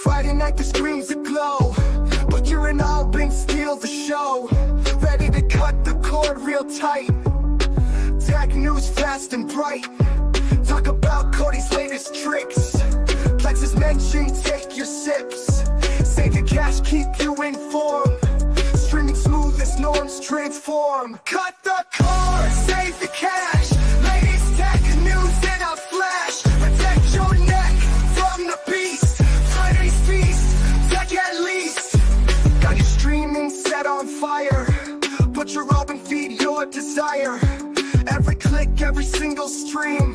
Friday night the screens aglow, but you're in all been steal the show. Ready to cut the cord real tight. Tech news fast and bright. Talk about Kodi's latest tricks. Plex is mentioned, take your sips. Save your cash, keep you informed. Streaming smooth as norms transform. Cut the cord, save the cash. Latest tech news in a flash. Protect your neck from the beast. Friday's feast, tech at least. Got your streaming set on fire. Put your open feed your desire. Every click, every single stream.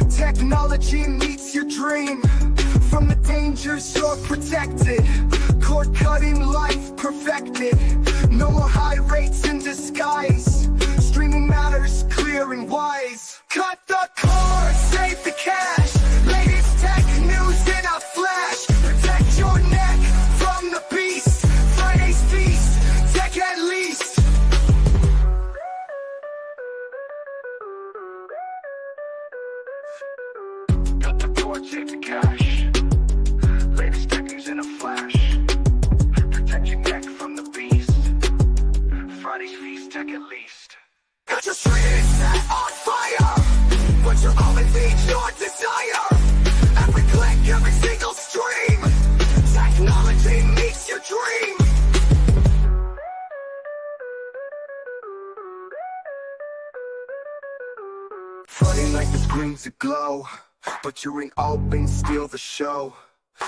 Technology meets your dream. From the dangers you're protected. Cord cutting life perfected. No more high rates in disguise. Streaming matters clear and wise. Cut the cord, save the cash. Latest tech news in a flash. Protect your neck from the beast. Friday's feast, tech at least. Cut the cord, save the cash. Latest tech news in a flash. Protect your neck from the beast. Friday's feast, tech at least. Got your street set on fire. Put your own feed your desire. Every click, every single stream. Technology meets your dream. Friday night the screens aglow, but you ain't all been steal the show.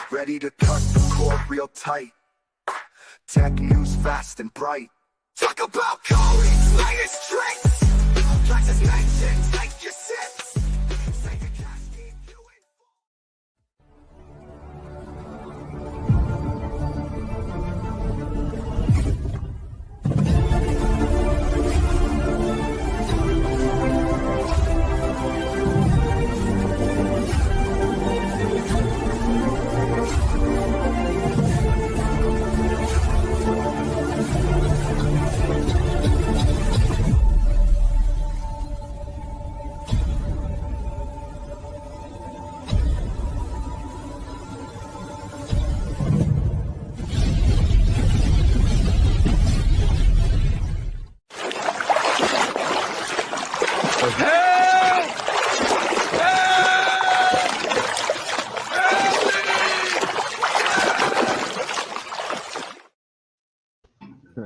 Ready to cut the cord real tight. Tech news fast and bright. Talk about Kodi's latest tricks. Plex is mentioned, take your sips. Save your cash, keep you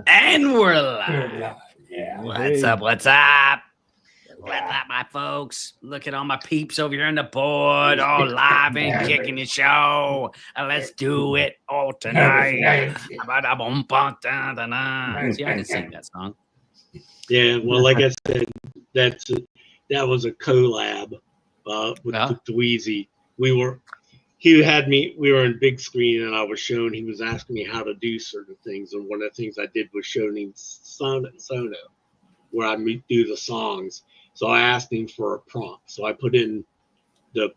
And we're live. Yeah. What's up? What's up? What's up, my folks? Look at all my peeps over here on the board, all live and kicking the show. Let's do it all tonight. See, I can sing that song. Yeah, well, like I said, that was a collab with Dweezy. We were in big screen, and I was showing. He was asking me how to do certain things, and one of the things I did was showing him Sono, where I do the songs. So I asked him for a prompt. So I put in the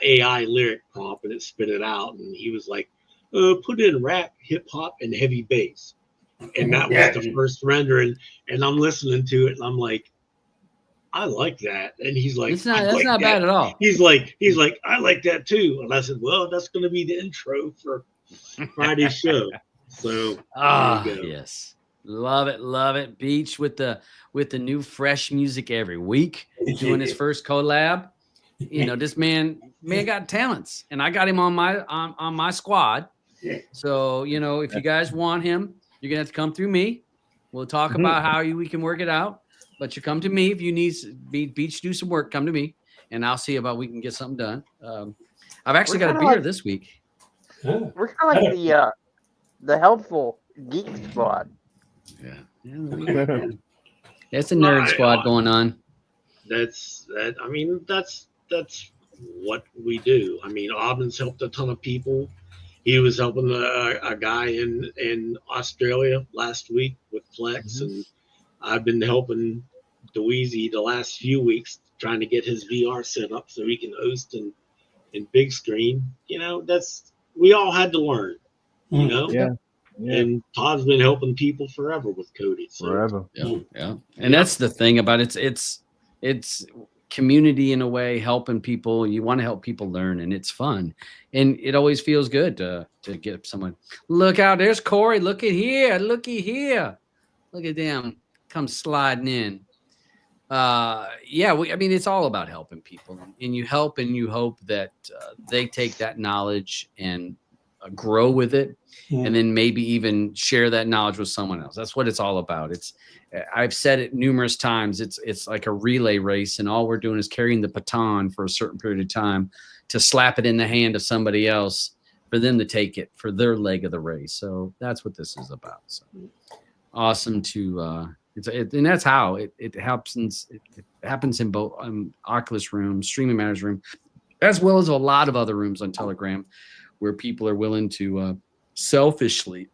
AI lyric prompt, and it spit it out. And he was like, "Put in rap, hip hop, and heavy bass." And that was the first rendering. And I'm listening to it, and I'm like, I like that. And he's like, that's not bad at all. He's like, I like that too. And I said, well, that's going to be the intro for Friday's show. So, yes, love it. Beach with the new fresh music every week, doing his first collab. You know, this man got talents, and I got him on my squad. So, you know, if you guys want him, you're gonna have to come through me. We'll talk about how we can work it out. But you come to me if you need Beach do some work. Come to me, and I'll see about we can get something done. I've actually got a beer this week. We're kind of like the helpful geek squad. Yeah, it's a nerd squad going on. That's what we do. I mean, Auburn's helped a ton of people. He was helping a guy in Australia last week with Flex, and I've been helping Dweezy the last few weeks trying to get his VR set up so he can host in big screen. You know, we all had to learn, you know? Yeah. And Todd's been helping people forever with Kodi. So. Forever. Yeah. And that's the thing about it. It's community in a way, helping people. You want to help people learn, and it's fun, and it always feels good to get someone. Look out, there's Corey. Looky here, look at them come sliding in. Yeah, I mean, it's all about helping people, and you help and you hope that they take that knowledge and grow with it, and then maybe even share that knowledge with someone else. That's what it's all about. I've said it numerous times. It's like a relay race, and all we're doing is carrying the baton for a certain period of time to slap it in the hand of somebody else for them to take it for their leg of the race. So that's what this is about. So awesome to and that's how it happens. It happens in both Oculus room, Streaming Matters room, as well as a lot of other rooms on Telegram, where people are willing to selflessly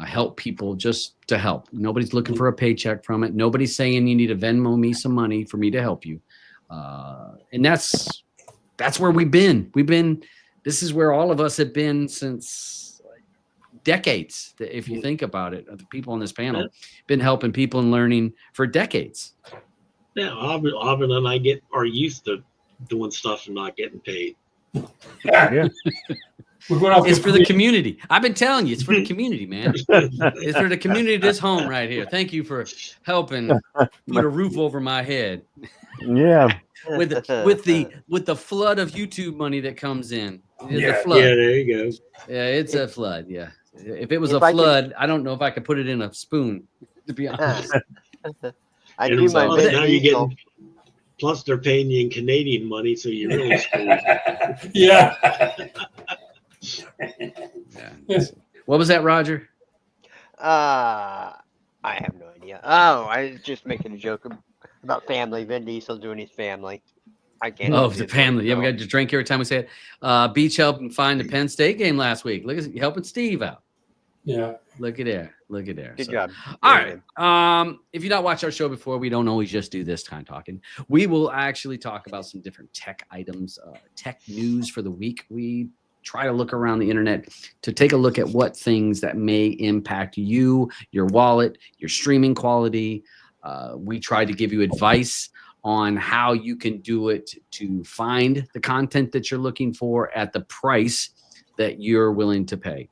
help people just to help. Nobody's looking for a paycheck from it. Nobody's saying you need to Venmo me some money for me to help you. And that's where we've been. This is where all of us have been since decades. If you think about it, the people on this panel been helping people and learning for decades. Yeah, Auburn and I are used to doing stuff and not getting paid. Yeah. It's for the community. I've been telling you, it's for the community, man. It's for the community of this home right here. Thank you for helping put a roof over my head. Yeah. with the flood of YouTube money that comes in. Yeah, the flood. Yeah, there you go. Yeah, it's a flood. Yeah. If it was a flood, I don't know if I could put it in a spoon, to be honest. I do my bit. Now you're getting, plus they're paying you in Canadian money, so you're really screwed. Yeah. Yeah. What was that, Roger? I have no idea. Oh, I was just making a joke about family. Vin Diesel doing his family. I can't. Oh, the family. Yeah, we got to drink every time we say it. Beach helping find the Penn State game last week. Look at helping Steve out. Yeah. Look at there. Look at there. Good job. All right. If you not watched our show before, we don't always just do this kind of talking. We will actually talk about some different tech items, tech news for the week. We try to look around the internet to take a look at what things that may impact you, your wallet, your streaming quality. We try to give you advice on how you can do it to find the content that you're looking for at the price that you're willing to pay.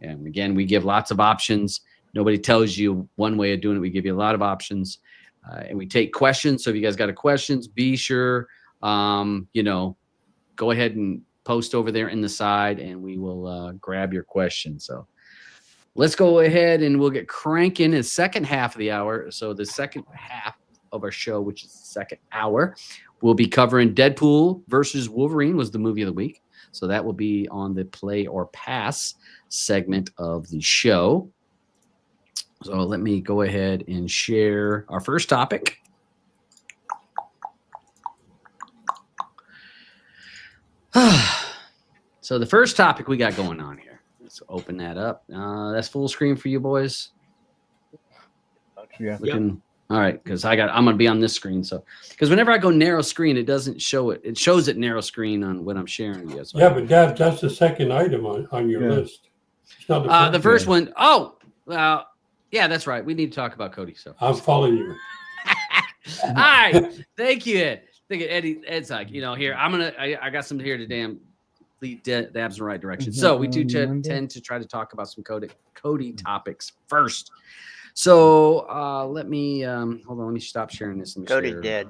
And again, we give lots of options. Nobody tells you one way of doing it. We give you a lot of options, and we take questions. So if you guys got questions, be sure, go ahead and post over there in the side, and we will grab your questions. So let's go ahead and we'll get cranking the second half of the hour. So the second half of our show, which is the second hour, we'll be covering Deadpool versus Wolverine was the movie of the week. So that will be on the Play or Pass segment of the show. So let me go ahead and share our first topic. So the first topic we got going on here. Let's open that up. That's full screen for you boys. Yeah. All right, because I'm gonna be on this screen. So because whenever I go narrow screen, it doesn't show it. It shows it narrow screen on when I'm sharing you. So Yeah, but that's the second item on your list. It's not the first one. Oh, well, yeah, that's right. We need to talk about Kodi. So I'm following you. all right, thank you, Ed. Thank you, Eddie. Ed's like, here I got some here to damn lead dabs in the right direction. So we do tend to try to talk about some Kodi topics first. So let me hold on. Let me stop sharing this. Kodi's dead.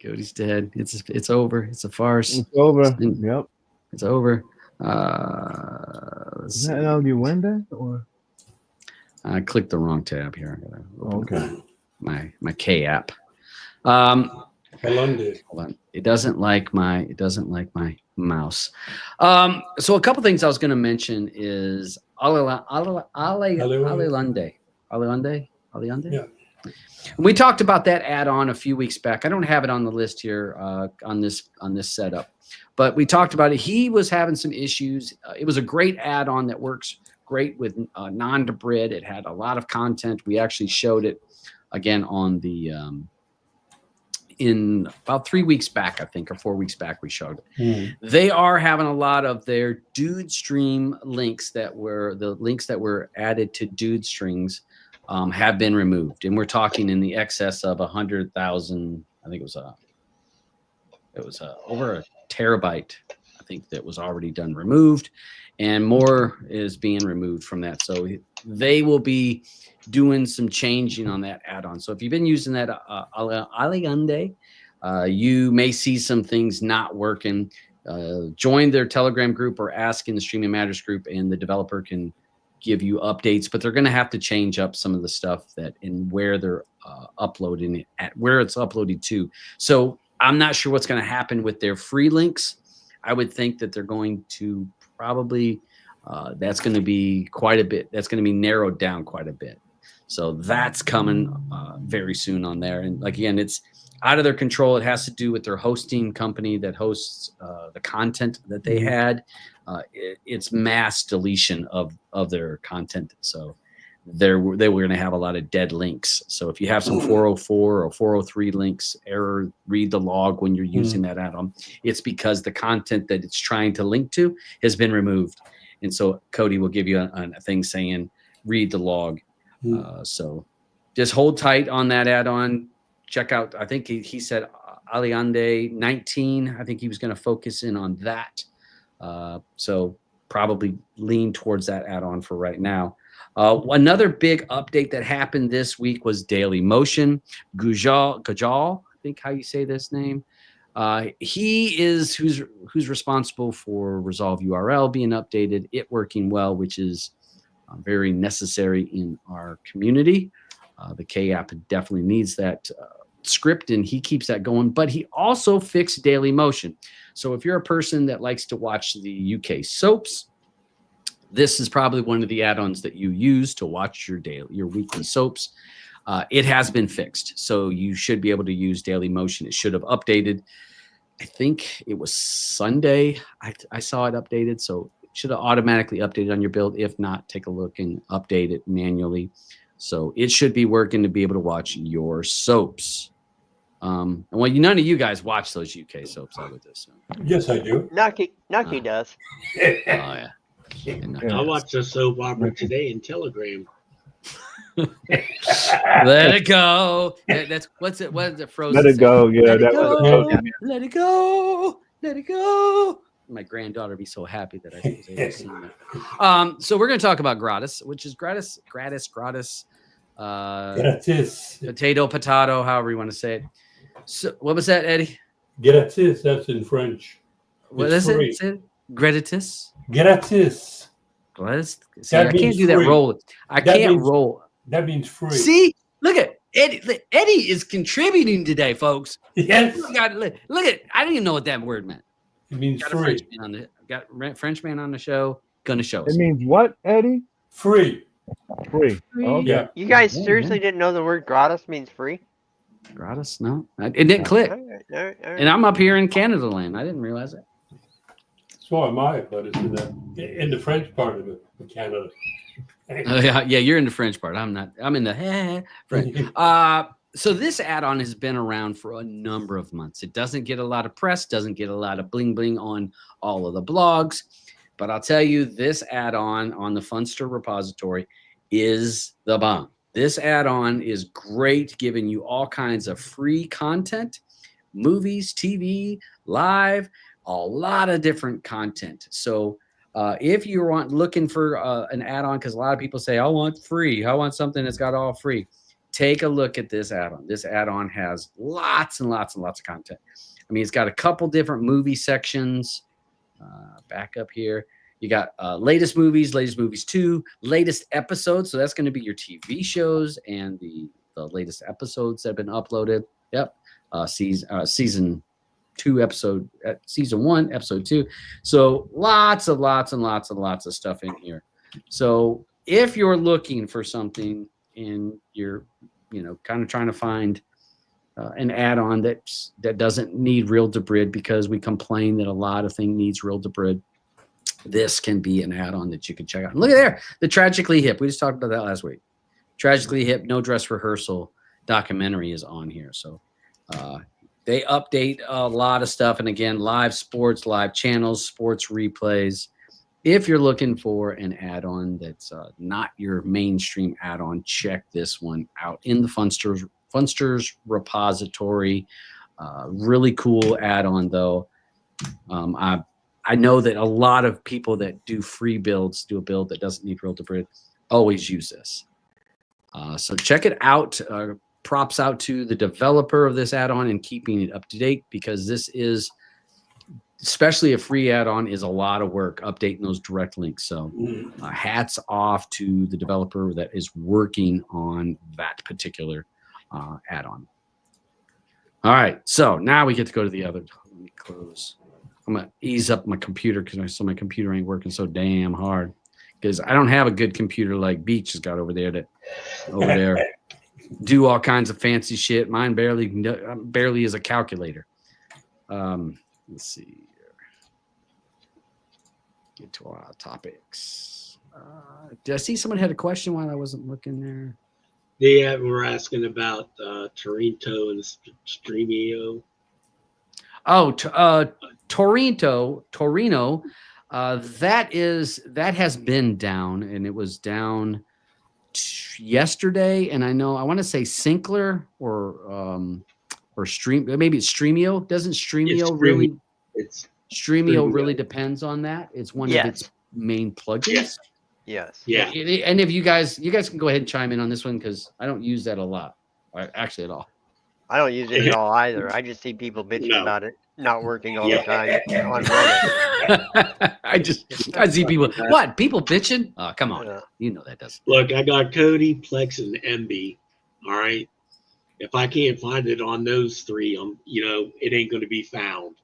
Kodi's dead. It's over. It's a farce. It's over. Yep. It's over. Is that Aliunde or? I clicked the wrong tab here. Okay. My K app. Aliunde. Hold on. It doesn't like my mouse. So a couple things I was going to mention is Aliunde. Yeah. We talked about that add-on a few weeks back. I don't have it on the list here on this setup, but we talked about it. He was having some issues. It was a great add-on that works great with non-debrid. It had a lot of content. We actually showed it again on the in about 3 weeks back, I think, or 4 weeks back, we showed it. They are having a lot of their Doodstream links that were added to Doodstrings have been removed, and we're talking in the excess of 100,000. I think it was over a terabyte. I think that was already done removed, and more is being removed from that. So they will be doing some changing on that add-on. So if you've been using that Aliunde, you may see some things not working. Join their Telegram group or ask in the Streaming Matters group, and the developer can give you updates. But they're going to have to change up some of the stuff that and where they're uploading it at, where it's uploaded to. So I'm not sure what's going to happen with their free links. I would think that they're going to probably that's going to be quite a bit. That's going to be narrowed down quite a bit. So that's coming very soon on there. And like, again, it's out of their control. It has to do with their hosting company that hosts the content that they had. It's mass deletion of their content. So they were going to have a lot of dead links. So if you have some 404 or 403 links, error, read the log when you're using that add-on. It's because the content that it's trying to link to has been removed. And so Kodi will give you a thing saying, read the log. So just hold tight on that add-on. Check out, I think he said Aliunde 19. I think he was going to focus in on that. So probably lean towards that add-on for right now. Another big update that happened this week was Daily Motion. Gujal, I think how you say this name. He is who's responsible for Resolve URL being updated, it working well, which is very necessary in our community. The K app definitely needs that script, and he keeps that going. But he also fixed Daily Motion. So if you're a person that likes to watch the UK soaps, this is probably one of the add-ons that you use to watch your weekly soaps. It has been fixed, so you should be able to use Daily Motion. It should have updated. I think it was Sunday. I saw it updated, so it should have automatically updated on your build. If not, take a look and update it manually. So it should be working to be able to watch your soaps. Well, none of you guys watch those UK soaps, I would assume. Yes, I do. Naki does. Oh yeah. I watched a soap opera today in Telegram. Let it go. That's what's it? What is it? Frozen. Let it go. Yeah, Let it that go. was Let it go. Let it go. My granddaughter would be so happy that I was able to see that. So we're going to talk about Gratis, which is Gratis. Gratis. Potato, however you want to say it. So what was that, Eddie? Gratis, that's in French. What is it? Say it? Gratis. Gratis. Gratis. See, I can't do that free. roll. I can't roll. That means free. See, look at Eddie. Eddie is contributing today, folks. Yes. Look at. I didn't even know what that word meant. It means Got free. a Frenchman on the show. Gonna show us. It means what, Eddie? Free. Free. Okay. Yeah. You guys seriously didn't know the word gratis means free? Gratis? No, it didn't click. All right. And I'm up here in Canada land. I didn't realize that. So am I, but it's in the French part of it, in Canada. Yeah, you're in the French part. I'm not. I'm in the French. So this add-on has been around for a number of months. It doesn't get a lot of press, doesn't get a lot of bling bling on all of the blogs, but I'll tell you, this add-on on the Funster repository is the bomb. This add-on is great, giving you all kinds of free content, movies, TV, live, a lot of different content. So if you're looking for an add-on, because a lot of people say, I want free, I want something that's got all free. Take a look at this add-on. This add-on has lots and lots and lots of content. I mean, it's got a couple different movie sections. Back up here. You got latest movies 2, latest episodes. So that's going to be your TV shows and the latest episodes that have been uploaded. Yep. Season 2, season 1, episode 2. So lots and lots of stuff in here. So if you're looking for something and you're, kind of trying to find an add-on that doesn't need real debrid, because we complain that a lot of things needs real debrid, this can be an add-on that you can check out. And look at there, the Tragically Hip. We just talked about that last week. Tragically Hip, No Dress Rehearsal documentary is on here. So They update a lot of stuff. And again, live sports, live channels, sports replays. If you're looking for an add-on that's not your mainstream add-on, check this one out in the Funsters repository. Really cool add-on, though. I know that a lot of people that do free builds, do a build that doesn't need real debrid, always use this. So check it out. Props out to the developer of this add-on and keeping it up to date, because this is, especially a free add-on, is a lot of work updating those direct links. So hats off to the developer that is working on that particular add-on. All right, so now we get to go to the other. Let me close. I'm gonna ease up my computer because my computer ain't working so damn hard, because I don't have a good computer like Beach has got over there do all kinds of fancy shit. Mine barely is a calculator. Let's see here. Get to our topics. Did I see someone had a question while I wasn't looking there? They were asking about Torrento and Streamio. Oh, Torino. That has been down, and it was down yesterday. And I want to say Sinclair or Stream, maybe it's Streamio. Doesn't Streamio really? It's Streamio really depends on that. It's one of its main plugins. Yes. Yeah. And if you guys can go ahead and chime in on this one, because I don't use that a lot, actually at all. I don't use it at all either. I just see people bitching about it not working all the time on Reddit. I see people. What, people bitching? Oh, come on. You know that doesn't. Look, I got Kodi, Plex, and MB. All right. If I can't find it on those three, it ain't going to be found.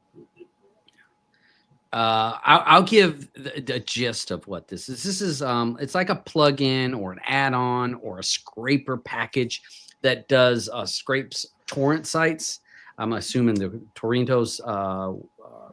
I'll give the gist of what this is. This is it's like a plugin or an add-on or a scraper package that does scrapes torrent sites. I'm assuming the Torrento's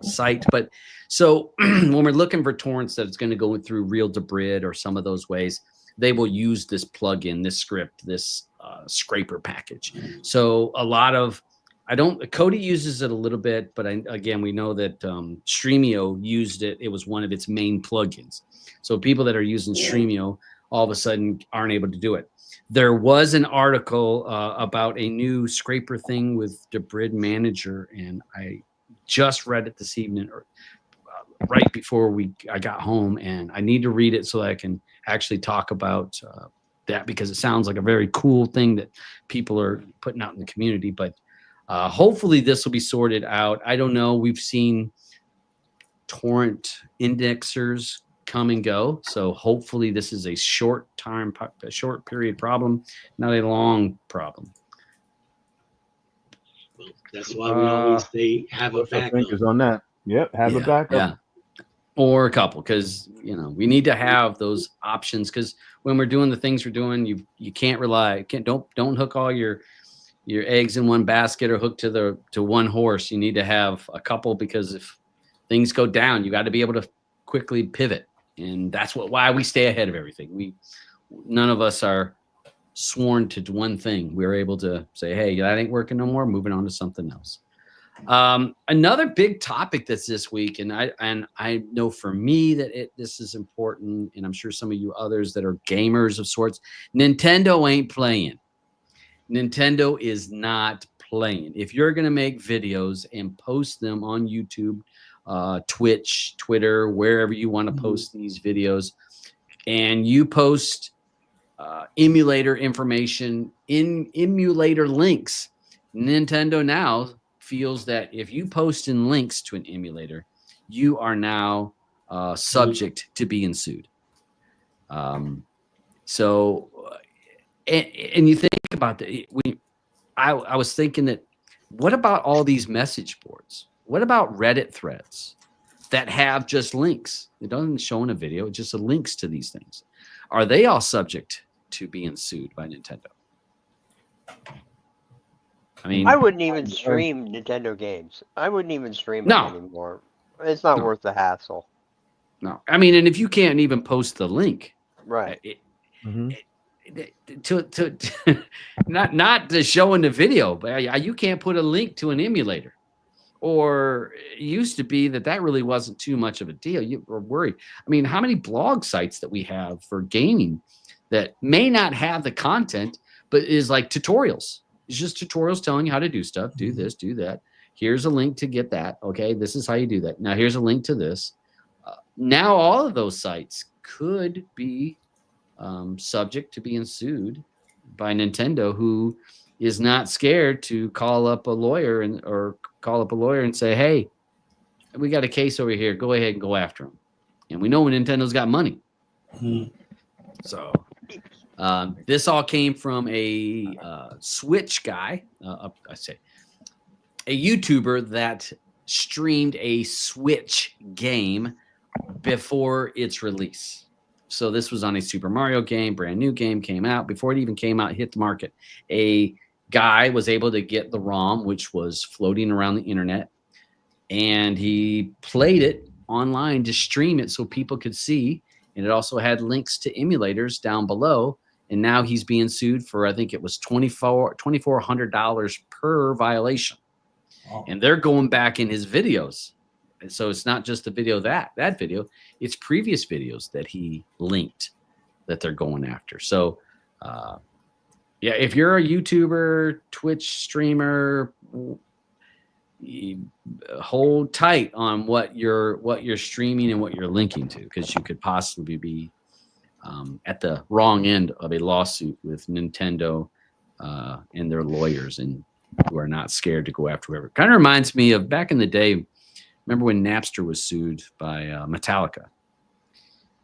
site, but so when we're looking for torrents that it's going to go through real debrid or some of those ways, they will use this plugin, this script, this scraper package. So a lot of Kodi uses it a little bit, but again, we know that Streamio used it. It was one of its main plugins. So people that are using Streamio all of a sudden aren't able to do it. There was an article about a new scraper thing with debrid manager, and I just read it this evening, or right before I got home, and I need to read it so that I can actually talk about that, because it sounds like a very cool thing that people are putting out in the community. But hopefully this will be sorted out. I don't know. We've seen torrent indexers come and go. So hopefully this is a short period problem, not a long problem. Well, that's why we always say have a backup. Is on that. Yep, have a backup. Yeah. Or a couple, because we need to have those options, because when we're doing the things we're doing, you can't rely. Don't hook all your eggs in one basket or hook to one horse. You need to have a couple, because if things go down, you got to be able to quickly pivot. And that's why we stay ahead of everything. None of us are sworn to one thing. We're able to say, hey, that ain't working no more, moving on to something else. Another big topic that's this week, and I know for me that this is important, and I'm sure some of you others that are gamers of sorts, Nintendo ain't playing. Nintendo is not playing. If you're going to make videos and post them on YouTube, Twitch, Twitter, wherever you want to post these videos, and you post emulator information in emulator links, Nintendo now feels that if you post in links to an emulator, you are now subject to being sued. So and you think about that. I was thinking that, what about all these message boards? What about Reddit threads that have just links? It doesn't show in a video, it's just links to these things. Are they all subject to being sued by Nintendo? I mean, I wouldn't even stream Nintendo games. I wouldn't even stream them anymore. It's not worth the hassle. No. I mean, and if you can't even post the link, right? not to show in the video, but you can't put a link to an emulator. Or it used to be that really wasn't too much of a deal. You were worried. I mean, how many blog sites that we have for gaming that may not have the content, but is like tutorials. It's just tutorials telling you how to do stuff. Do this, do that. Here's a link to get that. Okay, this is how you do that. Now here's a link to this. Now all of those sites could be subject to being sued by Nintendo, who is not scared to call up a lawyer and say, hey, we got a case over here. Go ahead and go after them. And we know when Nintendo's got money. So this all came from a Switch guy, a YouTuber that streamed a Switch game before its release. So this was on a Super Mario game, brand new game, came out. Before it even came out, hit the market. A guy was able to get the ROM, which was floating around the internet, and he played it online to stream it so people could see. And it also had links to emulators down below. And now he's being sued for, I think it was $2,400 per violation. Wow. And they're going back in his videos. And so it's not just the video that video, it's previous videos that he linked that they're going after. So, yeah, if you're a YouTuber, Twitch streamer, hold tight on what you're streaming and what you're linking to, because you could possibly be at the wrong end of a lawsuit with Nintendo and their lawyers, and who are not scared to go after whoever. Kind of reminds me of back in the day. Remember when Napster was sued by Metallica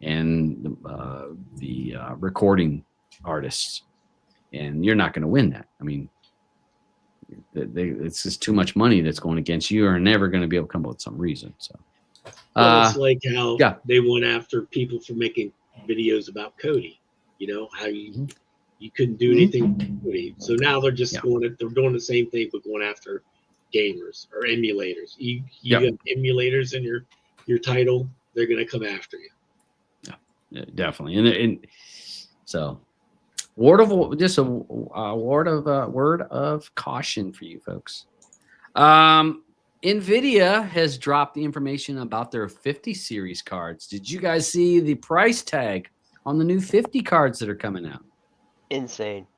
and the recording artists, and you're not going to win that. I mean, it's just too much money that's going against you. You're never going to be able to come up with some reason. So, it's like how they went after people for making videos about Kodi. You know how you couldn't do anything with Kodi. So now they're just they're doing the same thing, but going after gamers or emulators. You have emulators in your title, they're going to come after you. Yeah, definitely. And so word of caution for you folks. NVIDIA has dropped the information about their 50 series cards. Did you guys see the price tag on the new 50 cards that are coming out? Insane.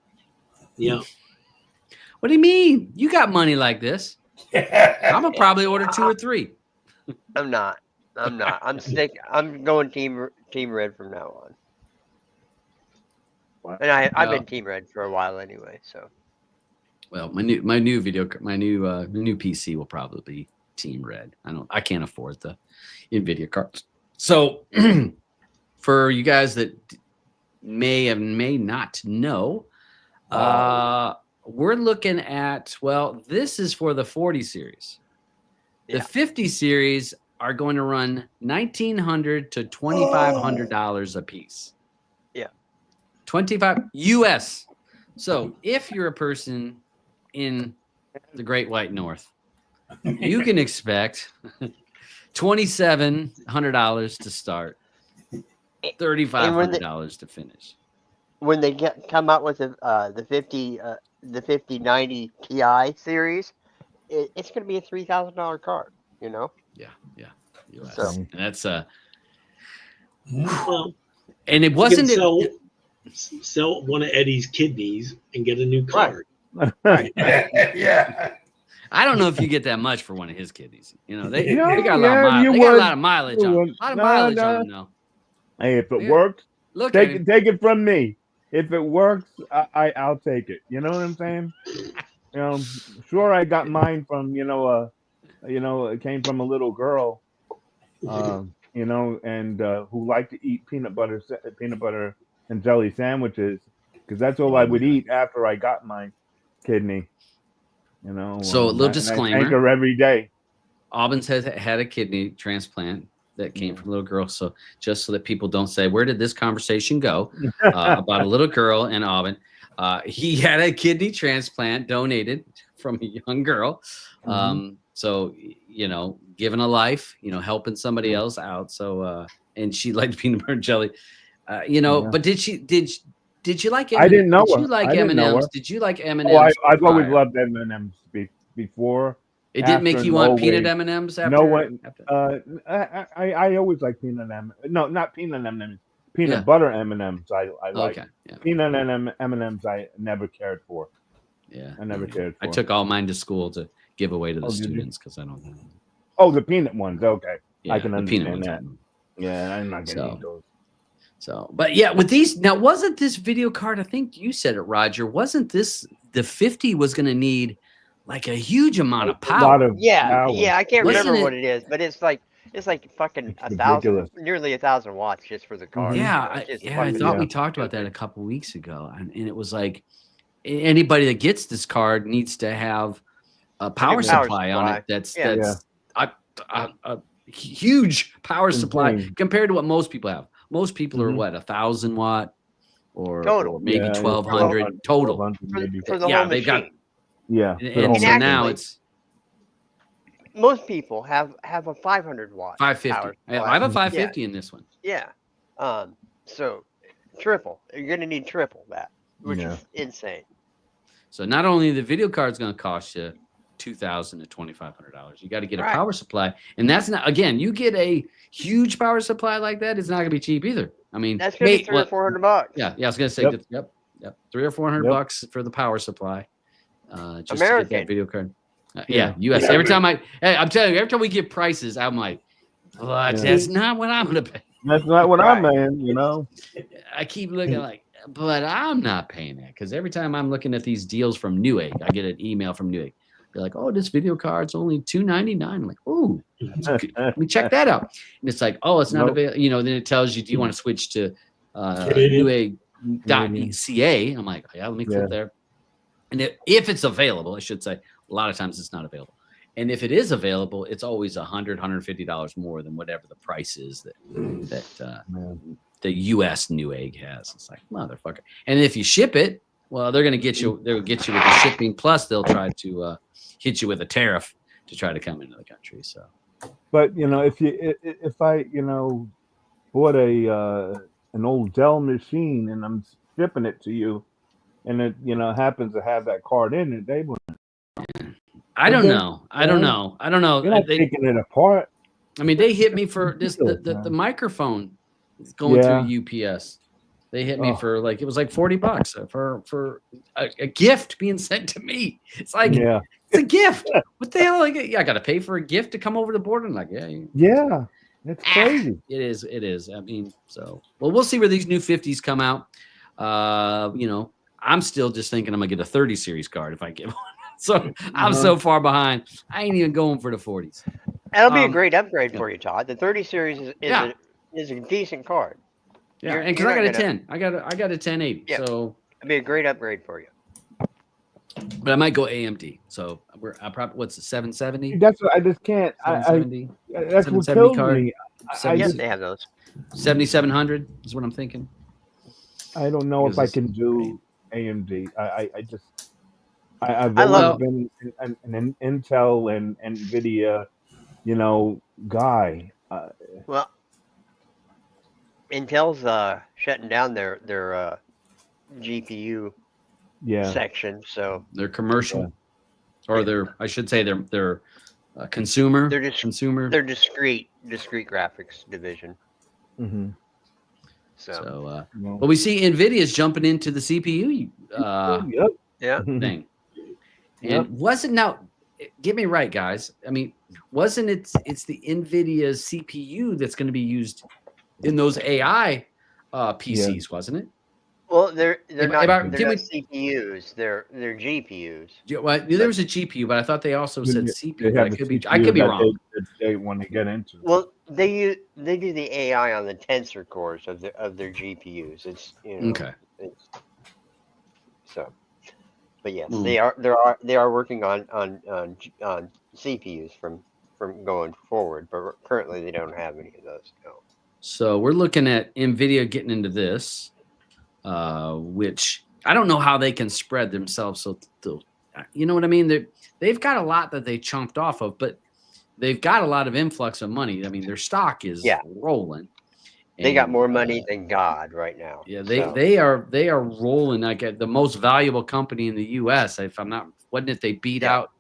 Yeah. What do you mean? You got money like this? I'm gonna probably order 2 or 3. I'm not. I'm going team red from now on. And I've been team red for a while anyway. So. Well, my new PC will probably be team red. I can't afford the NVIDIA cards. So for you guys that may not know, we're looking at, this is for the 40 series. The 50 series are going to run $1,900 to $2,500 a piece. Yeah. 25 US. So if you're a person in the Great White North, you can expect $2,700 to start, $3,500 to finish. When they come out with the 5090 Ti series, it's going to be a $3,000 card. You know. Yeah. US. So and that's and it wasn't. Sell one of Eddie's kidneys and get a new card. Right. Yeah. I don't know if you get that much for one of his kidneys. You know, they got a lot of mileage on them. A lot of mileage on them, though. Hey, if it works, take it from me. If it works, I'll take it. You know what I'm saying? Sure, I got mine from it came from a little girl, and who liked to eat peanut butter and jelly sandwiches, because that's all I would eat after I got my kidney. So a little disclaimer: I thank her every day. Aubyn's has had a kidney transplant that came from a little girl. So just so that people don't say, where did this conversation go about a little girl and Aubyn? He had a kidney transplant donated from a young girl. So, giving a life, helping somebody else out. So, and she liked peanut butter and jelly, but Did you like? I didn't know Did her. you like I didn't know M&Ms? her. Did you like Oh, M&Ms? I've always prior? loved M&Ms before. It didn't make after, you no want way. peanut M&Ms after? No one. after? I always like peanut M. No, not peanut M&Ms. Peanut Yeah. butter M&Ms. I like. Okay. Yeah. Peanut and M&Ms. I never cared for. Yeah. I never cared for. I took all mine to school to give away to the did you? students because I don't know. Oh, the peanut ones. Okay, Yeah, I can the peanut understand ones. that. Yeah, I'm not gonna So- eat those. So, but yeah, with these now, wasn't this video card? I think you said it, Roger. Wasn't this the 50 was going to need like a huge amount of A power? lot of Yeah, power. yeah. I can't Wasn't remember it- what it is, but it's like fucking It's 1,000, ridiculous. nearly 1,000 watts just for the card. Yeah, It's just I fucking- thought we Yeah. talked about that a couple weeks ago, and it was like anybody that gets this card needs to have a power supply on it. That's a huge power supply Insane. compared to what most people have. Most people are Mhm. what 1,000 watt or Total. maybe Yeah, 1,200 total. 1200 maybe. for the Yeah, whole they've got- machine. Yeah. And, for the whole so machine. now actually- it's Most people have a 500 watt 550. power I supply. have a 550 in this one. Yeah. So triple. You're gonna need triple that, which Yeah. is insane. So not only the video card's going to cost you $2,000 to $2,500, you got to get a Right. power supply, and that's not again. You get a huge power supply like that, it's not going to be cheap either. I mean, That's gonna be mate, 300 or 400 bucks. Yeah, I was going to say, Yep. yep, 300 or 400 Yep. bucks for the power supply, just to get American. that video card. Yeah, Yeah. U.S. Every time I'm telling you, every time we get prices, I'm like, but Yeah. that's not what I'm going to pay. That's not what I'm Right. in, you know. I keep looking like, but I'm not paying that because every time I'm looking at these deals from Newegg, I get an email from Newegg. They're like, "Oh, this video card's only $299." I'm like, "Oh, let me check that out." And it's like, "Oh, it's not Nope. available." You know, then it tells you, "Do you want to switch to Canadian. Newegg.ca?" I'm like, "Yeah, let me click Yeah. there." And if it's available, I should say, a lot of times it's not available. And if it is available, it's always $150 more than whatever the price is that Man. the U.S. Newegg has. It's like, motherfucker. And if you ship it, well, they're going to get you. They'll get you with the shipping. Plus, they'll try to hit you with a tariff to try to come into the country. So, But you know, if I bought an old Dell machine and I'm shipping it to you, and it happens to have that card in it, they wouldn't. I don't know. You're not taking it apart. I mean, they hit me for this. Ridiculous, The man. microphone is going Yeah. through UPS. They hit me Oh. for like it was like $40 for a gift being sent to me. It's like Yeah, it's a gift. What the hell? Like, I got to pay for a gift to come over the border. And like, yeah, it's crazy. It is. It is. I mean, so we'll see where these new 50s come out. I'm still just thinking I'm gonna get a 30 series card if I get one. So I'm so far behind. I ain't even going for the 40s. That'll be a great upgrade for you, Todd. The 30 series Yeah. is a decent card. Yeah, You're- and because you're I got not a gonna- 10, I got a 1080. Yeah. So, It'll be a great upgrade for you. but I might go AMD. So I probably what's the 770? That's what I just can't. 770, That's what 770 kills card. me. I Yes, just they have those. 7700 is what I'm thinking. I don't know if I Because can it's do AMD. I've I always love- been an Intel and NVIDIA, guy. Well, Intel's shutting down their GPU Yeah, section, so They're commercial, or I should say they're consumer. They're just- consumer. they're discrete graphics division. hmm So, But we see Nvidia's jumping into the CPU yep. yeah, thing. Yep. And wasn't now get me right, guys. I mean, wasn't it's the Nvidia CPU that's going to be used in those AI PCs, wasn't it? well, they're not can we- CPUs, they're GPUs. Yeah, well, there was a GPU, but I thought they also said They CPU. have But I the could be CPU that wrong. They want to get into. Well, they do the AI on the tensor cores of their GPUs. It's Okay. It's, so, but yes, Hmm. they are working on CPUs from going forward, but currently they don't have any of those. No. So we're looking at Nvidia getting into this, which I don't know how they can spread themselves. So, you know what I mean? They've got a lot that they chunked off of, but they've got a lot of influx of money. I mean, their stock is rolling, They got more money than God right now. Yeah, they are rolling like at the most valuable company in the U.S. If I'm not, wasn't it? They beat out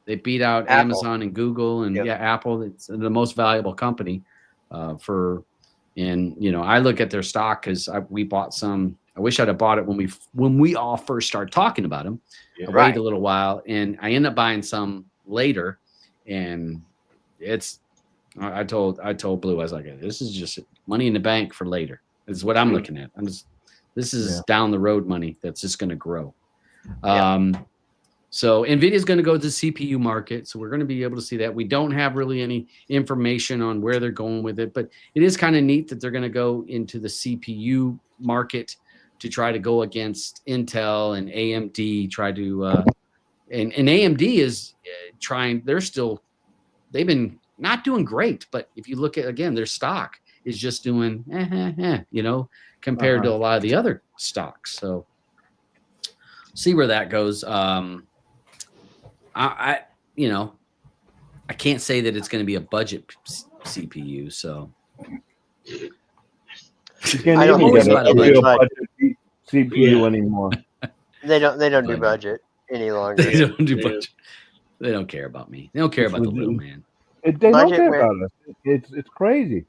Apple. Amazon and Google and Apple. It's the most valuable company and I look at their stock because we bought some. I wish I'd have bought it when we all first started talking about them. I waited a little while and I ended up buying some later, and I told Blue, I was like, this is just money in the bank for later. This is what I'm looking at. This is down the road money that's just going to grow. So NVIDIA is going to go to the CPU market. So we're going to be able to see that. We don't have really any information on where they're going with it, but it is kind of neat that they're going to go into the CPU market to try to go against Intel and AMD, and AMD is trying. They've been not doing great, but if you look at, again, their stock is just doing, compared to a lot of the other stocks. So see where that goes. I can't say that it's going to be a budget CPU. So you can't even get a real budget CPU anymore. They don't do budget any longer. They don't do budget. They don't care about me. They don't care about the little man. They don't care about us. It's crazy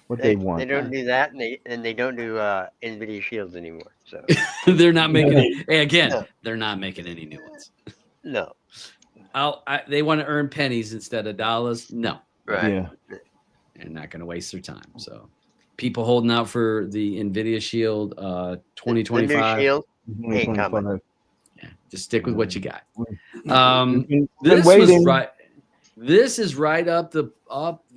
what they want. They don't do that, and they don't do NVIDIA Shields anymore. So they're not making they're not making any new ones. No. They want to earn pennies instead of dollars. No. Right. Yeah. And not going to waste their time. So people holding out for the NVIDIA Shield 2025. The new Shield ain't coming. Yeah, just stick with what you got. This is right up the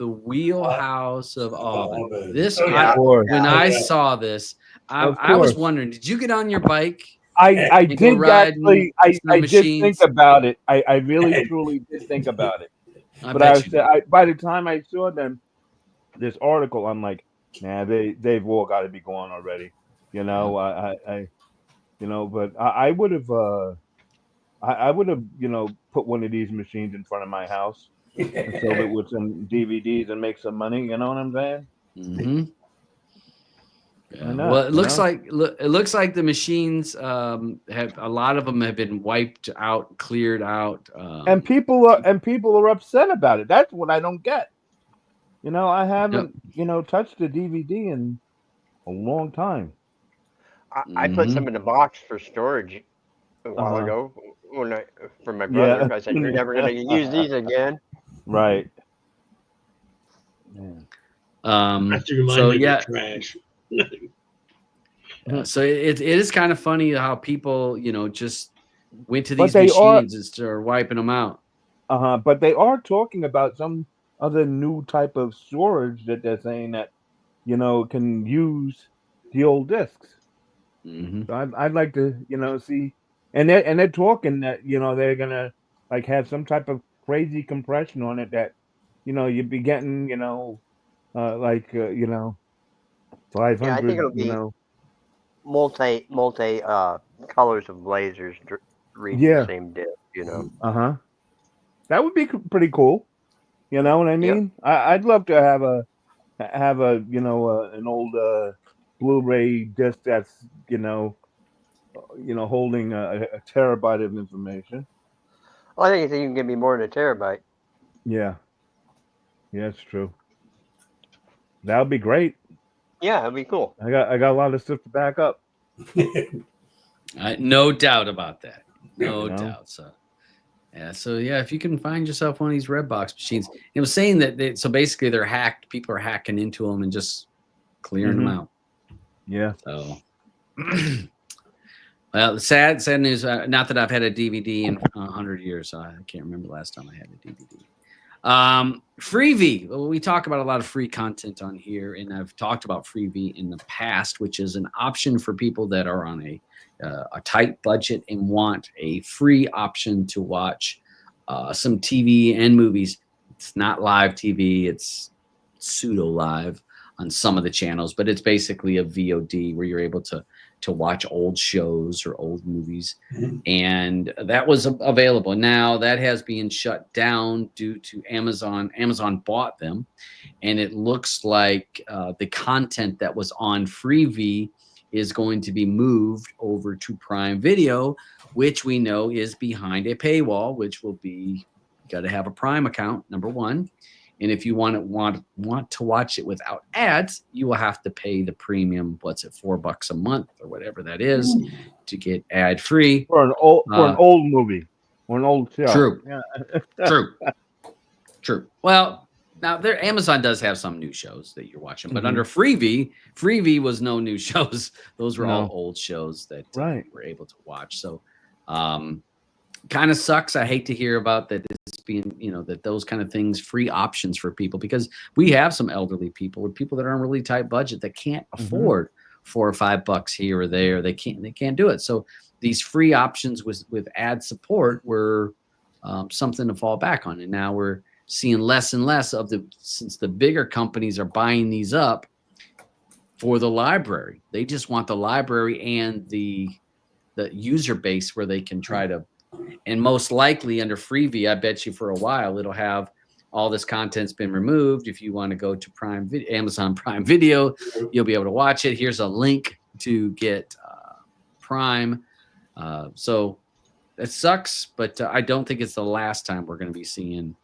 wheelhouse of Auburn. When I saw this, I was wondering, did you get on your bike? I did actually. I did think about it. I really truly did think about it. But by the time I saw this article, I'm like, nah, they've all got to be gone already. But I would have. I would have, put one of these machines in front of my house and sold it with some DVDs and make some money. You know what I'm saying? Mm-hmm. Yeah. Well, it looks like the machines have a lot of them have been wiped out, cleared out, and people are upset about it. That's what I don't get. I haven't touched a DVD in a long time. I put some in the box for storage a while ago for my brother. I said, "You're never going to use these again." Right. Trash. So it is kind of funny how people just went to these machines and started wiping them out. But they are talking about some other new type of storage that they're saying that can use the old discs. Mm-hmm. So I'd like to see, and they're talking that they're gonna have some type of crazy compression on it that you'd be getting 500. Yeah, I think it'll be multi colors of lasers reading the same disc. That would be pretty cool. You know what I mean? Yep. I'd love to have an old Blu-ray disc that's holding a terabyte of information. Well, I think you can give me more than a terabyte. Yeah, it's true. That would be great. Yeah, that'd be cool. I got a lot of stuff to back up. No doubt about that. No doubt. So if you can find yourself one of these Redbox machines, it was saying that so basically they're hacked. People are hacking into them and just clearing them out. Yeah. So, well, sad news. Not that I've had a DVD in 100 years. So I can't remember the last time I had a DVD. Freevee. Well, we talk about a lot of free content on here, and I've talked about Freevee in the past, which is an option for people that are on a tight budget and want a free option to watch some TV and movies. It's not live TV; it's pseudo live on some of the channels, but it's basically a VOD where you're able to to watch old shows or old movies. And that was available. Now that has been shut down due to Amazon. Amazon bought them, and it looks like the content that was on Freevee is going to be moved over to Prime Video, which we know is behind a paywall, which will be, you got to have a Prime account, number one. And if you want to watch it without ads, you will have to pay the premium. What's it, $4 a month or whatever that is, to get ad free for an old movie or an old show. True, yeah. true. Well, now Amazon does have some new shows that you're watching, but under Freevee was no new shows. Those were all old shows that we're able to watch. So, kind of sucks. I hate to hear about that. It's being, that those kind of things, free options for people, because we have some elderly people or people that are on really tight budget that can't afford $4 or $5 here or there. They can't do it. So these free options with ad support were something to fall back on. And now we're seeing less and less of since the bigger companies are buying these up for the library. They just want the library and the user base where they can try to. And most likely under Freevee, I bet you for a while it'll have all this content's been removed. If you want to go to Amazon Prime Video, you'll be able to watch it. Here's a link to get Prime. So it sucks, but I don't think it's the last time we're going to be seeing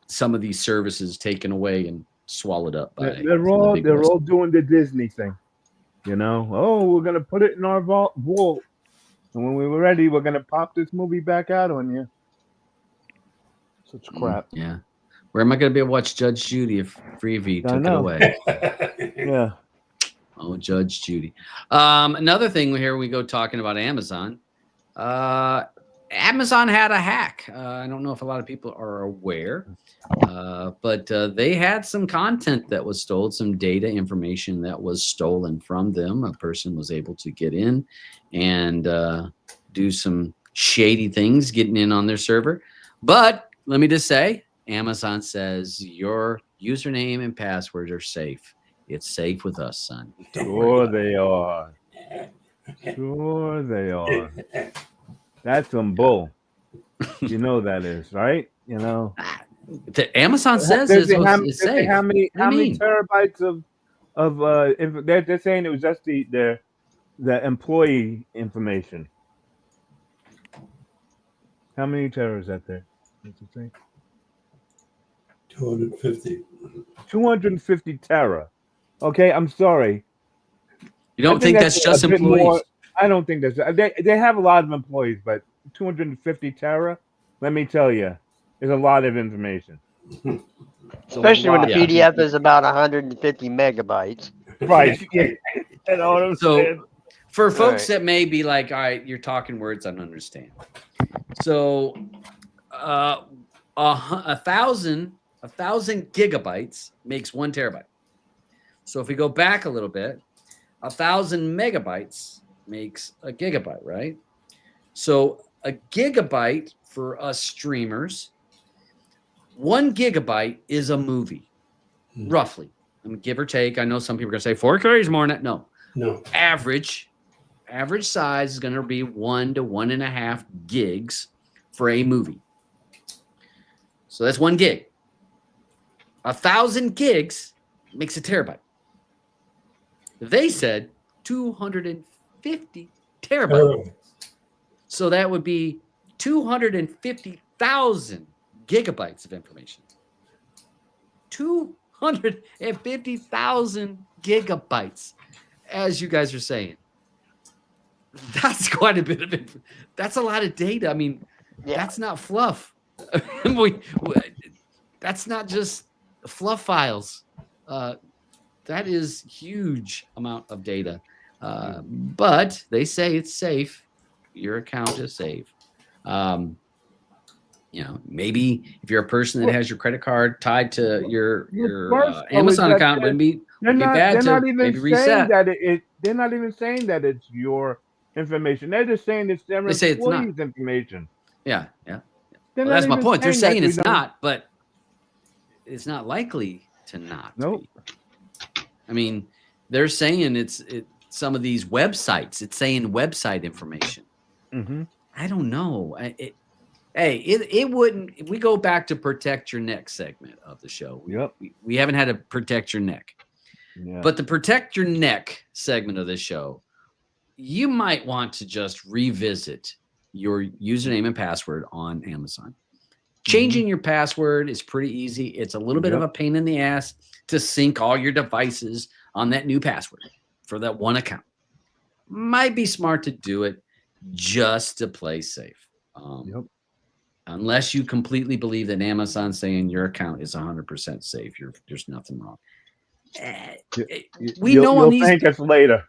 some of these services taken away and swallowed up by. They're all doing the Disney thing, Oh, we're going to put it in our vault. And when we were ready, we're going to pop this movie back out on you. Such crap. Yeah. Where am I going to be able to watch Judge Judy if Freevee took it away? Yeah. Oh, Judge Judy. Another thing here we go talking about Amazon. Amazon had a hack. I don't know if a lot of people are aware, but they had some content that was stolen, some data information that was stolen from them. A person was able to get in and do some shady things, getting in on their server. But let me just say, Amazon says your username and password are safe. It's safe with us, son. Sure they are. Sure they are. That's some bull. That is, right? Amazon says it's safe. How many terabytes of they're saying it was just the employee information. How many tera is that there? What's it say? 250. 250 tera. Okay, I'm sorry. You don't think that's just employees? I don't think that's. They have a lot of employees, but 250 tera, let me tell you, is a lot of information. Especially when the PDF is about 150 megabytes. Right. You know what I'm saying? For folks that may be like, all right, you're talking words I don't understand. So, 1,000 gigabytes makes 1 terabyte. So if we go back a little bit, 1,000 megabytes makes a gigabyte, right? So a gigabyte for us streamers, 1 gigabyte is a movie, roughly. I mean, give or take. I know some people are going to say 4K is more than that. No. Average size is going to be 1 to 1.5 gigs for a movie. So that's 1 gig. 1,000 gigs makes a terabyte. They said 250 terabytes. So that would be 250,000 gigabytes of information. 250,000 gigabytes, as you guys are saying. That's quite a bit of it. That's a lot of data. I mean, that's not fluff. That's not just fluff files. That is huge amount of data. But they say it's safe. Your account is safe. Maybe if you're a person that has your credit card tied to your Amazon account, wouldn't be bad to maybe reset. They're not even saying that it's your information. They're just saying it's their employees' information. Yeah. Well, that's my point. They're saying it's not, but it's not likely to not. Nope. Be. I mean, they're saying some of these websites. It's saying website information. Mm-hmm. I don't know. It wouldn't. If we go back to protect your neck segment of the show, we haven't had a protect your neck. Yeah. But the protect your neck segment of this show, you might want to just revisit your username and password on Amazon. Changing your password is pretty easy. It's a little bit of a pain in the ass to sync all your devices on that new password for that one account. Might be smart to do it just to play safe. Unless you completely believe that Amazon's saying your account is 100% safe, there's nothing wrong. You'll thank us later,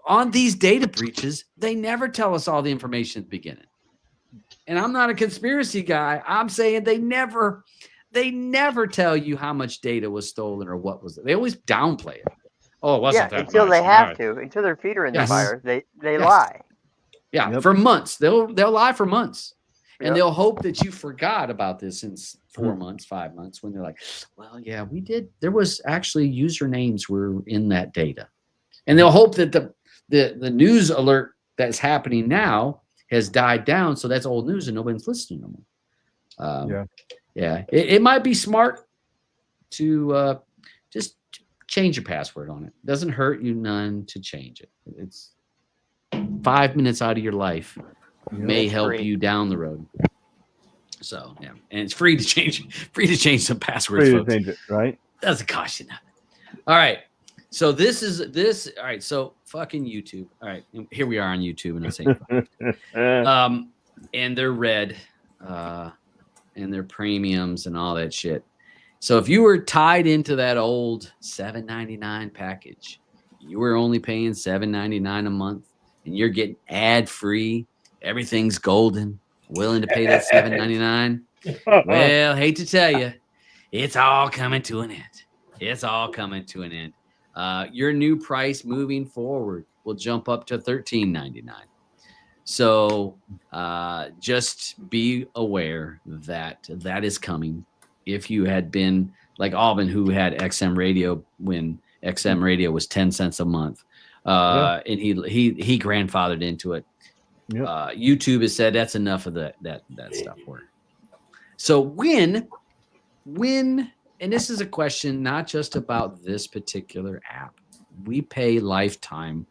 on these data breaches, they never tell us all the information at the beginning. And I'm not a conspiracy guy. I'm saying they never tell you how much data was stolen or what was it. They always downplay it. Oh, it wasn't that until much. They have to. Until their feet are in the fire, they lie. Yeah, for months. They'll lie for months. And they'll hope that you forgot about this in 4 months, 5 months, when they're like, well, yeah, we did. There was actually usernames were in that data. And they'll hope that the news alert that's happening now has died down. So that's old news and nobody's listening anymore. It might be smart to just change your password on it. Doesn't hurt you none to change it. It's 5 minutes out of your life. May help you down the road. So and it's free to change some passwords. Free to change it, right? Doesn't cost you nothing. All right. So all right. So fucking YouTube. All right. Here we are on YouTube, and I'm saying, and they're red, and they're premiums and all that shit. So if you were tied into that old $7.99 package, you were only paying $7.99 a month, and you're getting ad free. Everything's golden. Willing to pay that $7.99. Well, hate to tell you, it's all coming to an end. It's all coming to an end. Your new price moving forward will jump up to $13.99. So just be aware that is coming. If you had been like Alvin, who had XM radio when XM radio was 10 cents a month, and he grandfathered into it. YouTube has said that's enough of that stuff work. So when, and this is a question not just about this particular app, we pay lifetime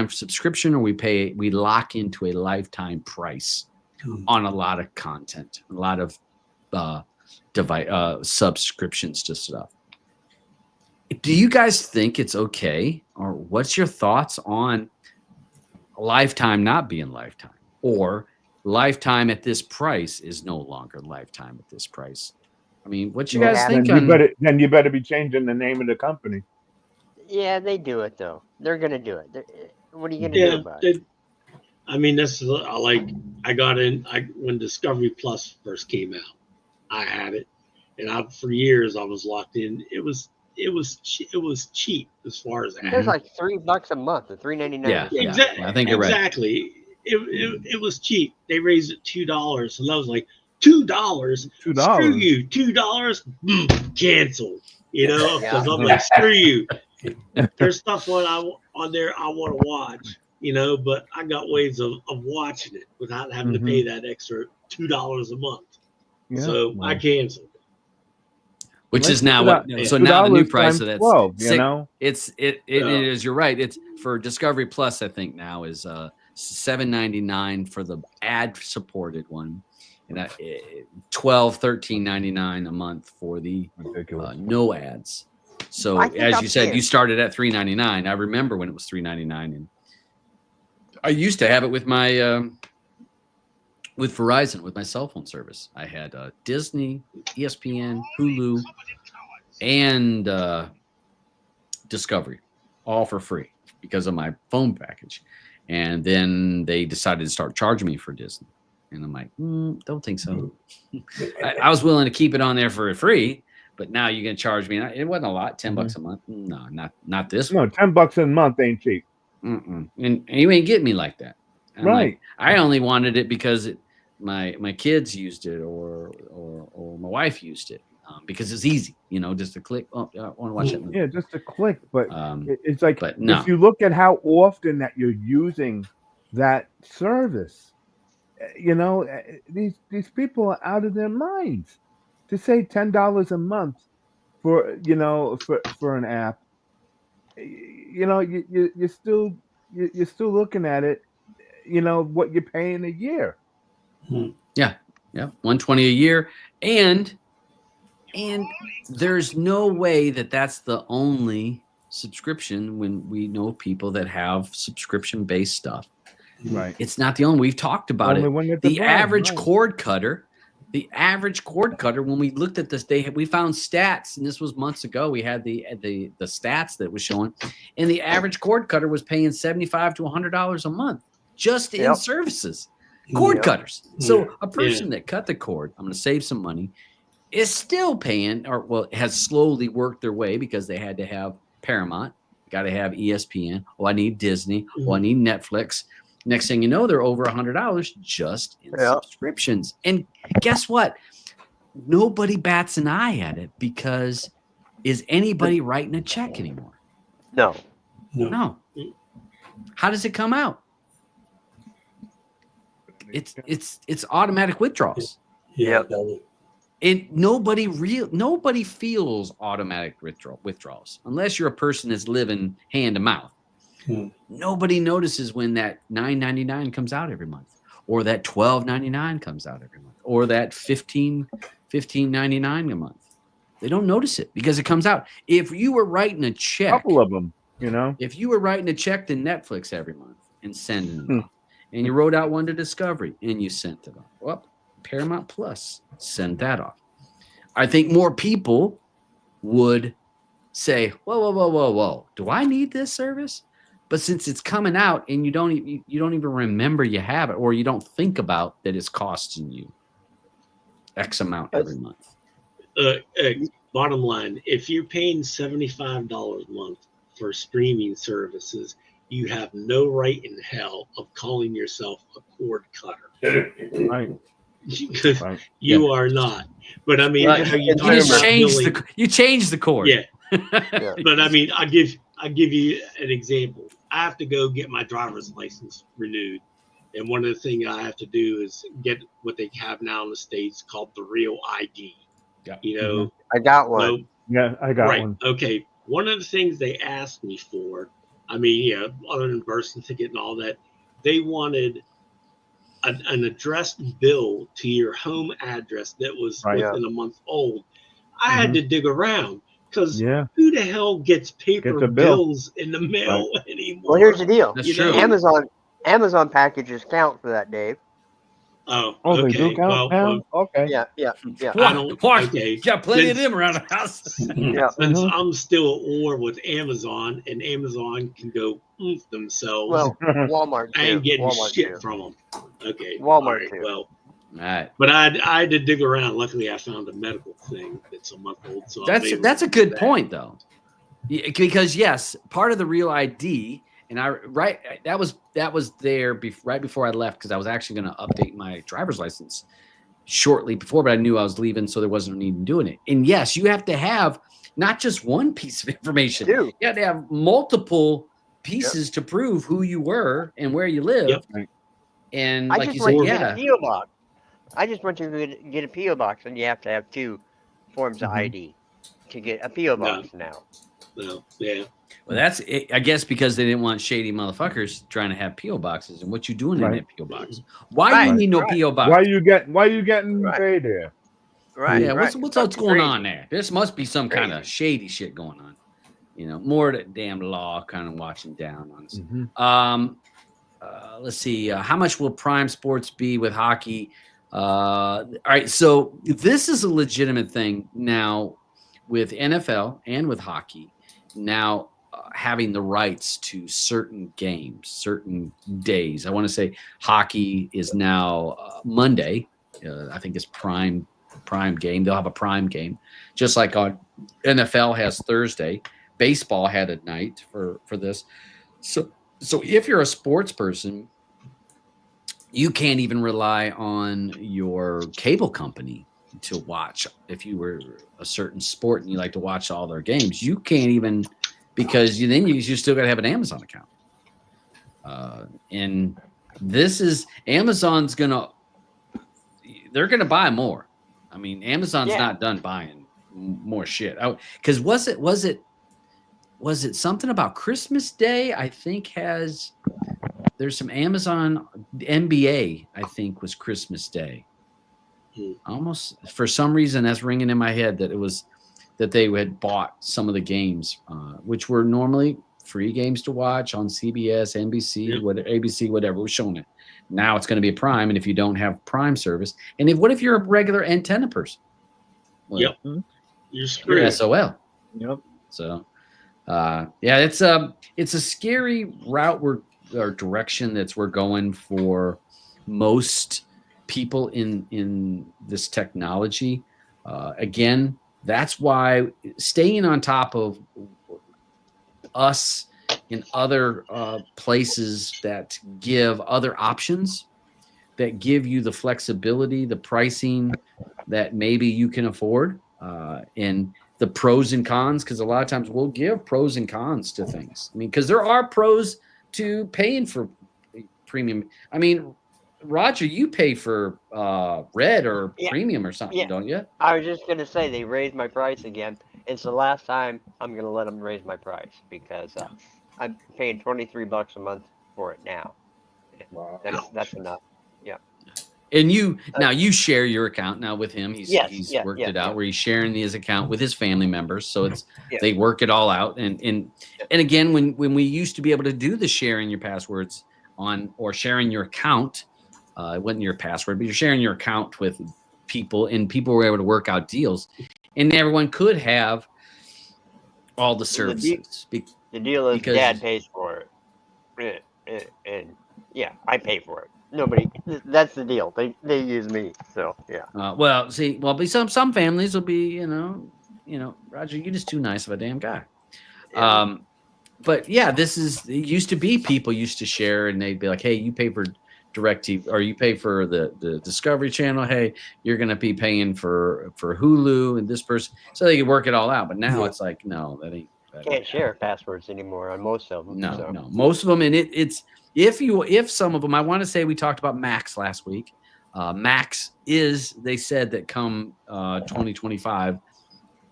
subscription, or we lock into a lifetime price on a lot of content, a lot of subscriptions to stuff. Do you guys think it's okay, or what's your thoughts on lifetime not being lifetime, or lifetime at this price is no longer lifetime at this price? I mean, what you guys think? Then you better be changing the name of the company. Yeah, they do it though. They're gonna do it. What are you gonna do about it? I mean, this is like I got in. When Discovery Plus first came out, I had it, and for years I was locked in. It was cheap as far as that. It was like $3 a month, or $3.99. Yeah, exactly. I think you're right. Exactly. It was cheap. They raised it $2, and I was like, $2? Screw you. $2? Canceled. Because I'm like, screw you. There's stuff on there I want to watch, but I got ways of watching it without having to pay that extra $2 a month. Yeah, so I canceled. Which is now what? So now the new price of that 12, it is. You're right. It's for Discovery Plus. I think now is $7.99 for the ad supported one, and $13.99 a month for the no ads. So as you said, you started at $3.99. I remember when it was $3.99, and I used to have it with my with Verizon, with my cell phone service. I had Disney, ESPN, Hulu, and Discovery, all for free because of my phone package. And then they decided to start charging me for Disney. And I'm like, don't think so. I was willing to keep it on there for free, but now you're going to charge me. It wasn't a lot, $10 a month. No, not this one. No, $10 a month ain't cheap. And you ain't getting me like that. I'm right. Like, I only wanted it because my kids used it or my wife used it. because it's easy, just to click. Oh, I want to watch that movie. Yeah, just a click. But it's like, but no. if you look at how often that you're using that service, these people are out of their minds to say $10 a month for an app. You're still looking at it, what you're paying a year. Yeah, $120 a year, and there's no way that that's the only subscription when we know people that have subscription-based stuff. Right. It's not the only. We've talked about it. The average cord cutter. When we looked at this, we found stats, and this was months ago. We had the stats that was showing, and the average cord cutter was paying $75 to $100 a month just in services. Cord cutters. So a person that cut the cord, I'm going to save some money, is still paying, has slowly worked their way because they had to have Paramount, got to have ESPN. Oh, I need Disney. Oh, I need Netflix. Next thing you know, they're over $100 just in subscriptions. And guess what? Nobody bats an eye at it because is anybody writing a check anymore? No. How does it come out? It's automatic withdrawals. Yeah. And nobody feels automatic withdrawals unless you're a person that's living hand to mouth. Nobody notices when that $9.99 comes out every month, or that $12.99 comes out every month, or that $15.99 a month. They don't notice it because it comes out. If you were writing a check, couple of them, if you were writing a check to Netflix every month and sending it off, and you wrote out one to Discovery and you sent it off, well, Paramount Plus, send that off. I think more people would say, whoa, do I need this service? But since it's coming out and you don't even remember you have it, or you don't think about that it's costing you X amount every month. Bottom line, if you're paying $75 a month for streaming services, you have no right in hell of calling yourself a cord cutter. Right. Because you are not. But I mean, you change the cord. Yeah. But I mean, I'll give you an example. I have to go get my driver's license renewed. And one of the things I have to do is get what they have now in the States called the real ID. Yeah. I got one. Yeah, I got one. Okay. One of the things they asked me for, I mean, other than birth certificate and all that, they wanted an addressed bill to your home address that was within a month old. I had to dig around because who the hell gets paper bills in the mail anymore? Well, here's the deal. That's true. Amazon packages count for that, Dave. Oh, they okay. do count now? Okay. Yeah. I don't. You got plenty of them around the house. Since I'm still at war with Amazon, and Amazon can go themselves. Well, Walmart too. I ain't getting Walmart shit too. from them. Okay. Walmart too. Well, All right. but I had to dig around. Luckily, I found a medical thing that's a month old. So That's a good point, though, because yes, part of the real ID. And that was there right before I left, because I was actually going to update my driver's license shortly before, but I knew I was leaving, so there wasn't a need in doing it. And yes, you have to have not just one piece of information. You have to have multiple pieces to prove who you were and where you live. And like you said, get a PO box. I just went to get a PO box, and you have to have two forms of ID to get a PO box now. No, yeah. Well, that's it, I guess, because they didn't want shady motherfuckers trying to have PO boxes. And what you doing in that PO box? Why do you need no PO box? Why you getting paid there? Right. Yeah. What's going on there? There must be some kind of shady shit going on. More of that damn law kind of watching down on us. Let's see. How much will Prime Sports be with hockey? All right. So this is a legitimate thing now with NFL and with hockey. Now, having the rights to certain games, certain days. I want to say hockey is now Monday. I think it's prime game. They'll have a prime game, just like on NFL has Thursday. Baseball had a night for this. So if you're a sports person, you can't even rely on your cable company to watch. If you were a certain sport and you like to watch all their games, you can't even, because you still got to have an Amazon account. And this is Amazon's they're gonna buy more. I mean, Amazon's not done buying more shit. Because was it something about Christmas Day? I think there's some Amazon NBA. I think was Christmas Day. Almost for some reason that's ringing in my head that they had bought some of the games, which were normally free games to watch on CBS, NBC, ABC, whatever was showing it. Now it's going to be a Prime, and if you don't have Prime service, and what if you're a regular antenna person? Well, you're screwed. You're SOL. Yep. So, it's a scary route or direction we're going for most people in this technology. Again, that's why staying on top of us in other places that give other options, that give you the flexibility, the pricing that maybe you can afford, and the pros and cons, because a lot of times we'll give pros and cons to things. I mean, because there are pros to paying for premium. I mean, Roger, you pay for Red or Premium or something, don't you? I was just going to say they raised my price again. It's the last time I'm going to let them raise my price because I'm paying $23 a month for it now. Wow. That's enough. Yeah. And you share your account now with him. He's worked it out where he's sharing his account with his family members. So they work it all out. And again, when we used to be able to do the sharing your passwords or sharing your account, it wasn't your password, but you're sharing your account with people, and people were able to work out deals, and everyone could have all the services. The deal is Dad pays for it, and I pay for it. Nobody. That's the deal. They use me. So some families will be, Roger, you're just too nice of a damn guy. Yeah. But it used to be people used to share, and they'd be like, hey, you pay for DirecTV, or you pay for the Discovery Channel. Hey, you're going to be paying for Hulu and this person, so they could work it all out. But now it's like, no, that ain't. Can't share passwords anymore on most of them. No, most of them, and it's if some of them. I want to say we talked about Max last week. Max they said that come 2025,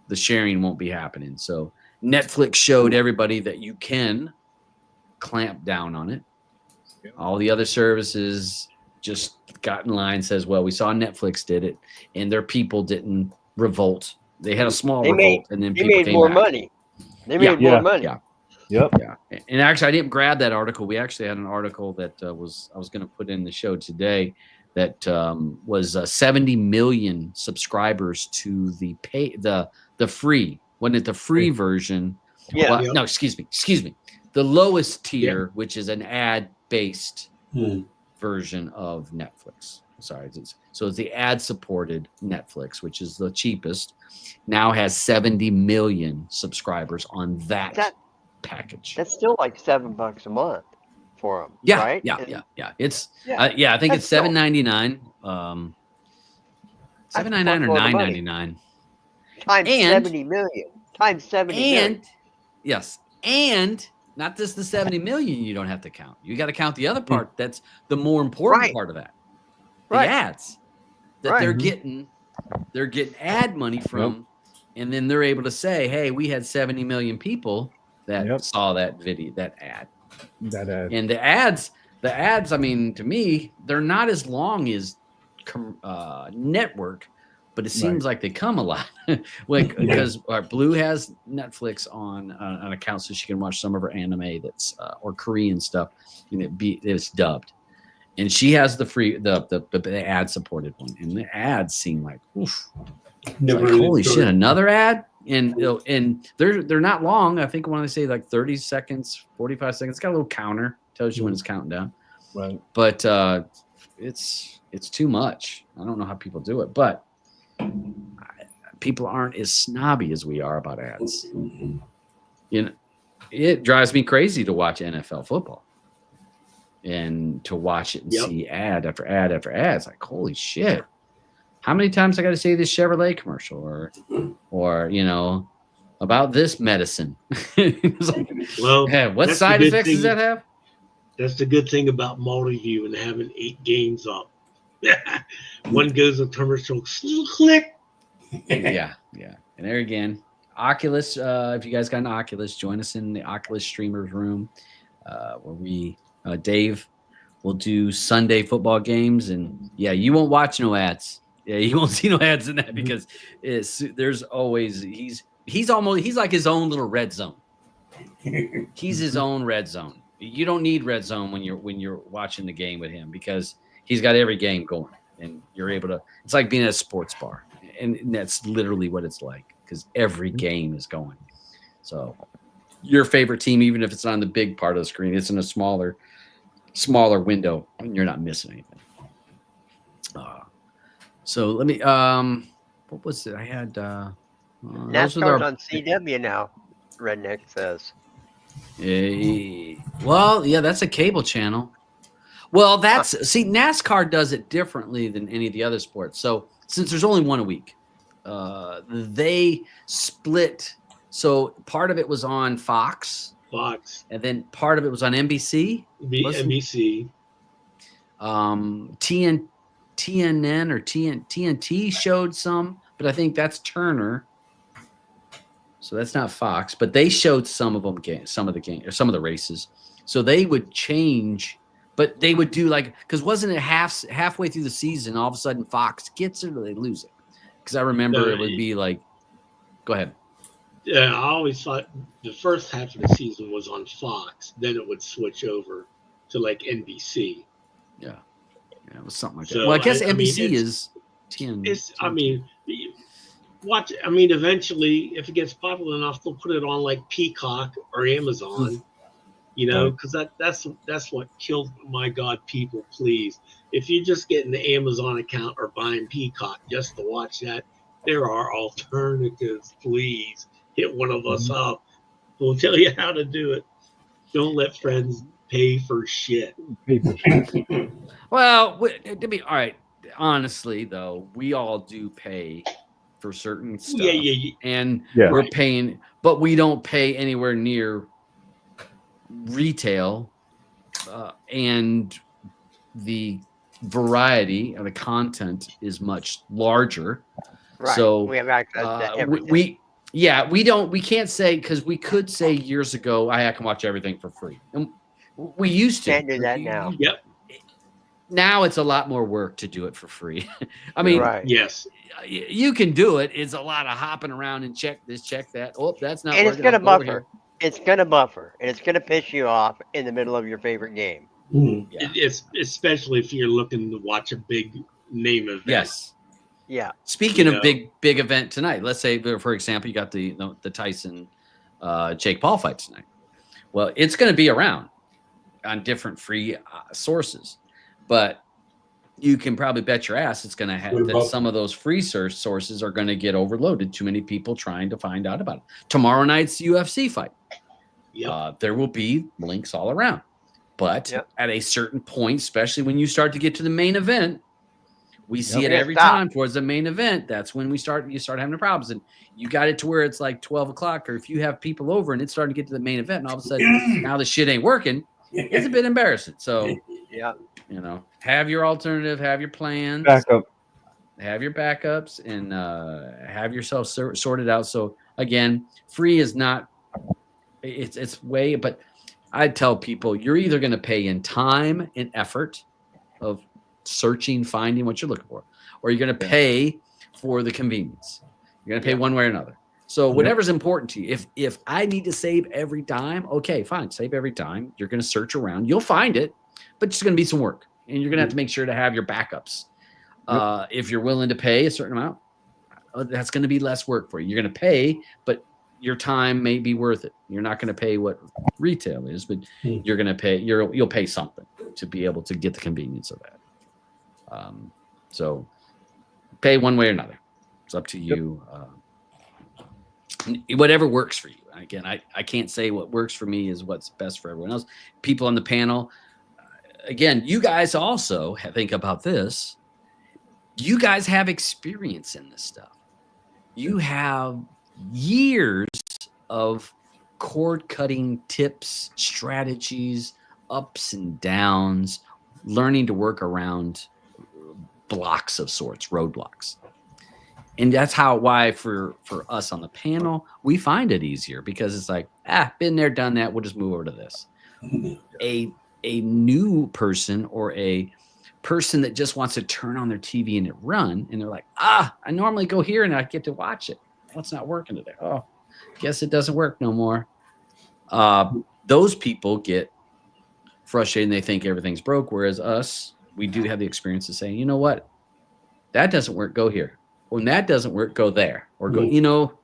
the sharing won't be happening. So Netflix showed everybody that you can clamp down on it. All the other services just got in line, says, well, we saw Netflix did it, and their people didn't revolt. They had a small revolt, and then people came more back. money. They made more money. Yeah. Yep. Yeah. And actually, I didn't grab that article. We actually had an article that I was going to put in the show today that was 70 million subscribers to the free. Wasn't it the free version? Yeah. Well, no, excuse me. The lowest tier, which is an ad-based version of Netflix. Sorry. So it's the ad-supported Netflix, which is the cheapest. Now has 70 million subscribers on that package. That's still like $7 a month for them. Yeah, right? yeah. It's I think it's $7.99. $7.99 or $9.99. Times 70 million. Times 70 million. Yes, and not just the 70 million you don't have to count. You got to count the other part. That's the more important part of that. The ads that they're getting ad money from, and then they're able to say, hey, we had 70 million people that saw that video, that ad. And the ads, I mean, to me, they're not as long as network, but it seems like they come a lot. Because our Blue has Netflix on an account, so she can watch some of her anime that's or Korean stuff, it's dubbed. And she has the free, the ad supported one, and the ads seem like, oof, holy shit, another ad, and they're not long. I think when they say like 30 seconds, 45 seconds, it's got a little counter, tells you when it's counting down. Right. But it's too much. I don't know how people do it, but people aren't as snobby as we are about ads. It drives me crazy to watch NFL football. And to watch it and see ad after ad after ad, it's like, holy shit. how many times I got to say this Chevrolet commercial or you know, about this medicine? Like, Well, yeah, what side effects does that have? That's the good thing about multi-view and having 8 games up. One goes to commercial, click. Yeah. And there again, Oculus. If you guys got an Oculus, join us in the Oculus streamers room, where we Dave will do Sunday football games, and yeah, you won't watch no ads. Yeah, you won't see no ads in that because there's always he's like his own little red zone. He's his own red zone. You don't need red zone when you're watching the game with him because he's got every game going, and you're able to. It's like being at a sports bar, and that's literally what it's like because every game is going. So your favorite team, even if it's on the big part of the screen, it's in a smaller window, and you're not missing anything. So let me. What was it? I had. NASCAR's on CW now. Redneck says. Well, yeah, that's a cable channel. Well, see, NASCAR does it differently than any of the other sports. So since there's only one a week, they split. So part of it was on Fox, and then part of it was on NBC. NBC. TNN or TNT showed some, but I think that's Turner. So that's not Fox, but they showed some of the races. So they would change, but they would do like, because wasn't it halfway through the season, all of a sudden Fox gets it or they lose it? Because I remember it would be like, go ahead. Yeah, I always thought the first half of the season was on Fox, then it would switch over to like NBC. Yeah, it was something like that. Well, I guess NBC is 10. Watch. I mean, eventually, if it gets popular enough, they'll put it on like Peacock or Amazon. You know, because that's what killed. My God, people, please! If you just get an Amazon account or buying Peacock just to watch that, there are alternatives. Please hit one of us up. We'll tell you how to do it. Don't let friends pay for shit. Well, to be all right. Honestly, though, we all do pay for certain stuff. Yeah. And we're paying, but we don't pay anywhere near retail, and the variety of the content is much larger. Right. So we have access to everything. we can't say, because we could say years ago, I can watch everything for free. And we used to. Can't do that now. Yep. Now it's a lot more work to do it for free. I mean, yes, you can do it. It's a lot of hopping around and check this, check that. Oh, that's not. And it's going to buffer. It's going to buffer, and it's going to piss you off in the middle of your favorite game. Yeah. It's especially if you're looking to watch a big name event. Yes. Yeah. Speaking of big event tonight, let's say, for example, you got the Tyson Jake Paul fight tonight. Well, it's going to be around on different free sources. But you can probably bet your ass it's going to have that some of those free sources are going to get overloaded. Too many people trying to find out about it. Tomorrow night's UFC fight. Yep. There will be links all around. But at a certain point, especially when you start to get to the main event, we see it every time towards the main event. That's when you start having problems. And you got it to where it's like 12 o'clock, or if you have people over and it's starting to get to the main event, and all of a sudden now the shit ain't working, it's a bit embarrassing. So have your alternative, have your plans, have your backups, and have yourself sorted out. So again, free is not, it's way, but I tell people you're either going to pay in time and effort of searching, finding what you're looking for, or you're going to pay for the convenience. You're going to pay one way or another. So whatever's important to you. If I need to save every dime, okay, fine, save every dime. You're going to search around. You'll find it, but it's going to be some work, and you're going to have to make sure to have your backups. If you're willing to pay a certain amount, that's going to be less work for you. You're going to pay, but your time may be worth it. You're not going to pay what retail is, but you're going to pay. You'll pay something to be able to get the convenience of that. So pay one way or another. It's up to you. Whatever works for you. Again, I can't say what works for me is what's best for everyone else. People on the panel, again, you guys also think about this. you guys have experience in this stuff. You have years of cord cutting tips, strategies, ups and downs, learning to work around blocks of sorts, roadblocks. And that's why for us on the panel, we find it easier because it's like, been there, done that. We'll just move over to this. A new person or a person that just wants to turn on their TV and it run, and they're like, I normally go here and I get to watch it. What's not working today? Oh, guess it doesn't work no more. Those people get frustrated and they think everything's broke. Whereas us, we do have the experience of saying, you know what? That doesn't work. Go here. When that doesn't work, go there or go, you know.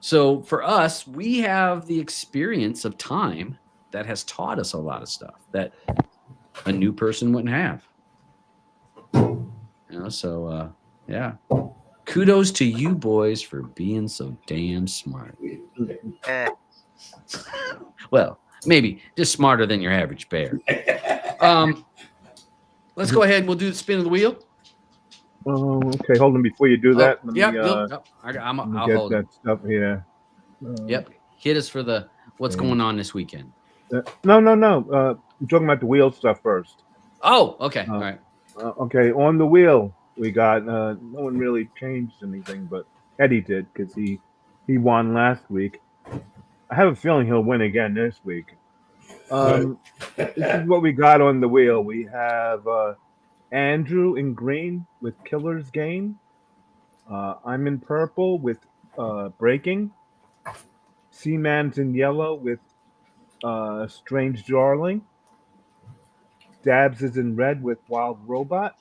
So for us, we have the experience of time that has taught us a lot of stuff that a new person wouldn't have. You know, so yeah. Kudos to you boys for being so damn smart. Well, maybe just smarter than your average bear. Let's go ahead and we'll do the spin of the wheel. Okay, hold on before you do that. I'll hold that stuff here. Yep, hit us for what's going on this weekend. No. I'm talking about the wheel stuff first. Oh, okay, all right. Okay, on the wheel we got. No one really changed anything, but Eddie did because he won last week. I have a feeling he'll win again this week. This is what we got on the wheel. We have Andrew in green with Killer's Game. I'm in purple with Breaking. Seaman's in yellow with Strange Darling. Dabs is in red with Wild Robot.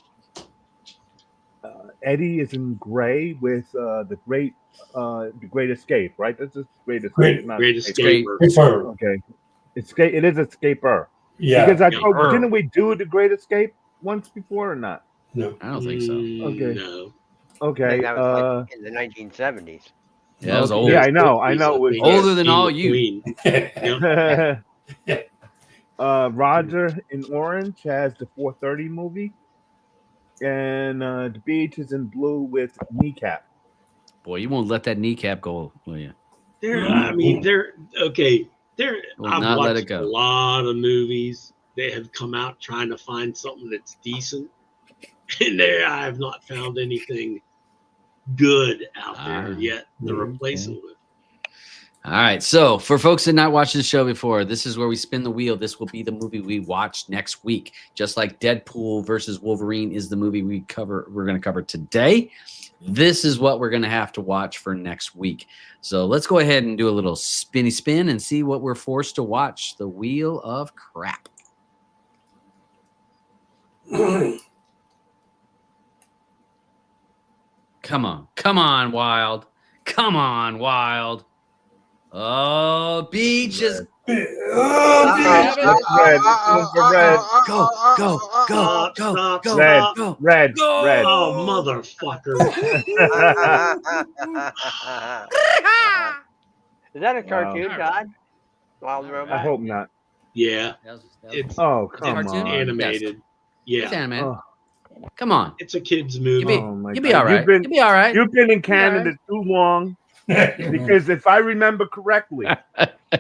Eddie is in gray with the Great Escape, right? This is Great Escape. Great Escape. Okay. It is Escaper. Yeah. Because didn't we do the Great Escape once before or not? No. I don't think so. Okay. No. Okay. That was like in the 1970s. Yeah, that was old. Yeah, I know. It was older than all you. Roger in orange has the 4:30 movie. And the beach is in blue with Kneecap. Boy, you won't let that Kneecap go, will you? I've watched a lot of movies that have come out trying to find something that's decent. And I have not found anything good out there yet to replace it with. All right. So for folks that not watched the show before, this is where we spin the wheel. This will be the movie we watch next week. Just like Deadpool versus Wolverine is the movie we're going to cover today. This is what we're going to have to watch for next week. So let's go ahead and do a little spinny spin and see what we're forced to watch. The Wheel of Crap. Come on, Wild. Come on, Wild. Oh, Beach is. Red. Go. Red. Oh, motherfucker. Is that a cartoon, Todd? Wild Robot? I hope not. Yeah. It's come on. Animated. Yeah. It's animated. Oh. Come on. It's a kid's movie. You'll be all right. You'll be all right. You've been in Canada too long. Because if I remember correctly,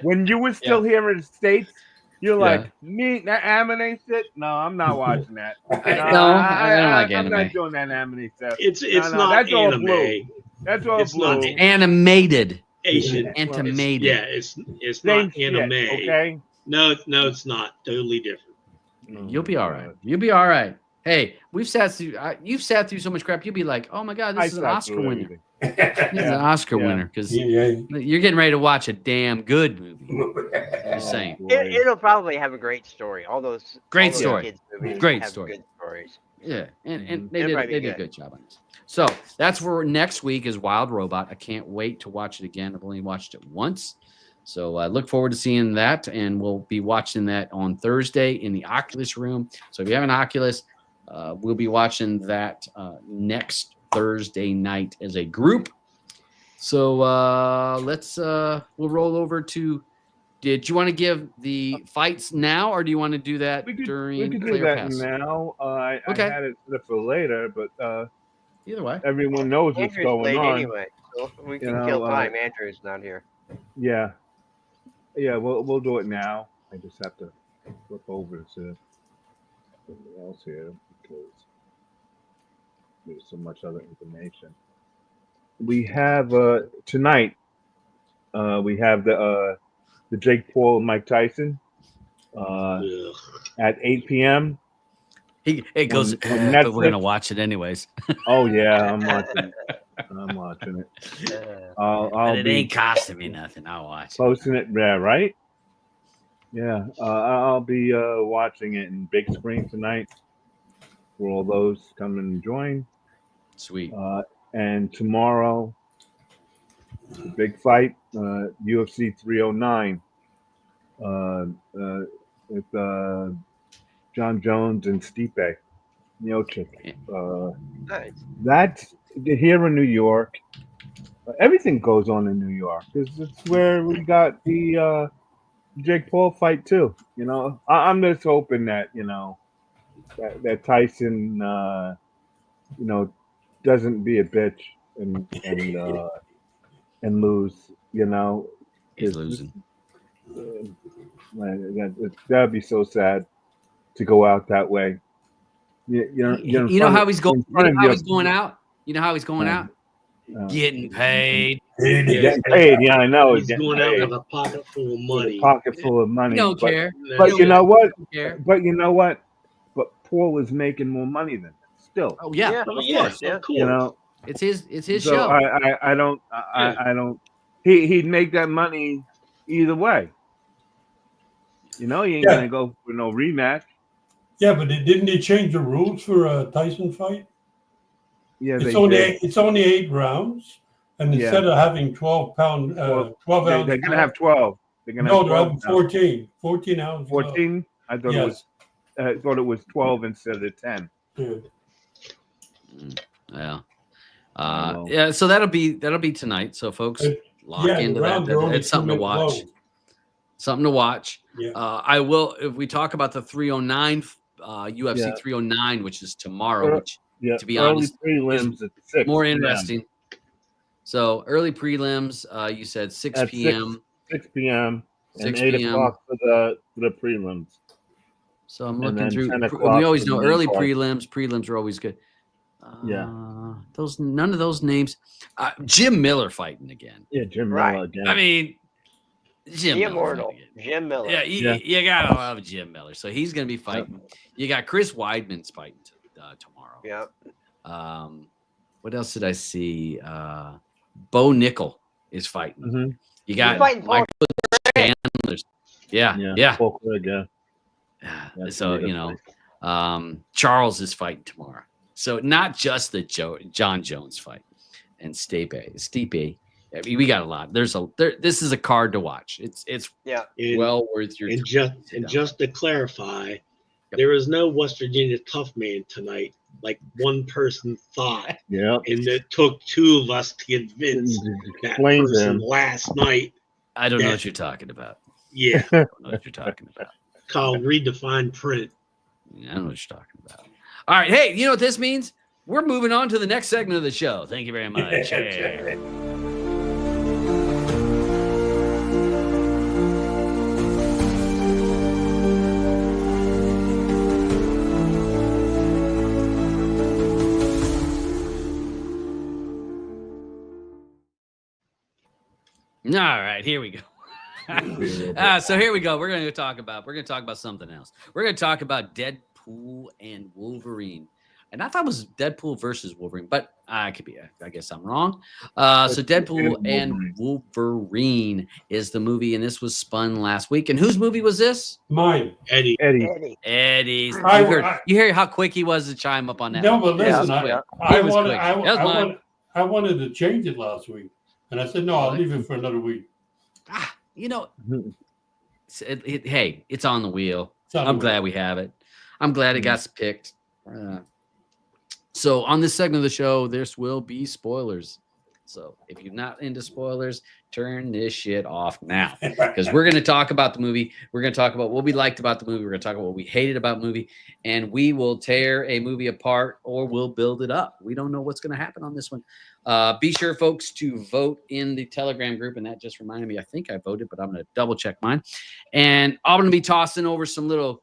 when you were still here in the States, you're like, me, that anime shit? No, I'm not watching that. I don't like anime. I'm not doing that anime stuff. It's not that's anime. All blue. That's all it's blue. Not animated. Asian. Animated. It's not anime. Okay? No, it's not. Totally different. You'll be all right. You'll be all right. Hey, you've sat through so much crap. You'll be like, oh my God, this is an Oscar winner. This is an Oscar winner because you're getting ready to watch a damn good movie. Just saying. It'll probably have a great story. All those kids movies great have story. Good stories. Yeah, and they did a good job on this. So that's where next week is Wild Robot. I can't wait to watch it again. I've only watched it once. So I look forward to seeing that, and we'll be watching that on Thursday in the Oculus room. So if you have an Oculus, we'll be watching that next Thursday night as a group. So we'll roll over to. Did you want to give the fights now, or do you want to do that during? We could do that now. I had it set up for later, but Either way. everyone knows what's Andrew's going late on. anyway, so we can know, kill time. Andrew's not here. Yeah, yeah, we'll do it now. I just have to flip over to something else here because there's so much other information. We have tonight. We have the Jake Paul and Mike Tyson at 8 p.m. It goes, on but we're gonna Netflix. watch it anyways. Oh yeah, I'm watching it. I'm watching it. I'll But it be ain't costing me nothing. I'll watch it. posting it. Yeah, right. Yeah, I'll be watching it in big screen tonight for all those come and join. Sweet. And tomorrow, the big fight, UFC 309. With John Jones and Stipe Miocic. Nice. That's here in New York. Everything goes on in New York. It's where we got the Jake Paul fight too. You know, I'm just hoping that that Tyson doesn't be a bitch and lose. You know, He's losing. That'd be so sad to go out that way. You know how he's going. You know how he's going out. You know how he's going out. Getting paid. Getting paid. Yeah, I know. He's going out with a pocket full of money. Pocket full of money. You don't care. But you know what? Care. But you know what? But Paul is making more money than that still. Oh yeah, Of course. You know, it's his so show. I don't. He'd make that money either way. You know, he ain't gonna go for no rematch. Yeah, but didn't they change the rules for a Tyson fight? Yeah, it's only 8 rounds, and instead of having 12 ounce, they're gonna have 12. They're gonna have 12 they're having 14. 14 ounces. 14. I thought it was 12 instead of 10. Good. Yeah. Yeah. So that'll be tonight. So folks, lock into that. It's something to watch. Something to watch. Yeah. I will, if we talk about the 309, UFC 309, which is tomorrow, which to be honest, prelims at 6 more interesting. So early prelims, you said 6 p.m. 6 p.m. 6 and 8 p.m. o'clock for the prelims. So I'm And looking then through. 10 We o'clock always for know the early main card. prelims. Prelims are always good. Yeah. None of those names. Jim Miller fighting again. Yeah, Jim Right. Miller again. I mean, Jim The Miller immortal fighting again. Jim Miller. Yeah, you gotta love Jim Miller. So he's gonna be fighting. You got Chris Weidman's fighting tomorrow. Yeah. What else did I see? Bo Nickel is fighting. Mm-hmm. You got fighting Michael Chandler. Yeah. Paul Craig, yeah. That's So Charles is fighting tomorrow. So not just the John Jones fight and Stipe. I mean, we got a lot. This is a card to watch. It's well worth your time. And just to clarify, there is no West Virginia tough man tonight, like one person thought. Yeah. And it took 2 of us to convince that person last night. I don't know what you're talking about. Yeah. I don't know what you're talking about. Kyle, read the fine print. I don't know what you're talking about. All right. Hey, you know what this means? We're moving on to the next segment of the show. Thank you very much. Hey. All right, here we go. So here we go. We're going to talk about something else. We're going to talk about Deadpool and Wolverine. And I thought it was Deadpool versus Wolverine, but I could be. I guess I'm wrong. So Deadpool and Wolverine is the movie, and this was spun last week. And whose movie was this? Mine. Eddie's. You hear how quick he was to chime up on that? No, but listen, I wanted to change it last week. And I said, no, I'll leave it for another week. Hey, it's on the wheel. I'm glad we have it. I'm glad it got picked. So on this segment of the show, there will be spoilers. So if you're not into spoilers, turn this shit off now, because we're going to talk about the movie. We're going to talk about what we liked about the movie. We're going to talk about what we hated about the movie, and we will tear a movie apart or we'll build it up. We don't know what's going to happen on this one. Be sure, folks, to vote in the Telegram group. And that just reminded me, I think I voted, but I'm going to double check mine. And I'm going to be tossing over some little,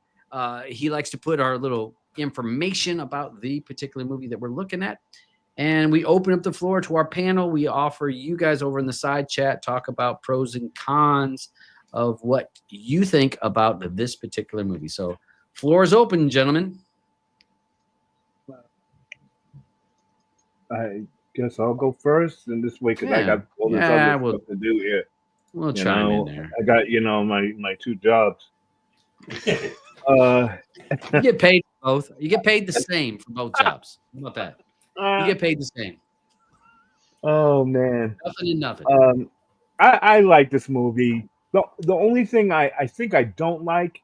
he likes to put our little information about the particular movie that we're looking at. And we open up the floor to our panel. We offer you guys over in the side chat, talk about pros and cons of what you think about this particular movie. So floor is open, gentlemen. I guess I'll go first, and this way, because I got all this other stuff to do here. We'll chime in there. I got, my 2 jobs. You get paid for both. You get paid the same for both jobs. How about that? You get paid the same. Oh man, nothing and nothing. I like this movie. The only thing I think I don't like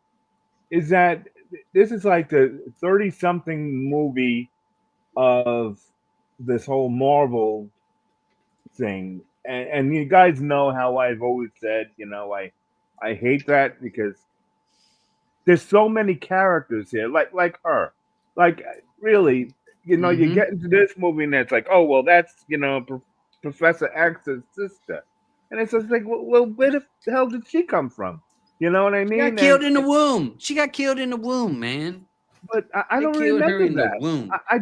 is that this is like the 30-something movie of this whole Marvel thing, and you guys know how I've always said, I hate that, because there's so many characters here, like her, like really. You get into this movie and it's like, oh, well, that's, Professor X's sister. And it's just like, well, where the hell did she come from? You know what I mean? She got killed in the womb. She got killed in the womb, man. But I don't remember her in that. The womb. I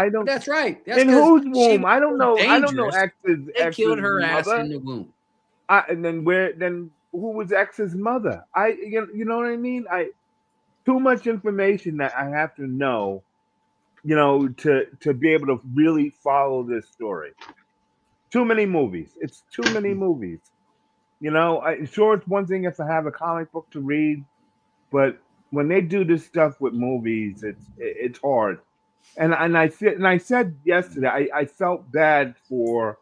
don't. That's right. That's in whose womb? I don't know. Dangerous. I don't know X's. They killed her mother. ass in the womb. And then who was X's mother? You know what I mean? Too much information that I have to know. To be able to really follow this story. Too many movies. It's too many movies. Sure, it's one thing if I have a comic book to read, but when they do this stuff with movies, it's hard. And I said yesterday, I felt bad for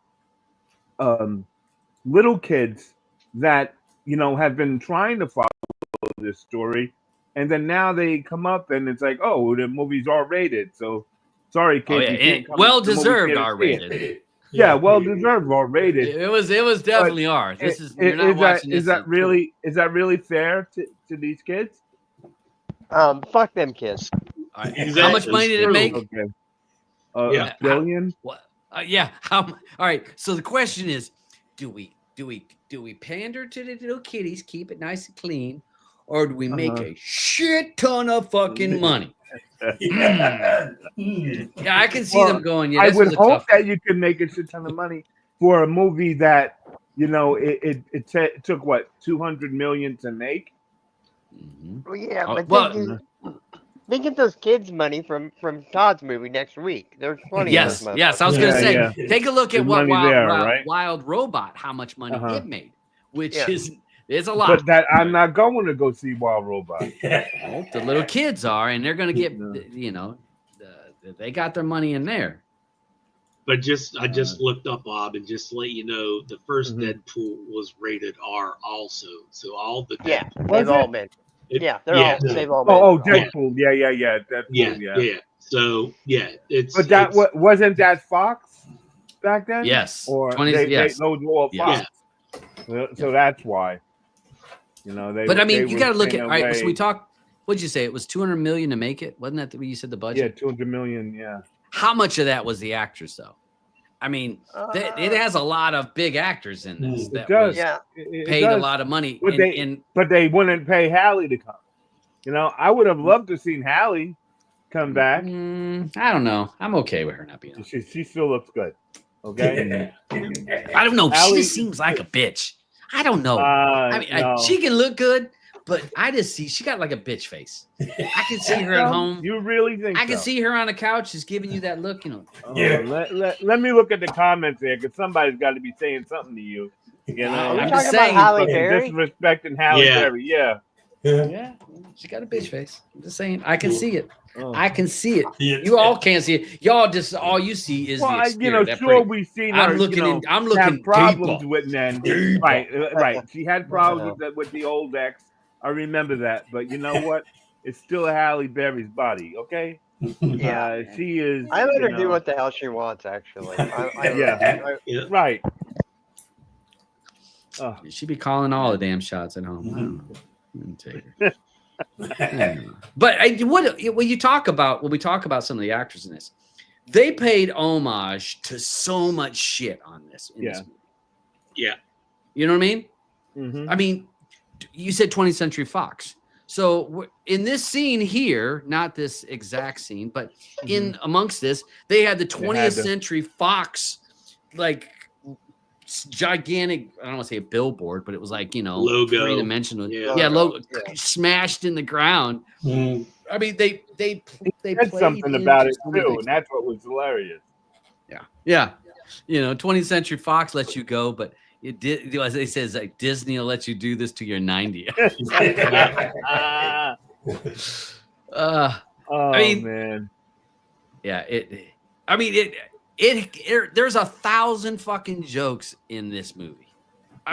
little kids that have been trying to follow this story. And then now they come up and it's like, oh, the movie's R-rated. So, sorry, kids. Well-deserved R-rated. Yeah, well-deserved R-rated. It was definitely R. You're not watching this. Is that really fair to these kids? Fuck them kids. Right. How much money did it make? Okay. $1 billion. What? Yeah. All right. So the question is, do we pander to the little kiddies, keep it nice and clean? Or do we make a shit ton of fucking money? Yeah, I can see them going. Yeah, I would hope that you could make a shit ton of money for a movie that it took what, 200 million to make. Well, yeah, but they get those kids money from Todd's movie next week. There's plenty. Yes, of yes. I was gonna say, take a look at what right? Wild Robot, how much money it made, which is. It's a lot. But that I'm not going to go see Wild Robot. Well, the little kids are, and they're going to get, they got their money in there. But I just looked up, Bob, and just to let you know, the first Deadpool was rated R also. So all the Deadpool. They've all been. They've all been. Oh, Deadpool. Yeah. Deadpool, yeah. So it's. But that wasn't that Fox back then? Yes. Or yes. Those were all Fox. Yeah. So that's why. But I mean, you got to look at. All right, so we talked. What'd you say? It was 200 million to make it, wasn't that what you said the budget? Yeah, 200 million. Yeah. How much of that was the actors, though? I mean, it has a lot of big actors in this. It does. Paid a lot of money, but they wouldn't pay Hallie to come. I would have loved to seen Hallie come back. I don't know. I'm okay with her not being on. She still looks good. Okay. I don't know. Hallie, she just seems like a bitch. I don't know. She can look good, but I just see she got like a bitch face. I can see her at home. You really think? I can see her on the couch, just giving you that look. Let me look at the comments there, because somebody's got to be saying something to you. I'm just saying, Halle Berry? Disrespecting Halle Berry. Yeah. She got a bitch face. I'm just saying, I can see it. I can see it. You all can't see it. Y'all just all you see is the exterior. Sure, we've seen her. I'm looking have problems deeper. with men. Right. She had problems with the old ex. I remember that, but you know what? It's still Halle Berry's body. Okay. Yeah. She is. I let her do what the hell she wants. Actually. Right. You should be calling all the damn shots at home. I don't take her. But when we talk about some of the actors in this, they paid homage to so much shit on this. This movie. Yeah. You know what I mean? Mm-hmm. I mean, you said 20th Century Fox. So in this scene here, not this exact scene, but in amongst this, they had the 20th Century Fox, like gigantic, I don't want to say a billboard, but it was like, logo, three-dimensional. Logo smashed in the ground. I mean, they said something about it too, and that's what was hilarious. Yeah. 20th Century Fox lets you go, but it did. As they says, like Disney will let you do this to your 90th. I mean, man. Yeah. There's 1,000 fucking jokes in this movie.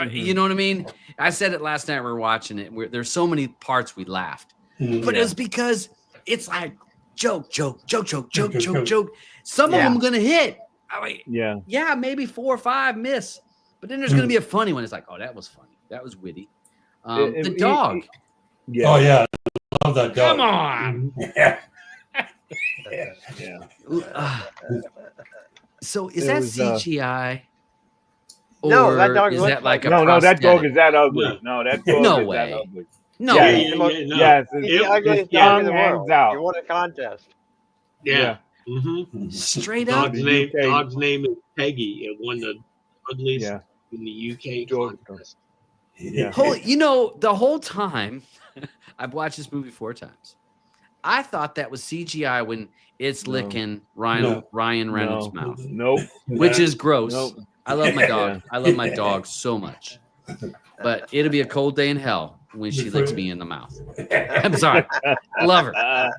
You know what I mean? I said it last night. We were watching it. There's so many parts we laughed, but it's because it's like joke. Some of them gonna hit. I mean, maybe 4 or 5 miss, but then there's gonna be a funny one. It's like, oh, that was funny. That was witty. The dog. Oh yeah, I love that dog. Come on. So is that CGI? No, that dog is looks that like a no, that dog is that ugly. No. No, that dog No is way. that ugly. No. Yes, He's the ugliest dog in the world. You won a contest. Yeah. Straight up. Dog's name is Peggy. It won the ugliest in the UK contest. The whole time I've watched this movie 4 times. I thought that was CGI when it's licking Ryan Reynolds' mouth. Nope. Which is gross. Nope. I love my dog. I love my dog so much. But it'll be a cold day in hell when she licks me in the mouth. I'm sorry. I love her.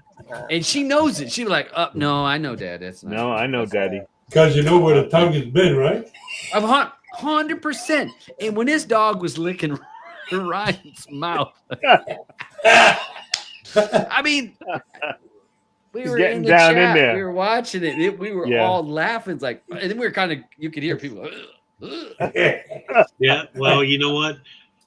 And she knows it. She'll be like, oh, no, I know, Dad. That's not No, I know, Daddy. Because you know where the tongue has been, right? 100%. And when this dog was licking Ryan's mouth, I mean, we were in the chat. In there. We were watching it. We were all laughing. It's like, and then we were kind of, you could hear people. Yeah. Well, you know what?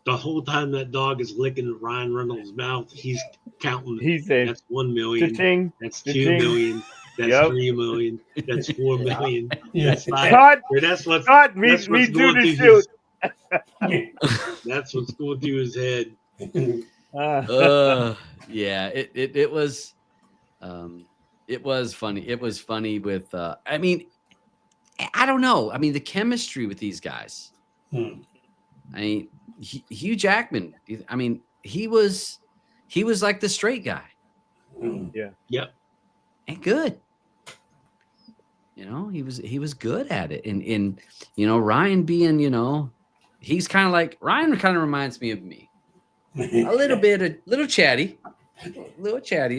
The whole time that dog is licking Ryan Reynolds' mouth, he's counting. He said, that's 1 million. Cha-ching, that's 2 million. That's 3 million. That's 4 million. That's 5. Cut. That's what's me do the shoot. That's what's going through his head. Yeah, it was funny. It was funny with I mean, I don't know. I mean, the chemistry with these guys. I mean, Hugh Jackman. I mean, he was like the straight guy. Yeah. Yep. And good. He was good at it. And Ryan being, he's kind of like Ryan kind of reminds me of me. A little chatty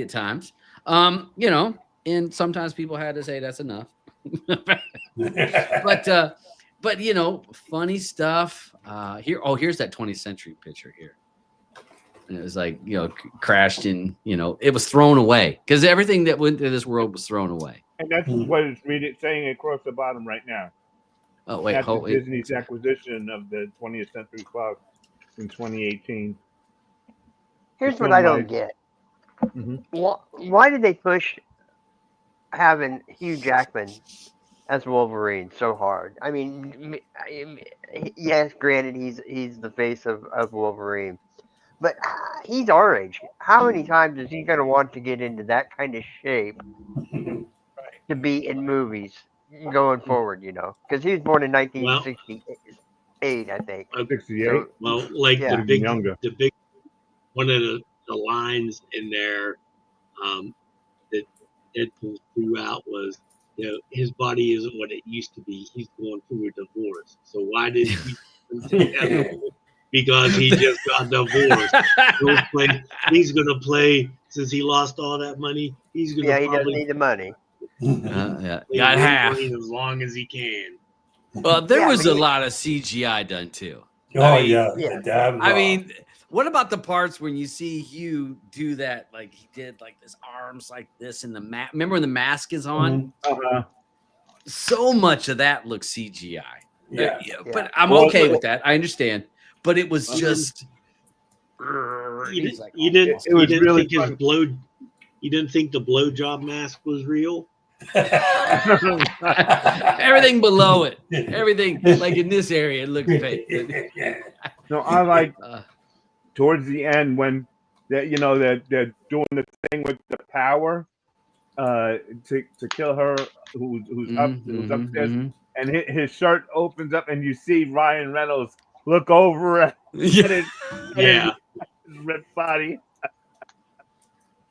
at times. And sometimes people had to say that's enough. But funny stuff. Here's that 20th century picture here. And it was like, crashed in, it was thrown away because everything that went to this world was thrown away. And that's what it's saying across the bottom right now. Oh, wait, that's Disney's acquisition of the 20th Century Fox in 2018. Here's what I don't get. Why did they push having Hugh Jackman as Wolverine so hard? I mean, yes, granted, he's the face of Wolverine, but he's our age. How many times is he going to want to get into that kind of shape to be in movies going forward? Because he was born in 1968, I think. 68. So, well, like the big one of the lines in there that Deadpool threw out was, his body isn't what it used to be. He's going through a divorce. So why did he? Because he just got divorced. He's going to play, since he lost all that money, he's going to he doesn't need the money. Got half. As long as he can. Well, there was a lot of CGI done too. I mean, What about the parts when you see Hugh do that? Like he did like his arms like this in the mask. Remember when the mask is on? So much of that looks CGI. Yeah. But I'm okay with that. I understand. But it was just. You didn't think the blowjob mask was real? Everything below it, everything like in this area, it looked fake. No, I like towards the end when they're doing the thing with the power to kill her who's upstairs, and his shirt opens up and you see Ryan Reynolds look over at his red body.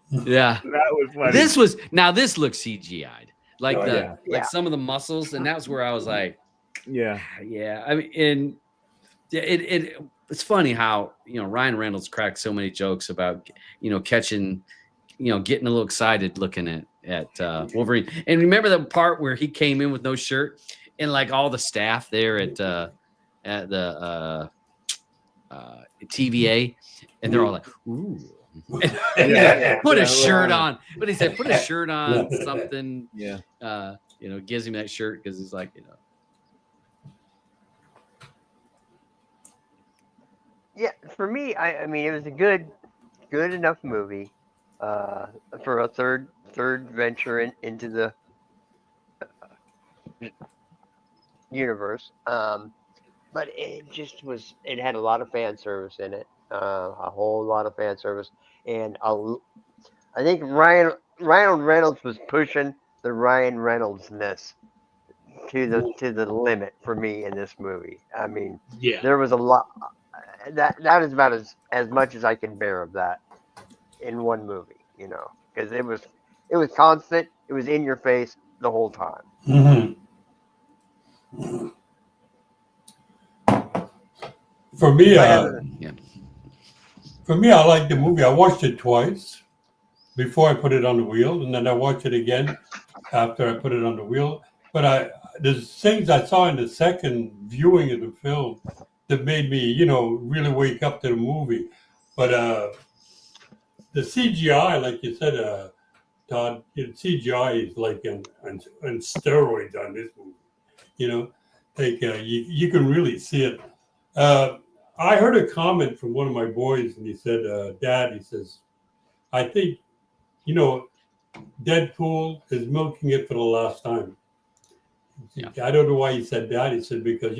Yeah, that was funny. This looks CGI'd, like some of the muscles, and that's where I was like, yeah. I mean, and it's funny how Ryan Reynolds cracked so many jokes about catching, getting a little excited looking at Wolverine. And remember the part where he came in with no shirt, and like all the staff there at the TVA, and they're all like, ooh. Put a shirt on. But he said, put a shirt on, something. Yeah. Gives him that shirt because he's like, Yeah, for me, I mean, it was a good enough movie for a third venture into the universe. But it just was. It had a lot of fan service in it. A whole lot of fan service, and I think Ryan Reynolds was pushing the Ryan Reynolds-ness to the limit for me in this movie. I mean, there was a lot. That is about as much as I can bear of that in one movie, because it was constant. It was in your face the whole time. Mm-hmm. For me, For me, I liked the movie. I watched it twice before I put it on the wheel, and then I watched it again after I put it on the wheel. But there's things I saw in the second viewing of the film that made me, really wake up to the movie. But the CGI, like you said, Todd, CGI is like on steroids on this movie. Like you can really see it. I heard a comment from one of my boys, and he said, Dad, he says, I think, Deadpool is milking it for the last time. Yeah. I don't know why he said that. He said, because,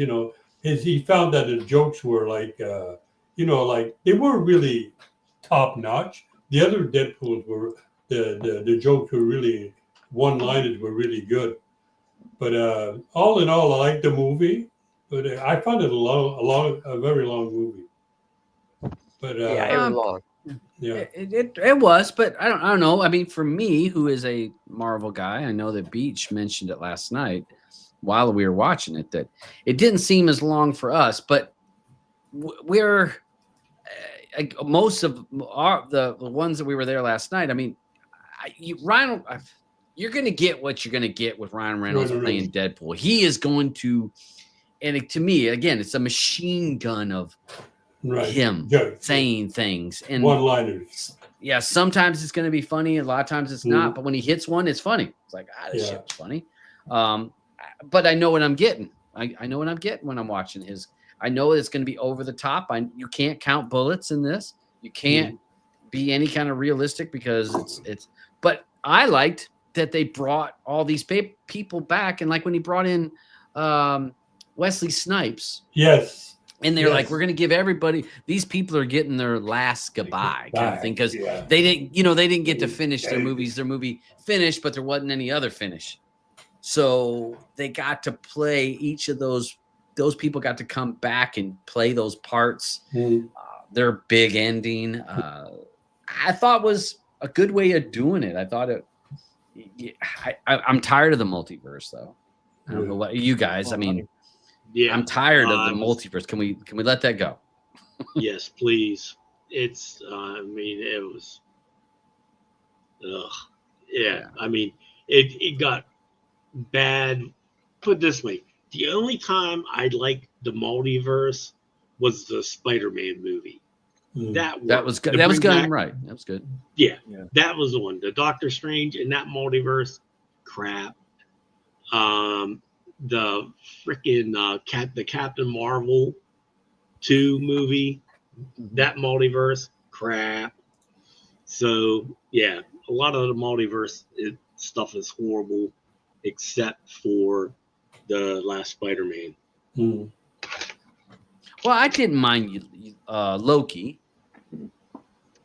he found that the jokes were like, like they weren't really top notch. The other Deadpools were, the jokes were really, one-liners were really good. But all in all, I liked the movie. But I found it a very long movie. But it was long. Yeah, it was. But I don't know. I mean, for me, who is a Marvel guy, I know that Beach mentioned it last night while we were watching it, that it didn't seem as long for us. But we're most of the ones that we were there last night. I mean, Ryan, you're going to get what you're going to get with Ryan Reynolds playing Deadpool. He is going to. And to me, again, it's a machine gun of him saying things and one-liners. Yeah, sometimes it's going to be funny, a lot of times it's not. But when he hits one, it's funny. It's like, this shit's funny. But I know what I'm getting. I know what I'm getting when I'm watching his. I know it's going to be over the top. You can't count bullets in this. You can't be any kind of realistic because it's. But I liked that they brought all these people back, and like when he brought in. Wesley Snipes. Yes. And they're like, we're going to give everybody, these people are getting their last goodbye kind of thing. Because they didn't get to finish their movies. Their movie finished, but there wasn't any other finish. So they got to play each of those people got to come back and play those parts. Their big ending, I thought was a good way of doing it. I thought I'm tired of the multiverse though. I don't know what you guys, I mean, I'm tired of the multiverse. Can we let that go? Yes, please. It's I mean, it was I mean, it got bad. Put it this way, the only time I liked the multiverse was the Spider-Man movie. That was good. That was good. Right. That was good. Yeah, that was the one. The Doctor Strange in that multiverse, crap. The freaking the Captain Marvel 2 movie, that multiverse, crap. So yeah, a lot of the multiverse stuff is horrible, except for the last Spider-Man. Well, I didn't mind Loki.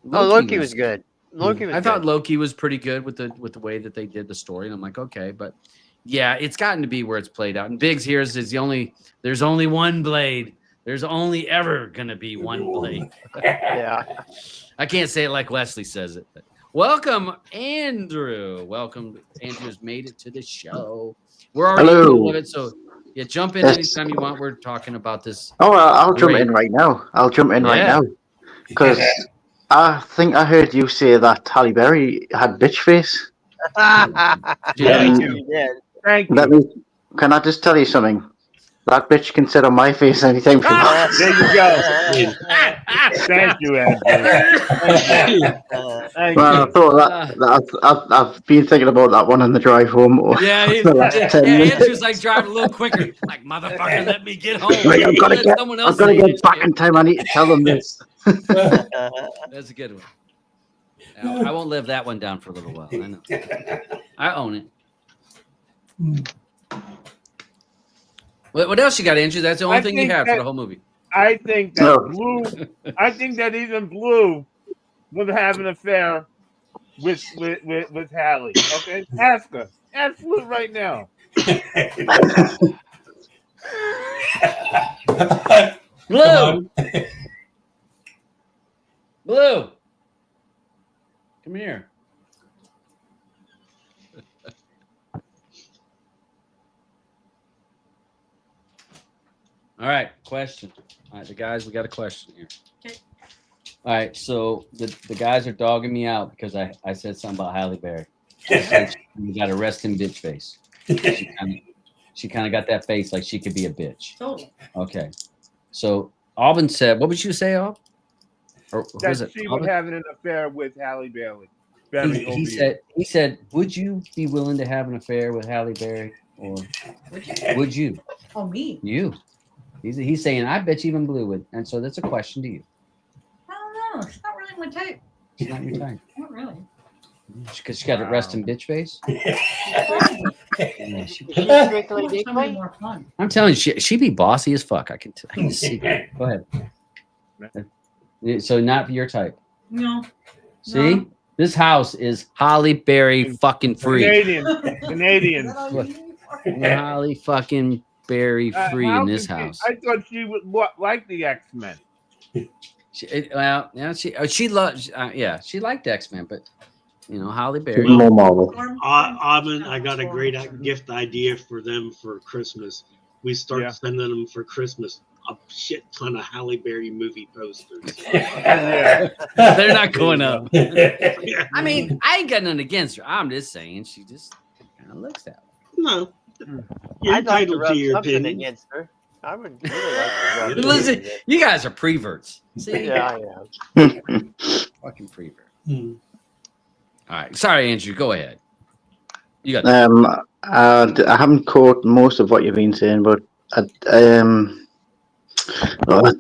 Loki was good. I thought Loki was pretty good with the way that they did the story, and I'm like, okay, but yeah, it's gotten to be where it's played out. And Biggs here is there's only one Blade. There's only ever gonna be one Blade. Yeah. I can't say it like Wesley says it. But welcome, Andrew. Welcome, Andrew's made it to the show. We're already in the middle of it, so yeah, jump in anytime you want. We're talking about this. Oh, I'll jump in right now. Right now because I think I heard you say that Halle Berry had bitch face. Thank you. Can I just tell you something? That bitch can sit on my face anytime she wants. There you go. Thank you, Andrew. Well, I thought I've been thinking about that one on the drive home. Andrew's like driving a little quicker. Like, motherfucker, let me get home. Like, I've got to get back in time. I need to tell them this. That's a good one. I won't live that one down for a little while. I know. I own it. What else you got, Andrew? That's the only thing you have for the whole movie. I think that I think that even Blue would have an affair with Halle. Okay, ask her. Ask Blue right now. Blue. Blue. Come here. All right, question. All right, the guys, we got a question here. Okay. All right, so the guys are dogging me out because I said something about Halle Berry. You got a resting bitch face. She kind of got that face like she could be a bitch. Totally. Okay. So Alvin said, what would you say, Alvin? Or that she would have an affair with Halle Berry. He said, would you be willing to have an affair with Halle Berry? Or would you? Oh, me? You. He's saying, I bet you even Blue would. And so that's a question to you. I don't know. It's not really my type. It's not your type. Not really. Because she got a resting bitch face. I'm telling you, she'd be bossy as fuck. I can see. Go ahead. So not your type. No. See, this house is Halle Berry fucking free. Canadian. Halle fucking Berry free in this house. I thought she would like the X-Men. She loves. She liked X-Men, but Halle Berry. More Marvel. I got a great gift idea for them for Christmas. We start sending them for Christmas a shit ton of Halle Berry movie posters. They're not going up. I mean, I ain't got nothing against her. I'm just saying she just kind of looks that way. No. You're entitled to your opinion. Against her. I would really like to listen, you guys are preverts. See? Yeah, I am. Fucking prevert. All right. Sorry, Andrew. Go ahead. You got I haven't caught most of what you've been saying, but there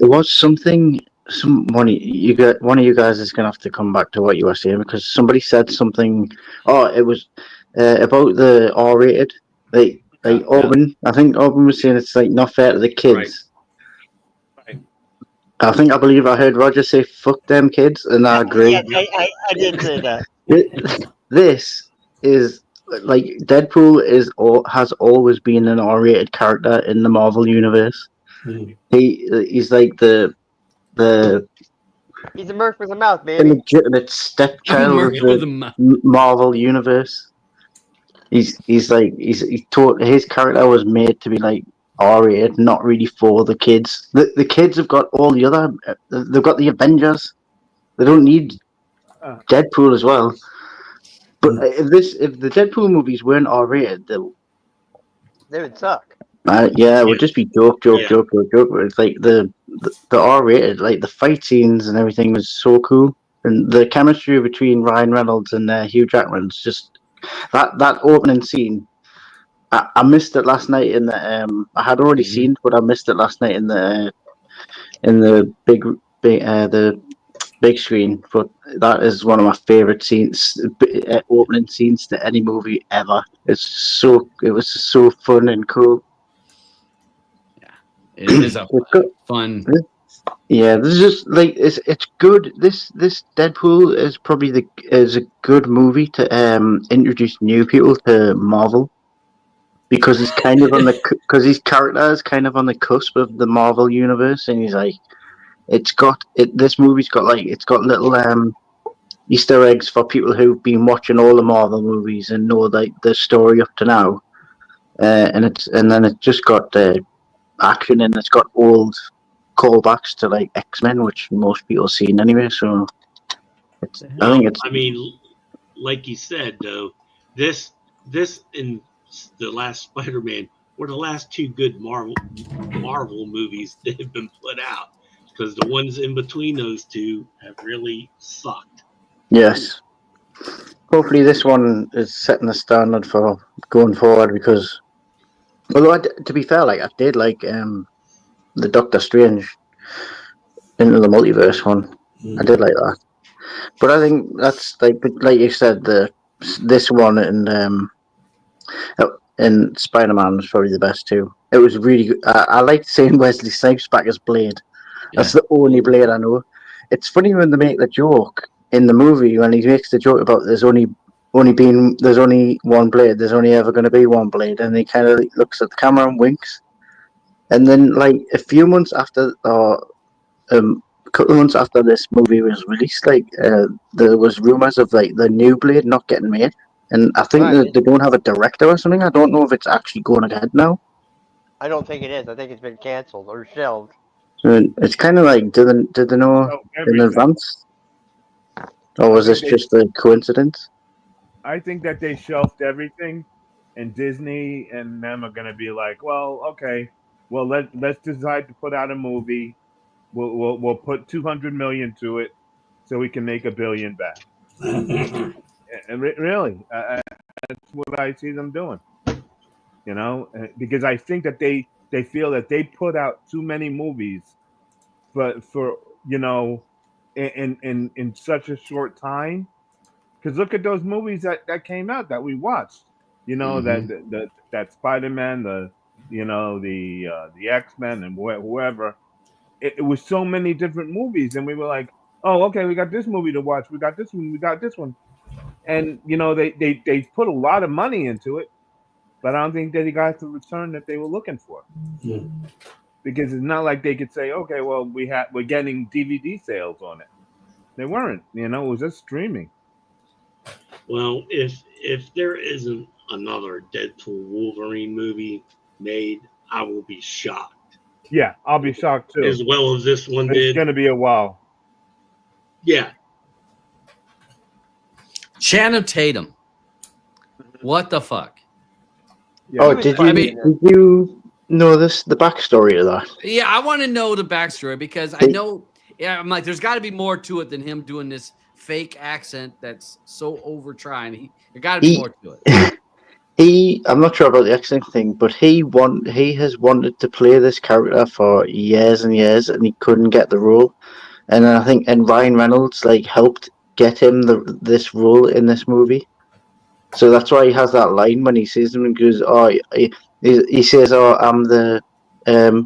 was something. One of you guys is gonna have to come back to what you were saying because somebody said something. Oh, it was about the R-rated. Auburn. I think Auburn was saying it's like not fair to the kids. Right. I believe I heard Roger say "fuck them kids," and I agree. Yeah, I did say that. This is like Deadpool has always been an R-rated character in the Marvel universe. He's like the he's a merc with a mouth, baby. Illegitimate stepchild of the Marvel universe. His character was made to be like R-rated, not really for the kids. The kids have got all the other. They've got the Avengers. They don't need Deadpool as well. But if the Deadpool movies weren't R-rated, they would suck. It would just be joke. It's like the the R-rated, like the fight scenes and everything was so cool, and the chemistry between Ryan Reynolds and Hugh Jackman's just that opening scene. I missed it last night in the I had already seen, but I missed it last night in the big screen. But that is one of my favorite scenes, opening scenes to any movie ever. It was so fun and cool. Yeah, it is a fun. Yeah, this is just like it's good. This Deadpool is probably is a good movie to introduce new people to Marvel. Because he's kind of because his character is kind of on the cusp of the Marvel universe, and he's like, this movie's got little Easter eggs for people who've been watching all the Marvel movies and know like the story up to now, and then it's just got action, and it's got old callbacks to like X-Men, which most people have seen anyway. So I mean, like you said though, this in the last Spider-Man were the last two good Marvel movies that have been put out, because the ones in between those two have really sucked. Yes. Hopefully this one is setting the standard for going forward, because although to be fair, like I did like the Doctor Strange Into the Multiverse one. I did like that. But I think that's like you said, this one and Spider-Man was probably the best too. It was really good. I liked seeing Wesley Snipes back as Blade. That's the only Blade I know. It's funny when they make the joke in the movie, when he makes the joke about there's only one Blade, there's only ever going to be one Blade, and he kind of looks at the camera and winks. And then like a few months after, or a couple of months after this movie was released, like there was rumors of like the new Blade not getting made. And I think that they don't have a director or something. I don't know if it's actually going ahead now. I don't think it is. I think it's been canceled or shelved. So it's kind of like, did they know in advance? Or was this just a coincidence? I think that they shelved everything, and Disney and them are going to be like, well, okay, well let's decide to put out a movie. We'll put $200 million to it, so we can make $1 billion back. And really, that's what I see them doing. You know, because I think that they feel that they put out too many movies for you know, in such a short time. Because look at those movies that came out that we watched. You know, that Spider-Man, the X-Men, and whoever. It was so many different movies, and we were like, oh, okay, we got this movie to watch. We got this one. We got this one. And, you know, they put a lot of money into it, but I don't think that they got the return that they were looking for. Yeah. Because it's not like they could say, okay, well, we're getting DVD sales on it. They weren't. You know, it was just streaming. Well, if there isn't another Deadpool Wolverine movie made, I will be shocked. Yeah, I'll be shocked too. As well as this one did. It's going to be a while. Yeah. Channing Tatum. What the fuck? Yeah. Oh, did you know the backstory of that? Yeah, I want to know the backstory, because I know. Yeah, I'm like, there's got to be more to it than him doing this fake accent that's so over trying. There got to be more to it. I'm not sure about the accent thing, but he has wanted to play this character for years and years, and he couldn't get the role. And I think Ryan Reynolds like helped get him this role in this movie. So that's why he has that line when he sees him and goes, "Oh," he says, "Oh, I'm the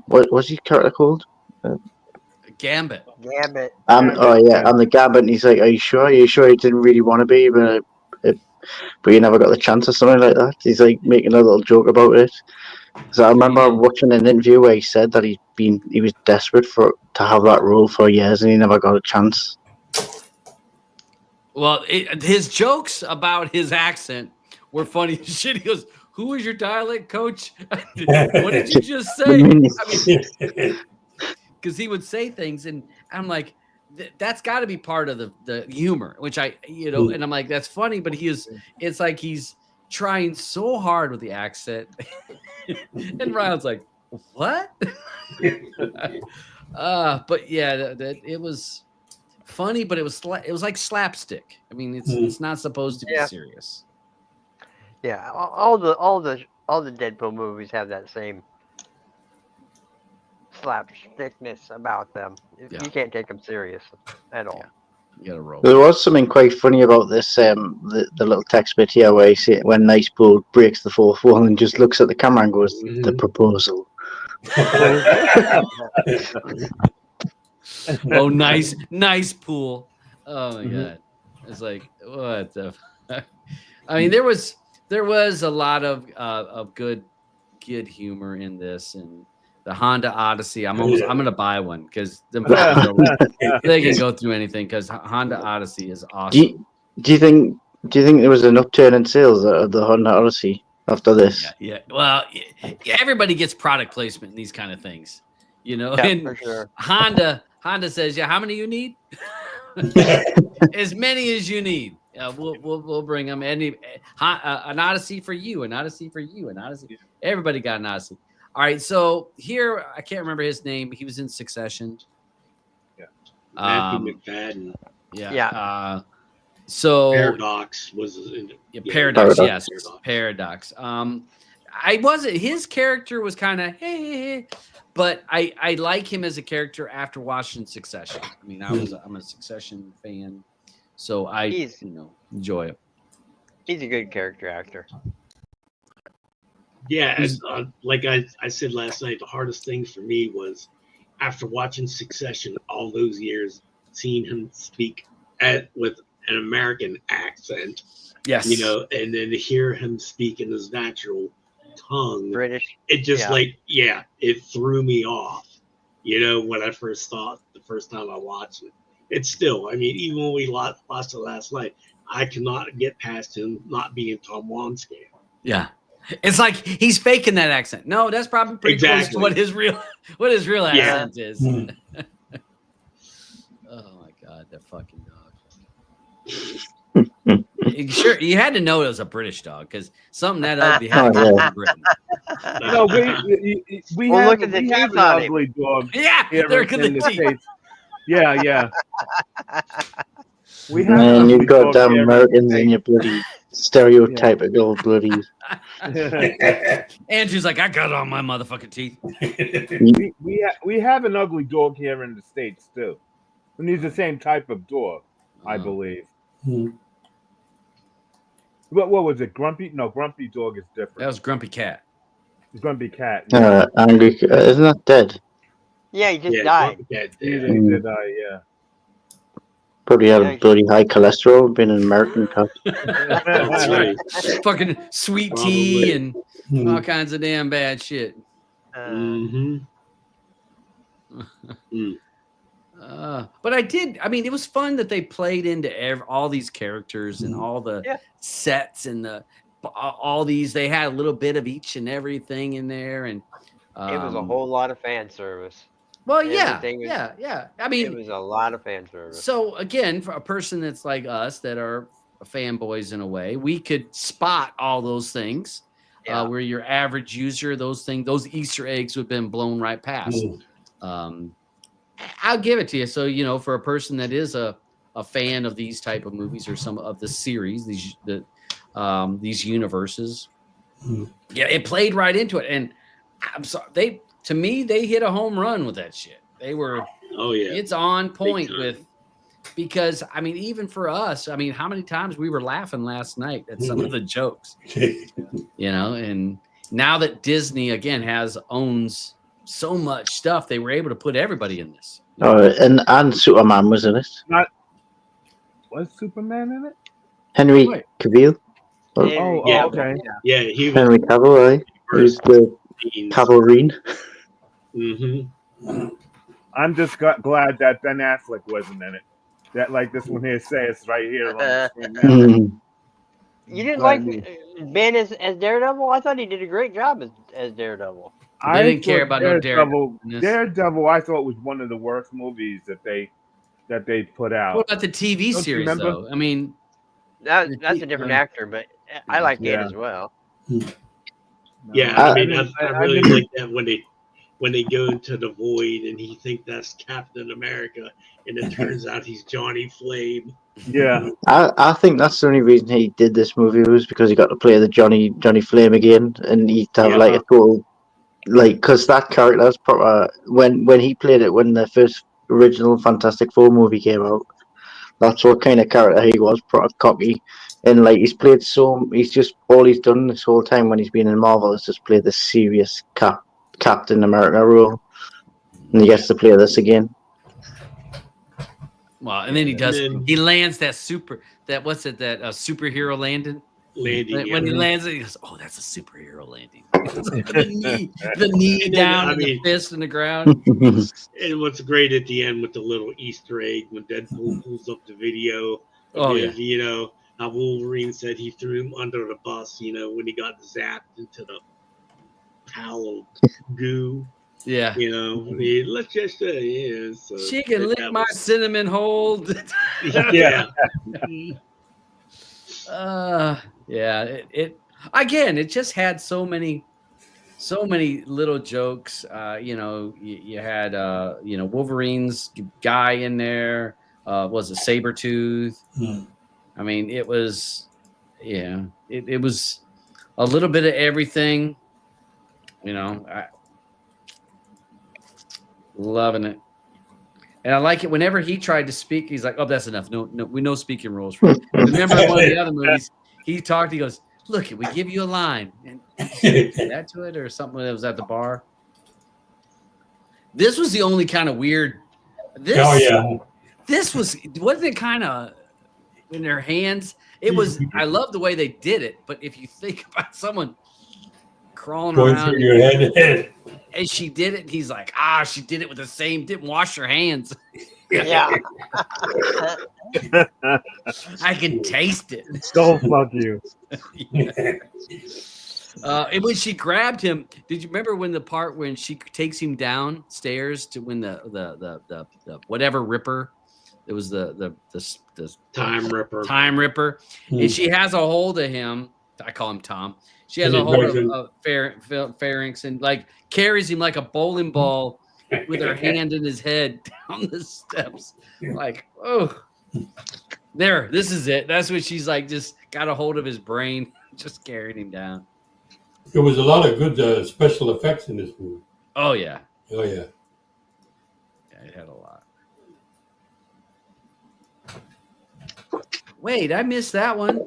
what's his character called?" Gambit. I'm the Gambit. And he's like, "Are you sure? Are you sure he didn't really want to be, but you never got the chance," or something like that? He's like making a little joke about it. So I remember watching an interview where he said that he was desperate to have that role for years, and he never got a chance. Well, his jokes about his accent were funny as shit. He goes, "Who was your dialect coach? What did you just say?" I mean, because he would say things, and I'm like, that's got to be part of the humor, which and I'm like, that's funny, but it's like he's trying so hard with the accent. And Ryan's like, what? But yeah, it was funny, but it was like slapstick. I mean, it's not supposed to be serious. Yeah, all the Deadpool movies have that same slapstickness about them. You can't take them serious at all. Yeah. You gotta roll. There was something quite funny about this. The little text bit here where you see when Nicepool breaks the fourth wall and just looks at the camera and goes, "The proposal." Oh, nice pool. Oh my god, it's like what the. I mean, there was a lot of good humor in this, and the Honda Odyssey. I'm gonna buy one because they can go through anything because Honda Odyssey is awesome. Do you think there was an upturn in sales of the Honda Odyssey after this? Yeah. Well, everybody gets product placement in these kind of things, and for sure. Honda says, how many you need? As many as you need. We'll bring them. An Odyssey for you, an Odyssey for you, an Odyssey. Everybody got an Odyssey. All right, so here I can't remember his name. He was in Succession. Yeah, Matthew McFadden. Yeah. So Paradox was in Paradox. Yes, Paradox. His character was kind of hey, but I like him as a character after watching Succession. I mean, I'm a Succession fan, so I enjoy it. He's a good character actor. Yeah, like I said last night, the hardest thing for me was after watching Succession all those years, seeing him speak with an American accent. Yes. And then to hear him speak in his natural tongue, British. it just it threw me off. When I first thought the first time I watched it. It's still, I mean, even when we watched it last night, I cannot get past him not being Tom Wamsgate. Yeah. It's like he's faking that accent. No, that's probably pretty close to what his real accent is. Oh my god, that fucking dog. Sure, you had to know it was a British dog because something that ugly had to be from Britain. We look at the we have teeth an on him. ugly dog. Yeah, they're in the teeth. States. Yeah. We have Man, an you ugly got dog damn here in the Americans in States. your bloody stereotypical bloody. Andrew's like, I got all my motherfucking teeth. We have an ugly dog here in the States too, and he's the same type of dog, I believe. What was it? Grumpy? No, Grumpy dog is different. That was Grumpy Cat. Grumpy Cat. Angry. Isn't that dead? Yeah, he just died. He did die. Yeah. Probably had a bloody high cholesterol, been an American cat. That's right. Fucking sweet tea and all kinds of damn bad shit. But I mean, it was fun that they played into all these characters and all the sets and all these. They had a little bit of each and everything in there, and it was a whole lot of fan service. Well, yeah. I mean, it was a lot of fan service. So again, for a person that's like us that are fanboys in a way, we could spot all those things. Where your average user, those Easter eggs would have been blown right past. I'll give it to you. So, for a person that is a fan of these type of movies or some of the series, these universes, it played right into it. And I'm sorry, to me, they hit a home run with that shit. They were, it's on point because I mean, even for us, I mean, how many times we were laughing last night at some of the jokes, and now that Disney again owns so much stuff, they were able to put everybody in this. And Superman was in it. Was Superman in it? Henry Cavill. Okay. Yeah, he was Henry Cavill, right? He was the Cavalrine. I'm just glad that Ben Affleck wasn't in it. That, like this one here says right here on the screen. You didn't like Ben as Daredevil? I thought he did a great job as Daredevil. I didn't care about Daredevil. Daredevil, I thought was one of the worst movies that they put out. What about the TV series though? I mean, that's a different actor, but I like it as well. Yeah, I mean, I really like that when when they go into the void and he think that's Captain America, and it turns out he's Johnny Flame. Yeah, I think that's the only reason he did this movie was because he got to play the Johnny Flame again, and he to have like a total because that character was proper when he played it when the first original Fantastic Four movie came out. That's what kind of character he was, proper cocky, and like he's just all he's done this whole time when he's been in Marvel is just play the serious Captain America role, and he gets to play this again. Well, and then he lands that superhero landing. When he lands it, he goes, "Oh, that's a superhero landing." the knee down, and the fist in the ground. And what's great at the end with the little Easter egg when Deadpool pulls up the video. You know how Wolverine said he threw him under the bus. You know when he got zapped into the pile of goo. Yeah. You know, I mean, let's just say, so she can lick my cinnamon hold. Yeah. It just had so many little jokes. You had Wolverine's guy in there. Was a Sabretooth. I mean, it was it was a little bit of everything. Loving it. And I like it whenever he tried to speak, he's like, "Oh, that's enough. No, we know speaking rules." Remember one of the other movies, he goes, "Look, we give you a line." And that to it or something that was at the bar. This was the only kind of weird. This wasn't it kind of in their hands? It was. I love the way they did it, but if you think about someone crawling around through your head. And she did it. And he's like, she did it with the same. Didn't wash her hands. Yeah. I can taste it. Don't fuck you. And when she grabbed him, did you remember when the part when she takes him downstairs to win the whatever Ripper? It was the Time Ripper. Time Ripper, and she has a hold of him. I call him Tom. She has a hold of Pharynx and like carries him like a bowling ball with her hand in his head down the steps. Like, this is it. That's what she's like, just got a hold of his brain, just carried him down. There was a lot of good special effects in this movie. Oh, yeah. Oh, yeah. Yeah, it had a lot. Wait, I missed that one.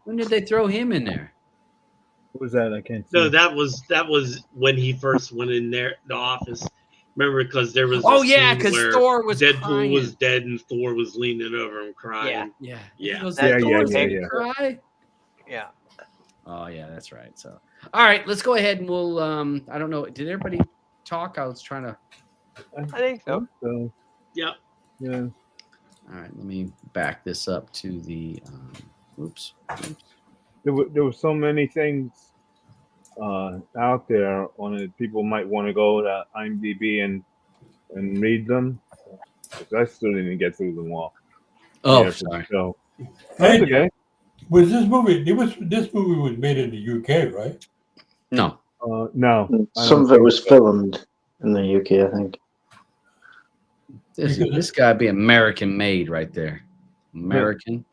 When did they throw him in there? What was that? I can't see. No, that was when he first went in there, the office. Remember, because there was because Thor was Deadpool crying. was dead and Thor was leaning over him crying. Yeah. Yeah. Yeah. Oh yeah, that's right. So, all right, let's go ahead and we'll. I don't know. Did everybody talk? I was trying to. I think so. Yep. Yeah. All right, let me back this up to the. Oops. There were so many things out there on it. People might want to go to IMDb and read them. I still didn't get through them all. Oh, sorry. So Hey, okay. Was this movie? This movie was made in the UK, right? No. No. Some of it was filmed in the UK, I think. This guy be American made right there. American.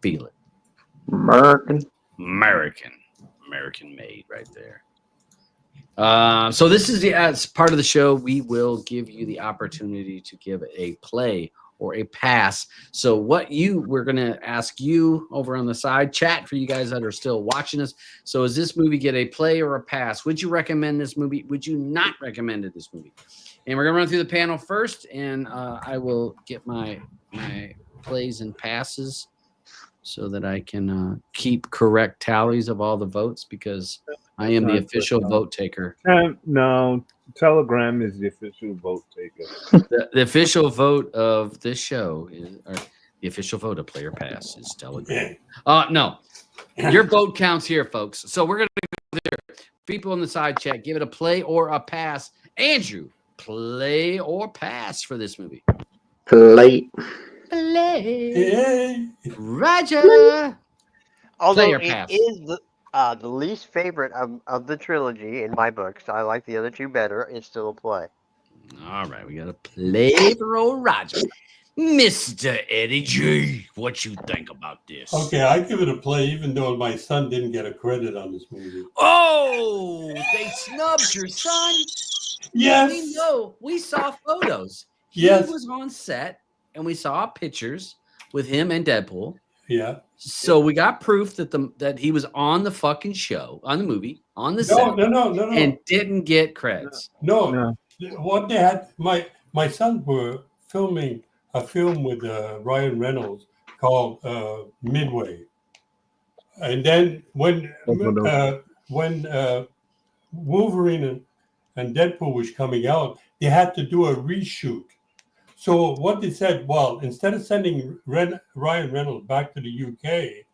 Feel it. American made right there. So this is as part of the show, we will give you the opportunity to give a play or a pass. So we're going to ask you over on the side chat for you guys that are still watching us. So does this movie get a play or a pass? Would you recommend this movie? Would you not recommend this movie? And we're going to run through the panel first, and I will get my plays and passes so that I can keep correct tallies of all the votes because I am the official vote taker. No, Telegram is the official vote taker. The official vote of this show or the official vote of Player Pass is Telegram. No, your vote counts here, folks. So we're going to go there. People in the side chat, give it a play or a pass. Andrew, play or pass for this movie? Play. Roger. Although Play or pass? The least favorite of the trilogy in my books, I like the other two better, is still a play. All right, we got to play for old Roger. Mr. Eddie G, what you think about this? Okay, I give it a play, even though my son didn't get a credit on this movie. Oh, they snubbed your son? Yes. We know. We saw photos. Yes. He was on set, and we saw pictures with him and Deadpool. Yeah. So we got proof that he was on the fucking show, on the movie, on the set. No. And didn't get creds. No. What they had, my sons were filming a film with Ryan Reynolds called Midway, and then when Wolverine and Deadpool was coming out, they had to do a reshoot. So what they said, well, instead of sending Ryan Reynolds back to the UK,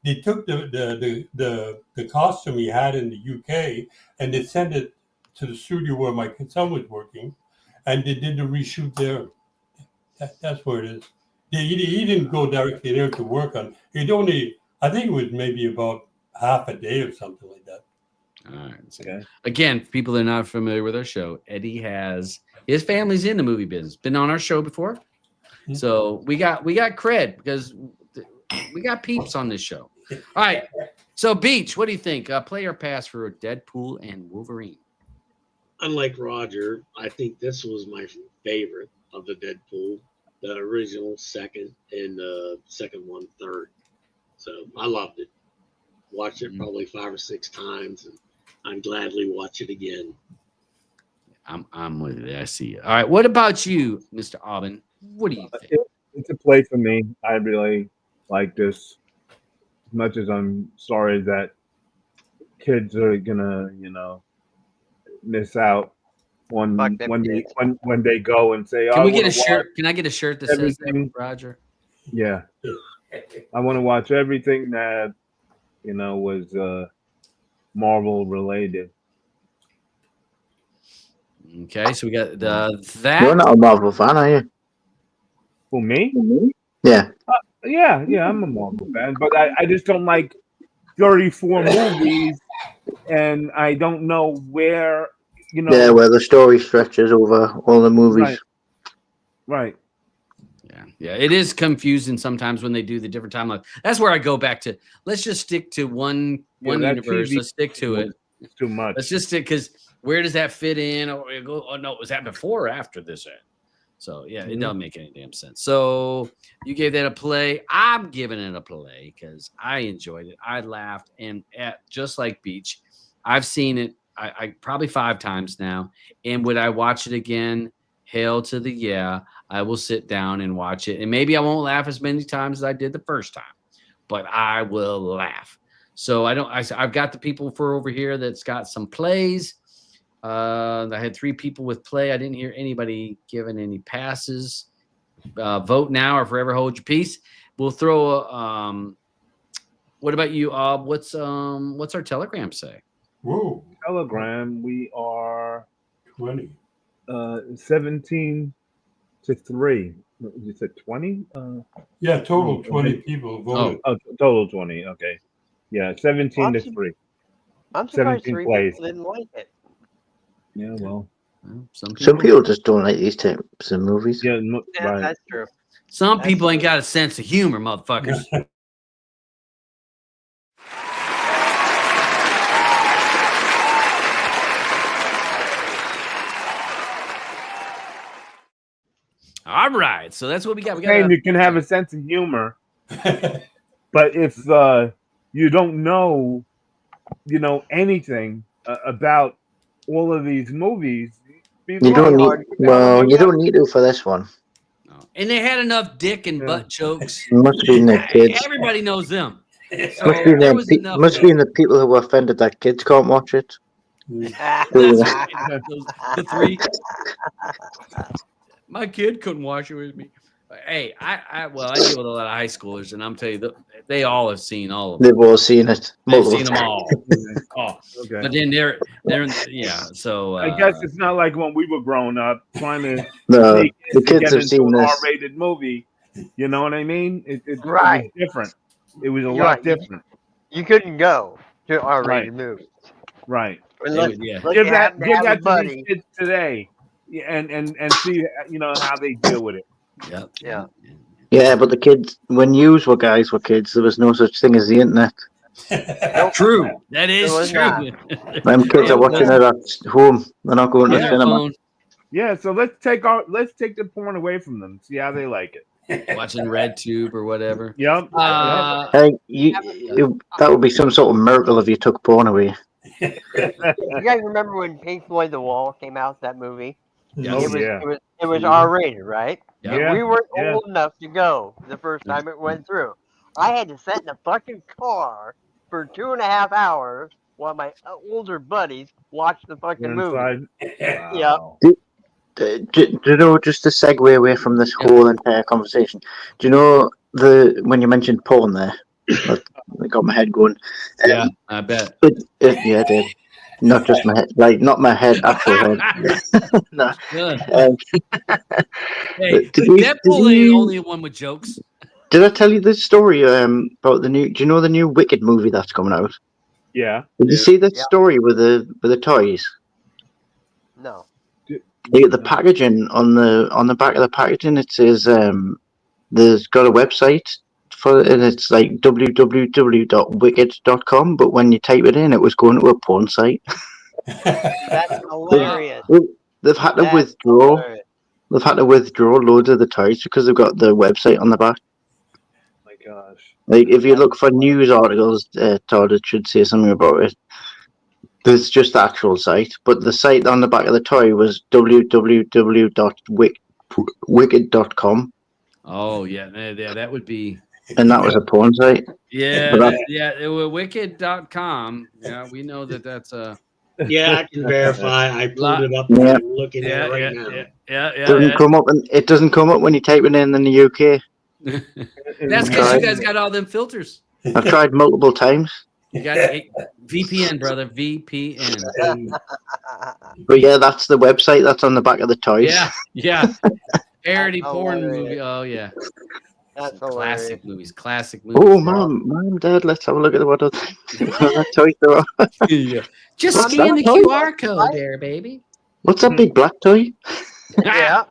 they took the costume he had in the UK and they sent it to the studio where my son was working, and they did the reshoot there. That's where it is. He didn't go directly there to work on it. I think it was maybe about half a day or something like that. All right. So again, for people that are not familiar with our show, Eddie has his family's in the movie business. Been on our show before. Mm-hmm. So we got cred because we got peeps on this show. All right. So Beach, what do you think? Play or pass for Deadpool and Wolverine? Unlike Roger, I think this was my favorite of the Deadpool. The original second and the second one third. So I loved it. Watched it probably 5 or 6 times, and I'd gladly watch it again. I'm with it. I see it. All right. What about you, Mr. Aubin? What do you think? It's a play for me. I really like this. As much as I'm sorry that kids are gonna, miss out when they go and say, "Can we get a shirt? Can I get a shirt that says that, Roger?" Yeah, I want to watch everything that was Marvel related. Okay, so we got that. You're not a Marvel fan, are you? Who, me? Yeah. Yeah, I'm a Marvel fan, but I just don't like 34 movies, and I don't know where, Yeah, where the story stretches over all the movies. Right. Yeah, it is confusing sometimes when they do the different timelines. That's where I go back to. Let's just stick to one universe. Let's stick to it. It's too much. Let's just stick, because where does that fit in? Or you go, oh no, was that before or after this end? So yeah, it doesn't make any damn sense. So you gave that a play. I'm giving it a play because I enjoyed it. I laughed, and just like Beach, I've seen it. I probably 5 times now. And would I watch it again? Hell to the yeah. I will sit down and watch it. And maybe I won't laugh as many times as I did the first time, but I will laugh. So I've got the people for over here that's got some plays. I had 3 people with play. I didn't hear anybody giving any passes. Vote now or forever hold your peace. We'll throw what about you, Ob? What's our Telegram say? Whoa. Telegram, we are 20. 17 to 3. You said 20? Yeah, total 20 people voted. Oh, total 20. Okay. Yeah, 17 to 3. I'm surprised 17 3 plays. people didn't like it. Yeah, well, some people just don't like these types of movies. Yeah, right. That's true. Some people ain't got a sense of humor, motherfuckers. All right, so that's what we got. You can have a sense of humor, but if you don't know, anything about all of these movies, you don't need to for this one. And they had enough dick and butt jokes. It must be in the kids. Everybody knows them. So must be in the people who were offended that kids can't watch it. The 3. My kid couldn't watch it with me. Hey, I deal with a lot of high schoolers, and I'm telling you, they all have seen all of them. They've all seen it. They've seen them all. Okay. But then they're So I guess it's not like when we were growing up trying to. No, the kids have seen this R-rated movie. You know what I mean? It right. was different. It was a lot different. You couldn't go to R-rated movies. Right. Look, Yeah. look Give at that to buddy. these kids today, and see how they deal with it. Yep. Yeah. Yeah, but the kids, when yous were guys were kids, there was no such thing as the internet. True. That It is was true. not. Them kids are watching it at home. They're not going to On their cinema. phone, Yeah, so let's take the porn away from them. See how they like it. watching RedTube or whatever. Yep. Hey, that would be some sort of miracle if you took porn away. You guys remember when Pink Floyd The Wall came out? That movie. Yes. It was R-rated, right? Yeah. We weren't old enough to go the first time it went through. I had to sit in a fucking car for 2.5 hours while my older buddies watched the fucking movie. Wow. Do you know, just to segue away from this whole entire conversation, do you know when you mentioned porn there, I got my head going. Yeah, I bet. Yeah, I did. Not just my head, like not my head, actual head. No. Hey, Deadpool ain't only one with jokes. Did I tell you the story about the new? Do you know the new Wicked movie that's coming out? Yeah. Did you see that story with the toys? No. The packaging on the back of the packaging, it says there's got a website for it, and it's like www.wicked.com, but when you type it in, it was going to a porn site. That's hilarious. They've had to withdraw. Hilarious. They've had to withdraw loads of the toys because they've got the website on the back. Oh my gosh. Like if you look for news articles, Todd, it should say something about it. There's just the actual site, but the site on the back of the toy was www.wicked.com. Oh yeah, that would be. And that was a porn site. Yeah, it was wicked.com. Yeah, we know that's a. Yeah, I can verify. I pulled it up and I'm looking at it right now. It doesn't come up when you type it in the UK. That's because you guys got all them filters. I've tried multiple times. You got VPN, brother. VPN. But yeah, that's the website that's on the back of the toys. Yeah. Parody porn movie. Oh yeah. That's classic movies. Oh, mom, dad, let's have a look at what other toys there are. Yeah. Just scan the QR code there, baby. What's that big black toy? Yeah.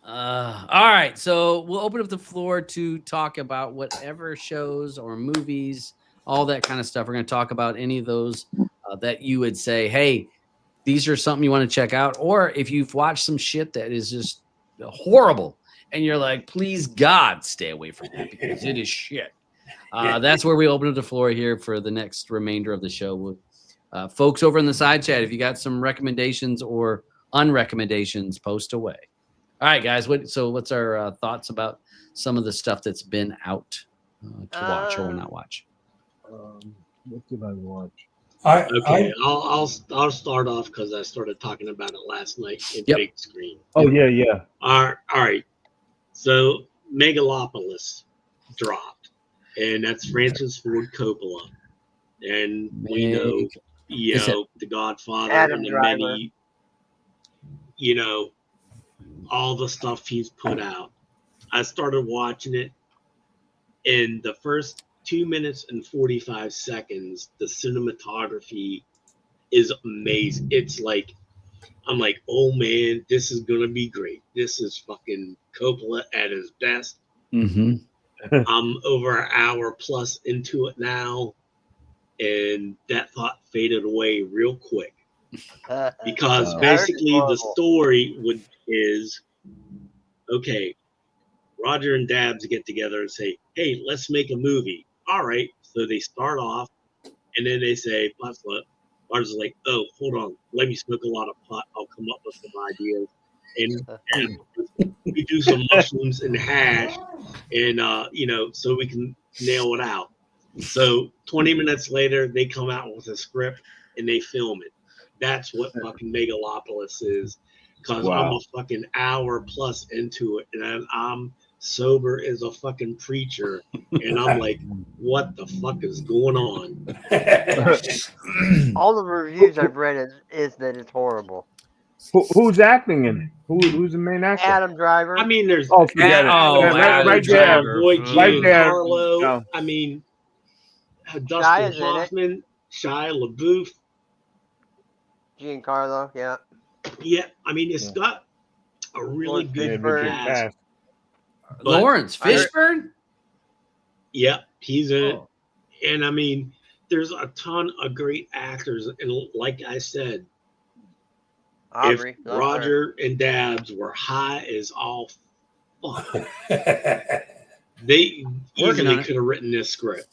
All right, so we'll open up the floor to talk about whatever shows or movies, all that kind of stuff. We're going to talk about any of those that you would say, hey, these are something you want to check out. Or if you've watched some shit that is just horrible and you're like, please, God, stay away from that because it is shit. That's where we open up the floor here for the next remainder of the show. Folks over in the side chat, if you got some recommendations or unrecommendations, post away. All right, guys. What's our thoughts about some of the stuff that's been out to watch or not watch? What did I watch? I'll start off because I started talking about it last night in big screen. Oh yeah. All right. So Megalopolis dropped, and that's Francis Ford Coppola, and we know the Godfather and the many, all the stuff he's put out. I started watching it, in the first 2 minutes and 45 seconds, the cinematography is amazing. It's like, I'm like, oh man, this is gonna be great. This is fucking Coppola at his best. Mm-hmm. I'm over an hour plus into it now, and that thought faded away real quick. Because basically the story is, okay, Roger and Dabbs get together and say, hey, let's make a movie. All right. So they start off, and then they say, Roger's like, oh, hold on. Let me smoke a lot of pot. I'll come up with some ideas. And we do some mushrooms and hash, and, so we can nail it out. So 20 minutes later, they come out with a script, and they film it. That's what fucking Megalopolis is. Because I'm a fucking hour plus into it, and I'm sober as a fucking preacher, and I'm like, what the fuck is going on? All the reviews I've read is that it's horrible. Who's acting in it? Who's the main actor? Adam Driver. I mean, there's right there, Boy right there. Carlo. I mean, Dustin is in it. Hoffman, Shia LaBeouf. Giancarlo, yeah. Yeah, I mean, it's got a really Lawrence good Fishburne. cast. But Lawrence Fishburne. Yeah, he's in it. Oh. And I mean, there's a ton of great actors. And like I said, Aubrey, if Roger and Dabs were high as all fuck, they easily could have written this script.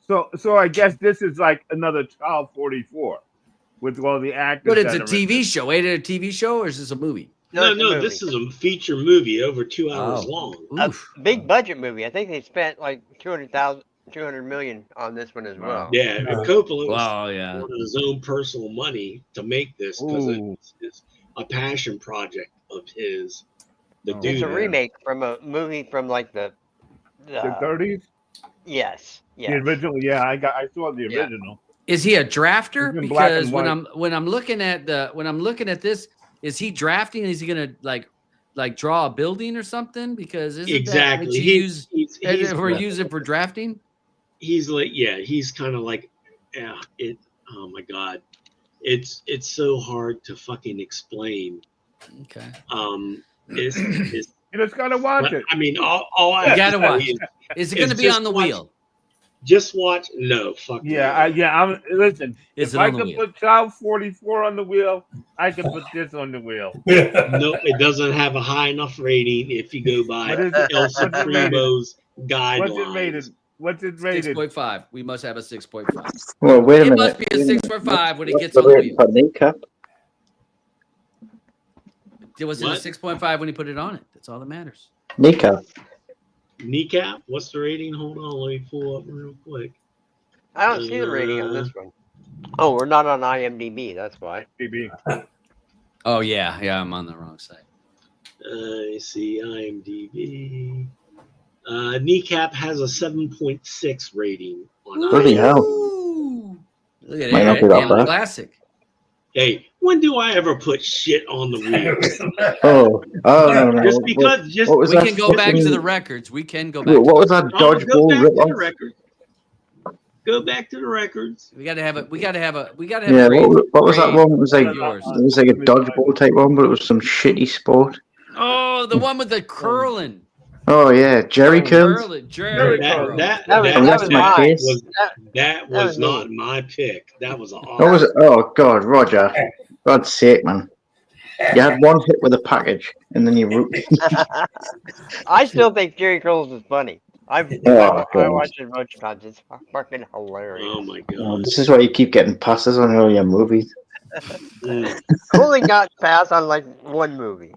So I guess this is like another Child 44 with all the actors. But it's a TV show. Ain't it a TV show or is this a movie? No, this is a feature movie over 2 hours long. A big budget movie. I think they spent like $200 million on this one as well. Yeah, Coppola was on his own personal money to make this because it's a passion project of his. It's a remake from a movie from like the 30s. Yes. The original. Yeah, I saw the original. Is he a drafter? It's in black and Because when I'm looking at this, is he drafting? Is he gonna like draw a building or something? Because isn't exactly that what you use or use it for drafting? He's like, he's kind of like, oh my god, it's so hard to fucking explain. Okay. It's you just gotta watch it. I mean, all I you gotta watch. Is it gonna be on the wheel? Just watch. No, fuck. I'm listen. Is if I can put Child 44 on the wheel, I can put this on the wheel. No, it doesn't have a high enough rating if you go by El Supremo's guidelines. What's it rated? 6.5. We must have a 6.5. Well, wait a minute. It must be a 6.5 when it gets What's on the rating for Kneecap? Was it a 6.5 when he put it on it? That's all that matters. Kneecap? What's the rating? Hold on, let me pull up real quick. I don't see the rating on this one. Oh, we're not on IMDb. That's why. Oh yeah, I'm on the wrong site. I see IMDb. Kneecap has a 7.6 rating on Bloody IMDb. hell! Look at it, damn classic. Hey, when do I ever put shit on the wheel? Oh, no. Just because, we can go back to the records. We can go back. What was that dodgeball rip-off? Go back to the records. We gotta have a. Yeah, what was that one? It was like a dodgeball type one, but it was some shitty sport. Oh, the one with the curling. Oh yeah, Jerry curls. That was not my pick. That was oh god, Roger. God's sake, man. You had one hit with a package, and then you. I still think Jerry Curls is funny. I watched it a bunch of times. It's fucking hilarious. Oh my god! Oh, this is why you keep getting passes on all your movies. I only got pass on like one movie.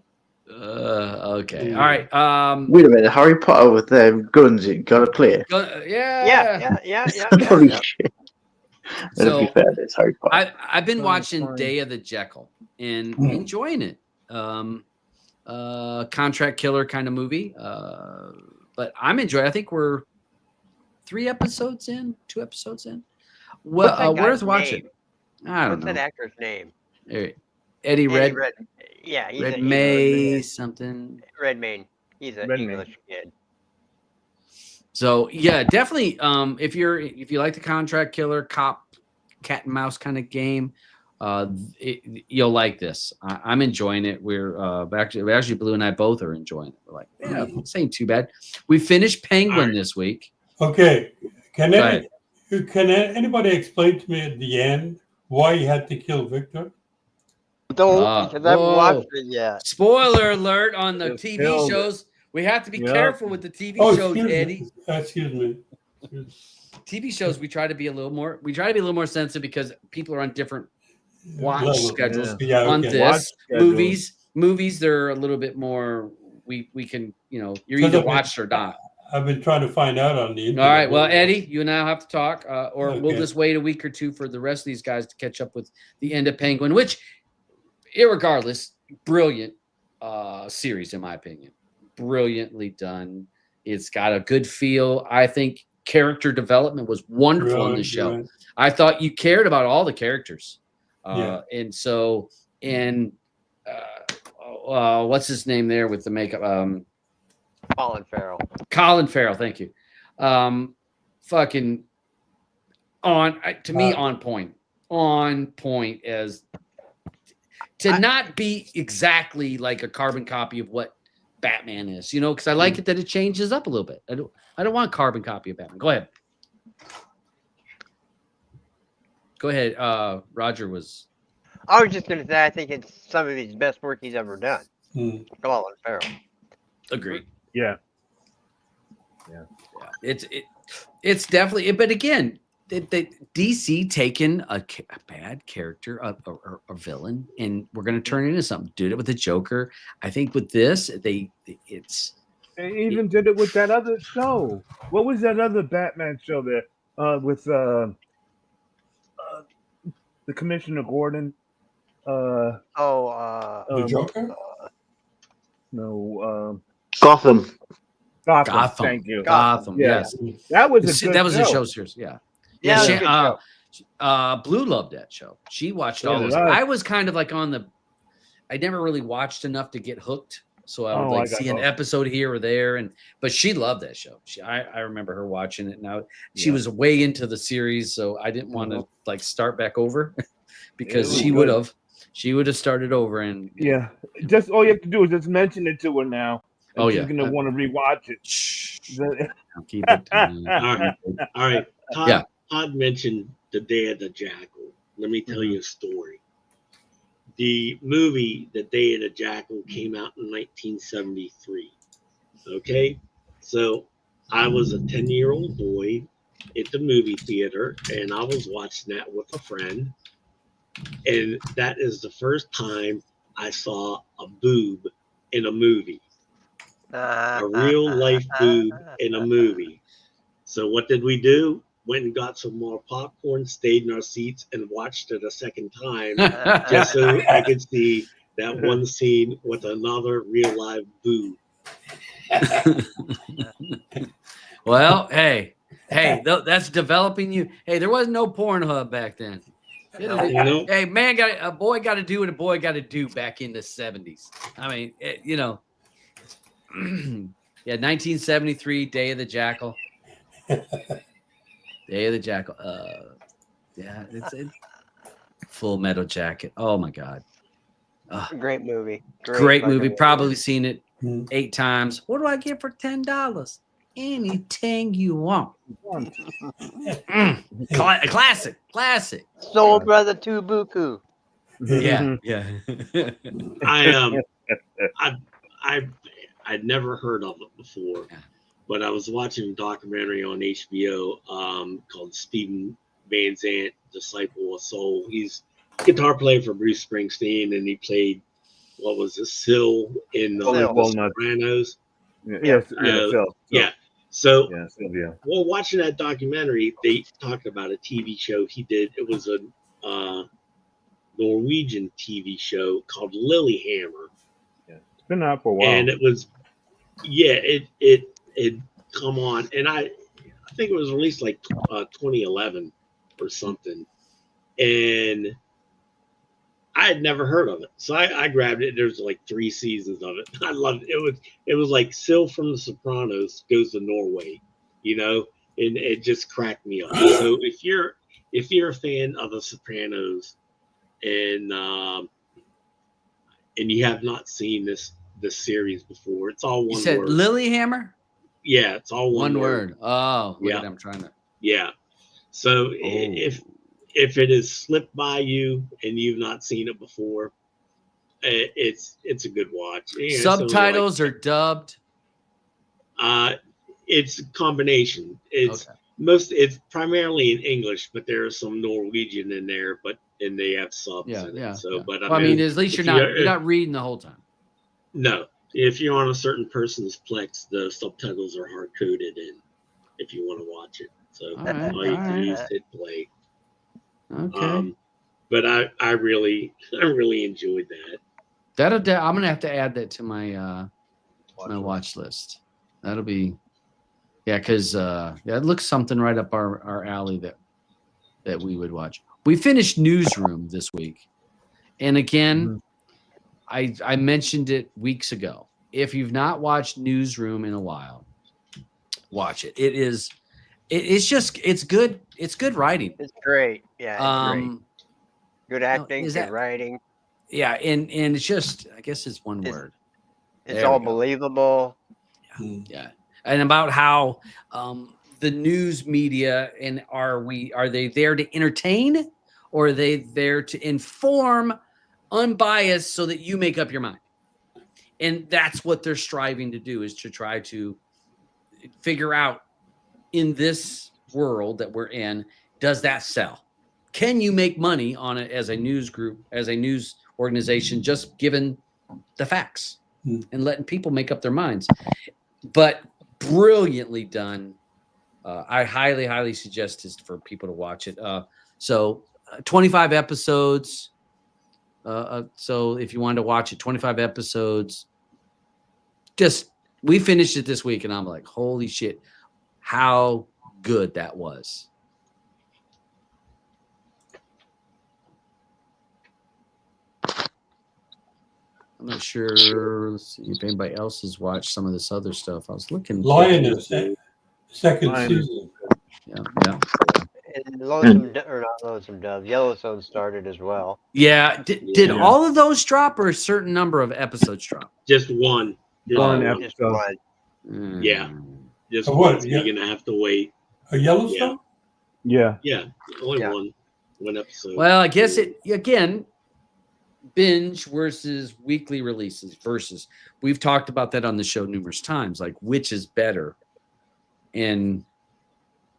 Okay. All right. Wait a minute, Harry Potter with the guns. You gotta play. Yeah. Holy shit. So, to be fair, it's Harry Potter. I've been watching Day of the Jekyll and enjoying it. Contract killer kind of movie. But I'm enjoying. I think we're 2 episodes in. Well, worth watching. I don't know. What's that actor's name? Eddie Red. Yeah, he's Redmayne something. Redmayne. He's an English kid. So yeah, definitely. If you like the contract killer, cop, cat and mouse kind of game, you'll like this. I'm enjoying it. We're actually Blue and I both are enjoying it. We're like, this ain't too bad. We finished Penguin this week. Okay, can anybody explain to me at the end why he had to kill Victor? Don't, because I haven't watched it yet. Spoiler alert on the TV shows. We have to be careful with the TV shows, Eddie. Excuse me. TV shows, we try to be a little more sensitive because people are on different watch schedules. On this, movies, they're a little bit more. We can, you're either watched or not. I've been trying to find out on the internet. All right, well, Eddie, you and I have to talk, or we'll just wait a week or two for the rest of these guys to catch up with the end of Penguin, which, irregardless, brilliant series in my opinion. Brilliantly done. It's got a good feel. I think character development was wonderful in the show. Right. I thought you cared about all the characters. And so, what's his name there with the makeup? Colin Farrell. Colin Farrell, thank you. Fucking to me on point as to not be exactly like a carbon copy of what Batman is, you know, because I like it that it changes up a little bit. I don't want a carbon copy of Batman. Go ahead. Roger was. I was just going to say, I think it's some of his best work he's ever done. Colin Farrell. Agreed. Yeah. It's definitely. But again, DC taken a bad character, a villain, and we're going to turn it into something. Did it with the Joker. I think with this, they even did it with that other show. What was that other Batman show there with the Commissioner Gordon? The Joker? No. Gotham. Thank you. Gotham. Yeah. Yes. That was a show series. Yeah. Blue loved that show. She watched all those. I was kind of like I never really watched enough to get hooked. So I would see an episode here or there, but she loved that show. I remember her watching it. Now she was way into the series, so I didn't want to like start back over because she would have started over and just all you have to do is just mention it to her now. She's gonna want to rewatch it. Keep it. All right. Todd mentioned The Day of the Jackal. Let me tell you a story. The movie The Day of the Jackal came out in 1973. Okay? So I was a 10-year-old boy at the movie theater, and I was watching that with a friend. And that is the first time I saw a boob in a movie. A real life boob in a movie. So what did we do? Went and got some more popcorn, stayed in our seats, and watched it a second time just so I could see that one scene with another real live boob. Well, hey, that's developing you. Hey, there was no Pornhub back then. Hey, a boy got to do what a boy got to do back in the 70s. I mean, 1973, Day of the Jackal. Day of the Jackal. It's Full Metal Jacket. Oh my God. Great movie. Great movie. Probably seen it 8 times. What do I get for $10? Anything you want. Classic. Soul Brother Tubuku. Yeah. I'd never heard of it before, but I was watching a documentary on HBO called Steven Van Zandt, Disciple of Soul. He's a guitar player for Bruce Springsteen, and he played, Syl in The Sopranos. So while watching that documentary, they talked about a TV show he did. It was a Norwegian TV show called Lilyhammer. It's been out for a while. And it was, it come on, and I think it was released like 2011 or something, and I had never heard of it, so I grabbed it. There's like 3 seasons of it. I loved it. It was like Syl from The Sopranos goes to Norway, and it just cracked me up. So if you're a fan of The Sopranos, and you have not seen this series before, it's all one word. You said Lilyhammer? Yeah, it's all one word. Oh, yeah. I'm trying to. Yeah. So if it has slipped by you and you've not seen it before, it's a good watch. Subtitles are dubbed? It's a combination. It's primarily in English, but there is some Norwegian in there, and they have subs in it. So, but I mean, at least you're not reading the whole time. No, if you're on a certain person's Plex, the subtitles are hard coded in if you want to watch it. So all you can do is hit play. Okay. But I really enjoyed that. I'm gonna have to add that to my my watch list. That'll be because it looks something right up our alley that we would watch. We finished Newsroom this week, and again, I mentioned it weeks ago. If you've not watched Newsroom in a while, watch it. It is it's good. It's good writing. It's great. Yeah, it's great. Good acting, good writing. Yeah, and it's just, I guess it's one word. It's all believable. Yeah. And about how the news media, and are they there to entertain, or are they there to inform, unbiased, so that you make up your mind? And that's what they're striving to do, is to try to figure out, in this world that we're in, does that sell? Can you make money on it as a news group, as a news organization, just given the facts and letting people make up their minds? But brilliantly done. I highly, highly suggest this for people to watch it. So 25 episodes. So if you wanted to watch it, 25 episodes. We finished it this week, and I'm like, holy shit, how good that was. I'm not sure. Let's see if anybody else has watched some of this other stuff. I was looking. Lioness, second season. Yeah. And Lonesome Dove. Yellowstone started as well. Yeah. Did all of those drop, or a certain number of episodes drop? Just one. One episode. Yeah. Just what? You're gonna have to wait. A Yellowstone? Yeah. Only one episode. Well, I guess again, binge versus weekly releases versus, we've talked about that on the show numerous times, like which is better, and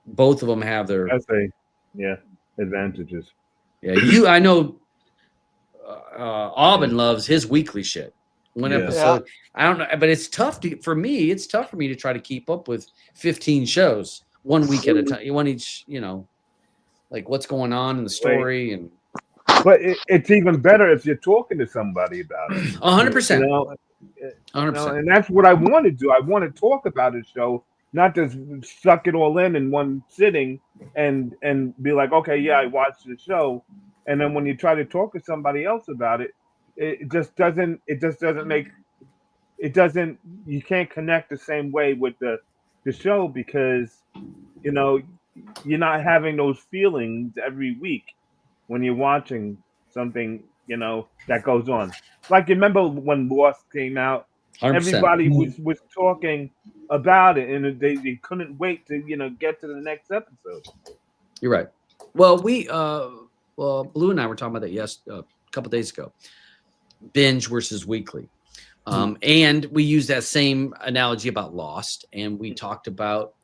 both of them have their advantages. I know Aubin loves his weekly shit. One episode. I don't know, but it's tough for me to try to keep up with 15 shows 1 week at a time. You want each, like what's going on in the story. And but it's even better if you're talking to somebody about it. 100%. 100%. And that's what I want to do. I want to talk about a show, not just suck it all in one sitting and be like, okay, yeah, I watched the show. And then when you try to talk to somebody else about it, you can't connect the same way with the show, because, you're not having those feelings every week when you're watching something, that goes on. Like, you remember when Lost came out, 100%. everybody was talking about it, and they couldn't wait to, get to the next episode. You're right. Well, Blue and I were talking about that a couple days ago. Binge versus weekly. And we use that same analogy about Lost. And we talked about,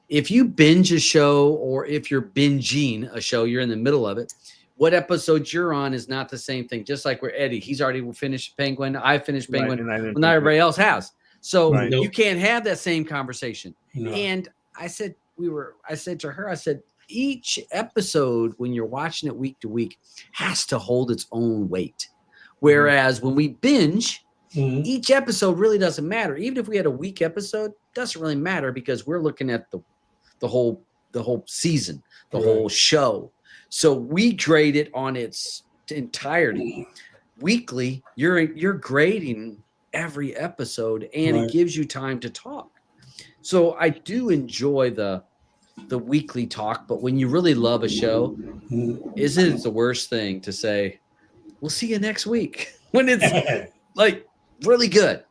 if you binge a show, or if you're binging a show, you're in the middle of it, what episode you're on is not the same thing. Just like where Eddie, he's already finished Penguin. I finished Penguin. Well, not everybody else has. So you can't have that same conversation. No. And I said to her, each episode, when you're watching it week to week, has to hold its own weight. Whereas when we binge, each episode really doesn't matter. Even if we had a weak episode, doesn't really matter, because we're looking at the whole season, the whole show. So we grade it on its entirety. Weekly, you're grading every episode, and it gives you time to talk. So I do enjoy the weekly talk, but when you really love a show, isn't it the worst thing to say, we'll see you next week, when it's like really good?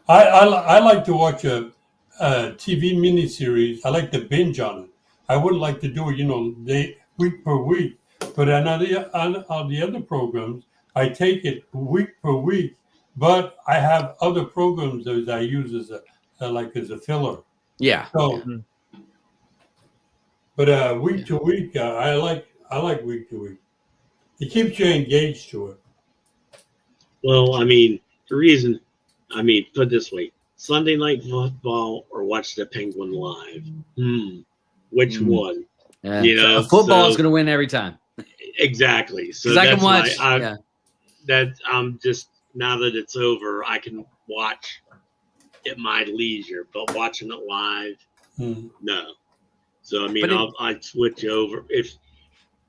I like to watch a TV miniseries. I like to binge on it. I wouldn't like to do it, week per week. But on the other programs, I take it week per week. But I have other programs that I use as a filler. Yeah. So, but week to week, I like week to week. It keeps you engaged to it. Well, I mean, put it this way: Sunday Night Football or watch the Penguin live. Which one? Football is going to win every time. Exactly. So I can watch. I'm just, now that it's over, I can watch at my leisure. But watching it live, no. So I switch over. If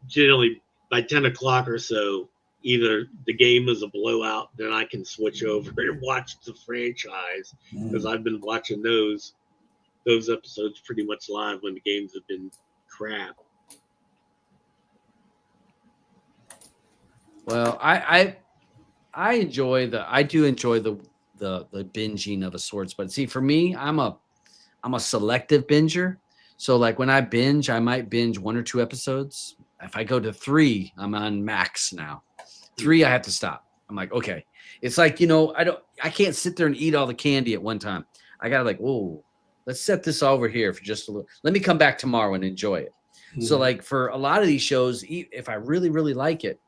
generally by 10 o'clock or so, either the game is a blowout, then I can switch over and watch the franchise, because I've been watching those those episodes pretty much live when the games have been crap. Well, I enjoy I do enjoy the binging of a sorts, but see, for me, I'm a selective binger. So like when I binge, I might binge 1 or 2 episodes. If I go to 3, I'm on max now. 3, I have to stop. I'm like, okay. It's like, I can't sit there and eat all the candy at one time. I gotta like, whoa, let's set this over here for just a little. Let me come back tomorrow and enjoy it. Mm-hmm. So like for a lot of these shows, if I really, really like it,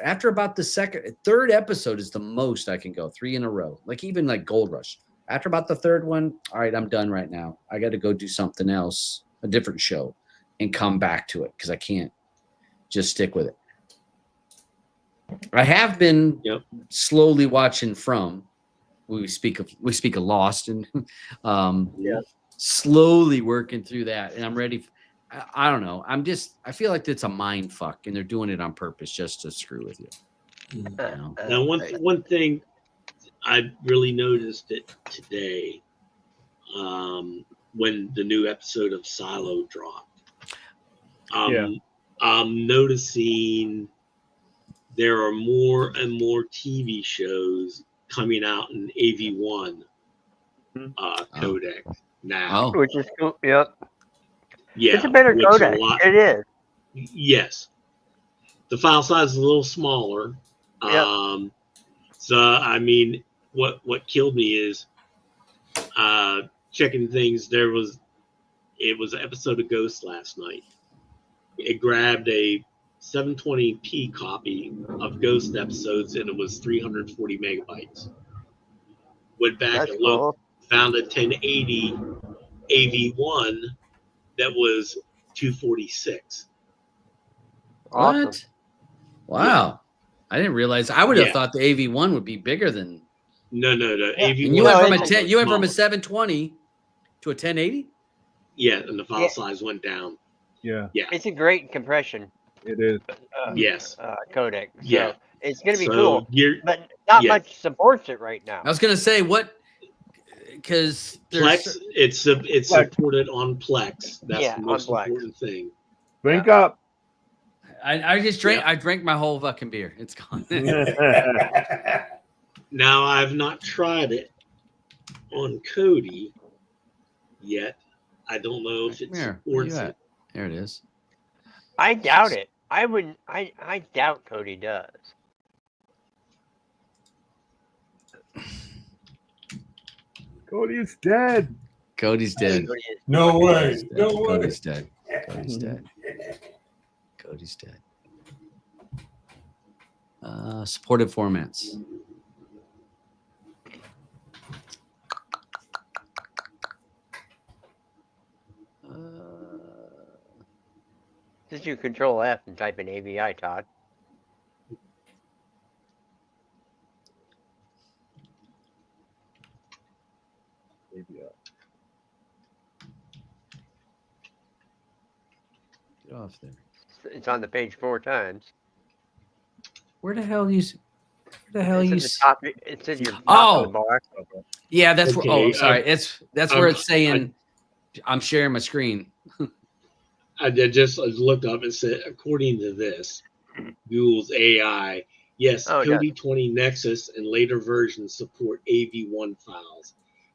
after about the 3rd episode is the most I can go, 3 in a row. Like even like Gold Rush. After about the 3rd one, all right, I'm done right now. I got to go do something else, a different show, and come back to it because I can't just stick with it. I have been slowly watching From. We speak of Lost and slowly working through that, and I'm ready. I don't know. I feel like it's a mind fuck, and they're doing it on purpose just to screw with you. Now, one thing I really noticed it today when the new episode of Silo dropped. I'm noticing there are more and more TV shows coming out in AV1 codec now. Which is cool. Yep. Yeah, it's a better codec. It is. Yes. The file size is a little smaller. Yep. So, I mean, what killed me is checking things. It was an episode of Ghost last night. It grabbed a 720p copy of Ghost episodes, and it was 340 megabytes. Went back and looked, found a 1080 AV1 that was 246. Awesome. What? Wow. Yeah. I didn't realize. I would have thought the AV1 would be bigger than. No. Yeah. AV1. And you went from a 720 to a 1080. Yeah, and the file size went down. Yeah. It's a great compression. It is. Yes. Codec. So yeah. It's going to be cool, but not much supports it right now. I was going to say because Plex, it's supported on Plex. That's the most important thing. Drink up. I just drank. I drank my whole fucking beer. It's gone. Now I've not tried it on Kodi yet. I don't know if it supports it. There it is. I doubt it. I wouldn't. I doubt Kodi does. Cody's dead. Cody's dead. No way. No way. Cody's dead. Cody's dead. Cody's dead. Supported formats. Just do Control F and type in AVI, Todd. Get off there. It's on the page 4 times. Where the hell you? It's in your top bar. Yeah, that's where. Oh, sorry. That's where it's saying. I'm sharing my screen. I just looked up and said, according to this, Google's AI, yes, Kodi 20 Nexus and later versions support AV1 files.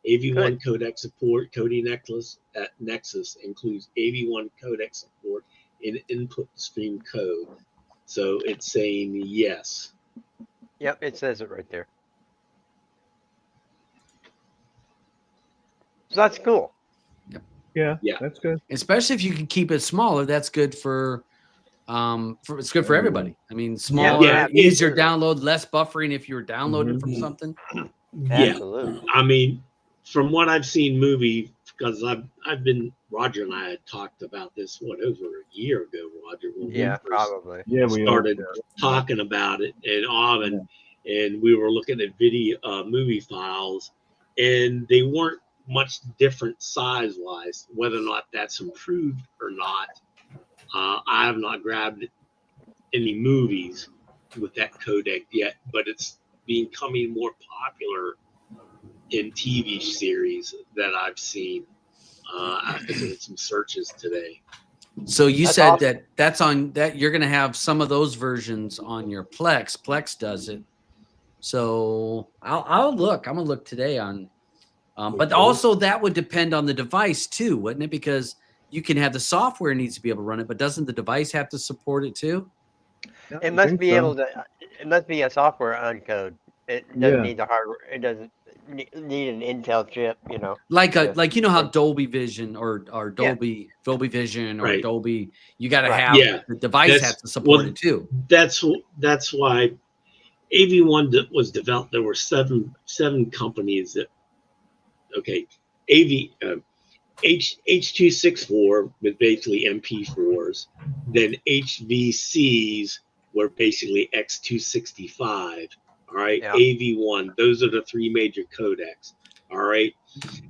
AV1 codec support, Kodi Nexus includes AV1 codec support in input stream code. So it's saying yes. Yep, it says it right there. So that's cool. Yeah, that's good. Especially if you can keep it smaller, that's good for it's good for everybody. I mean, smaller, easier download, less buffering if you're downloading from something. Absolutely. I mean, from what I've seen because Roger and I had talked about this over a year ago, Roger, when we probably started talking about it and we were looking at movie files, and they weren't much different size-wise. Whether or not that's improved or not, I have not grabbed any movies with that codec yet, but it's becoming more popular in TV series that I've seen. I did some searches today. So you That's said awesome. that's on that you're going to have some of those versions on your Plex. Plex does it. So I'll look. I'm gonna look today on. But also that would depend on the device too, wouldn't it? Because you can have the software needs to be able to run it, but doesn't the device have to support it too? Yeah, It I must think be so. able to. It must be a software encode. It doesn't need the hardware. It doesn't need an Intel chip. You know. Like to- like you know how Dolby Vision or Dolby Vision or Right. Dolby, you got to Right. have Yeah, the device has to support it too. That's why AV1 was developed. There were seven companies that. Okay, H.264 was basically MP4s. Then HVCs were basically X265. All right, Yeah. AV1. Those are the three major codecs. All right,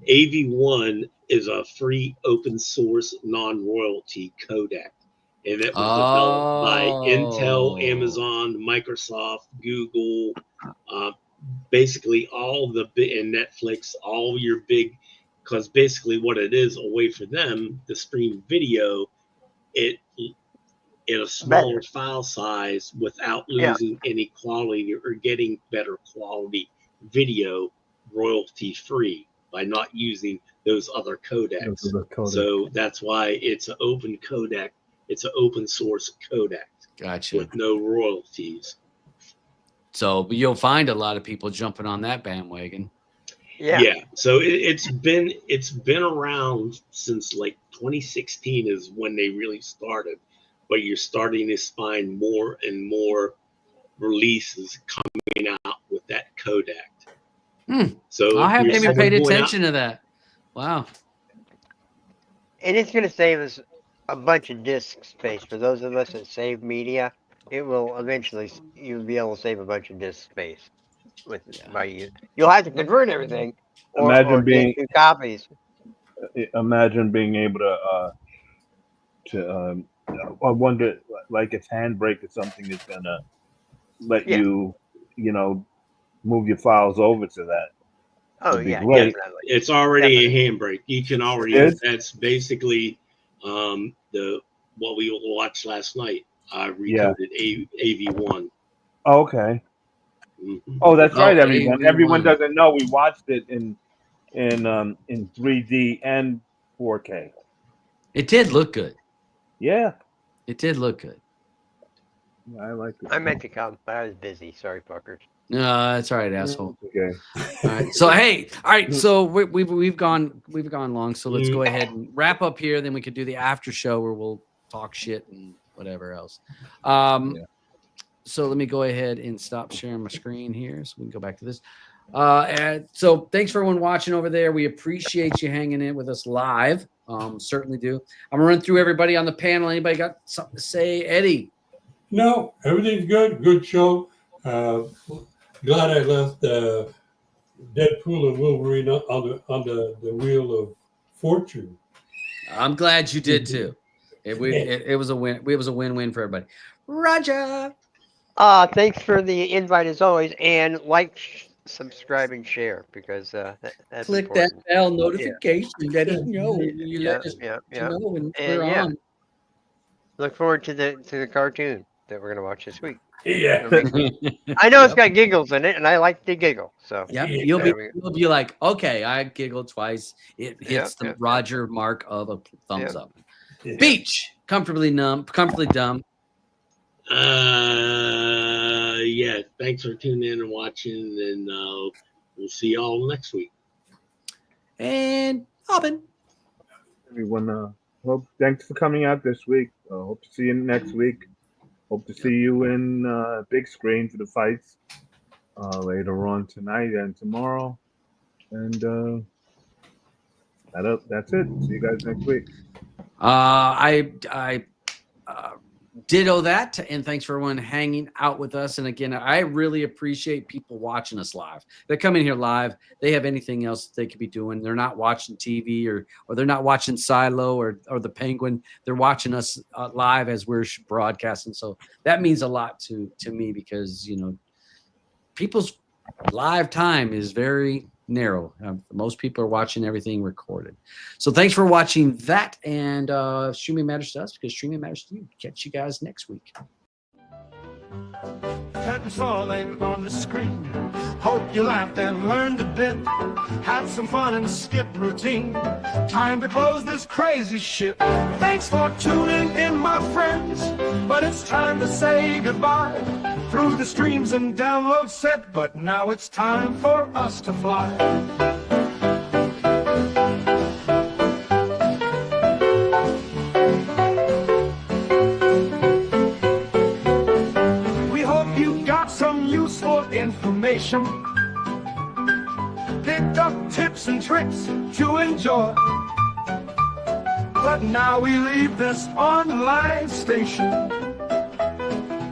AV1 is a free open source non-royalty codec, and it was developed by Intel, Amazon, Microsoft, Google, basically all the and Netflix, all your big, because basically what it is, a way for them to stream video it in a smaller file size without losing any quality or getting better quality video royalty free by not using those other codecs. So that's why it's an open codec. It's an open source codec. Gotcha. With no royalties. So you'll find a lot of people jumping on that bandwagon. Yeah. So it's been around since like 2016 is when they really started, but you're starting to find more and more releases coming out with that codec. So I haven't even paid attention to that. Wow. And it's going to save us a bunch of disk space for those of us that save media. It will eventually, you'll be able to save a bunch of disk space with by you. You'll have to convert everything, or get two copies. Imagine being able to I wonder, like if Handbrake or something is gonna let you move your files over to that. Oh yeah, definitely. It's already a Handbrake. You can already. That's basically what we watched last night. I recoded AV1. Oh, okay. Mm-hmm. Oh, that's right, everyone. AV1. Everyone doesn't know we watched it in 3D and 4K. It did look good. Yeah. It did look good. Yeah, I like it. I meant to come, but I was busy. Sorry, fuckers. No, that's all right, asshole. Okay. All right. So hey, all right. So we've gone long. So let's go ahead and wrap up here. Then we could do the after show where we'll talk shit and whatever else. So let me go ahead and stop sharing my screen here so we can go back to this. And so thanks for everyone watching over there. We appreciate you hanging in with us live. Certainly do. I'm gonna run through everybody on the panel. Anybody got something to say? Eddie? No, everything's good. Good show. Glad I left Deadpool and Wolverine on the wheel of fortune. I'm glad you did too. It was a win. It was a win-win for everybody. Roger. Thanks for the invite as always, and subscribe, and share because that's click important. that bell notification. Let us know. You let us know when we're on. Look forward to the cartoon that we're gonna watch this week. Yeah. I know it's got giggles in it, and I like to giggle. So you'll be like, okay, I giggled twice. It hits the Roger mark of a thumbs up. Yeah. Beach, comfortably dumb. Yeah, thanks for tuning in and watching, and we'll see y'all next week. And Robin. Everyone, thanks for coming out this week. Hope to see you next week. Hope to see you in big screen for the fights later on tonight and tomorrow. And that's it. See you guys next week. I ditto that, and thanks for everyone hanging out with us. And again, I really appreciate people watching us live. They come in here live. They have anything else they could be doing. They're not watching TV or they're not watching Silo or the Penguin. They're watching us live as we're broadcasting. So that means a lot to me because people's live time is very narrow. Most people are watching everything recorded. So thanks for watching that, and streaming matters to us because streaming matters to you. Catch you guys next week. Curtains falling on the screen. Hope you laughed and learned a bit. Had some fun and skipped routine. Time to close this crazy shit. Thanks for tuning in, my friends. But it's time to say goodbye. Through the streams and download set. But now it's time for us to fly. Information, picked up tips and tricks to enjoy. But now we leave this online station.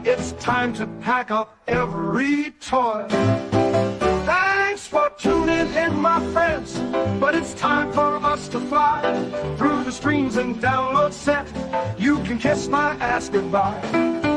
It's time to pack up every toy. Thanks for tuning in, my friends. But it's time for us to fly. Through the streams and download set, you can kiss my ass goodbye.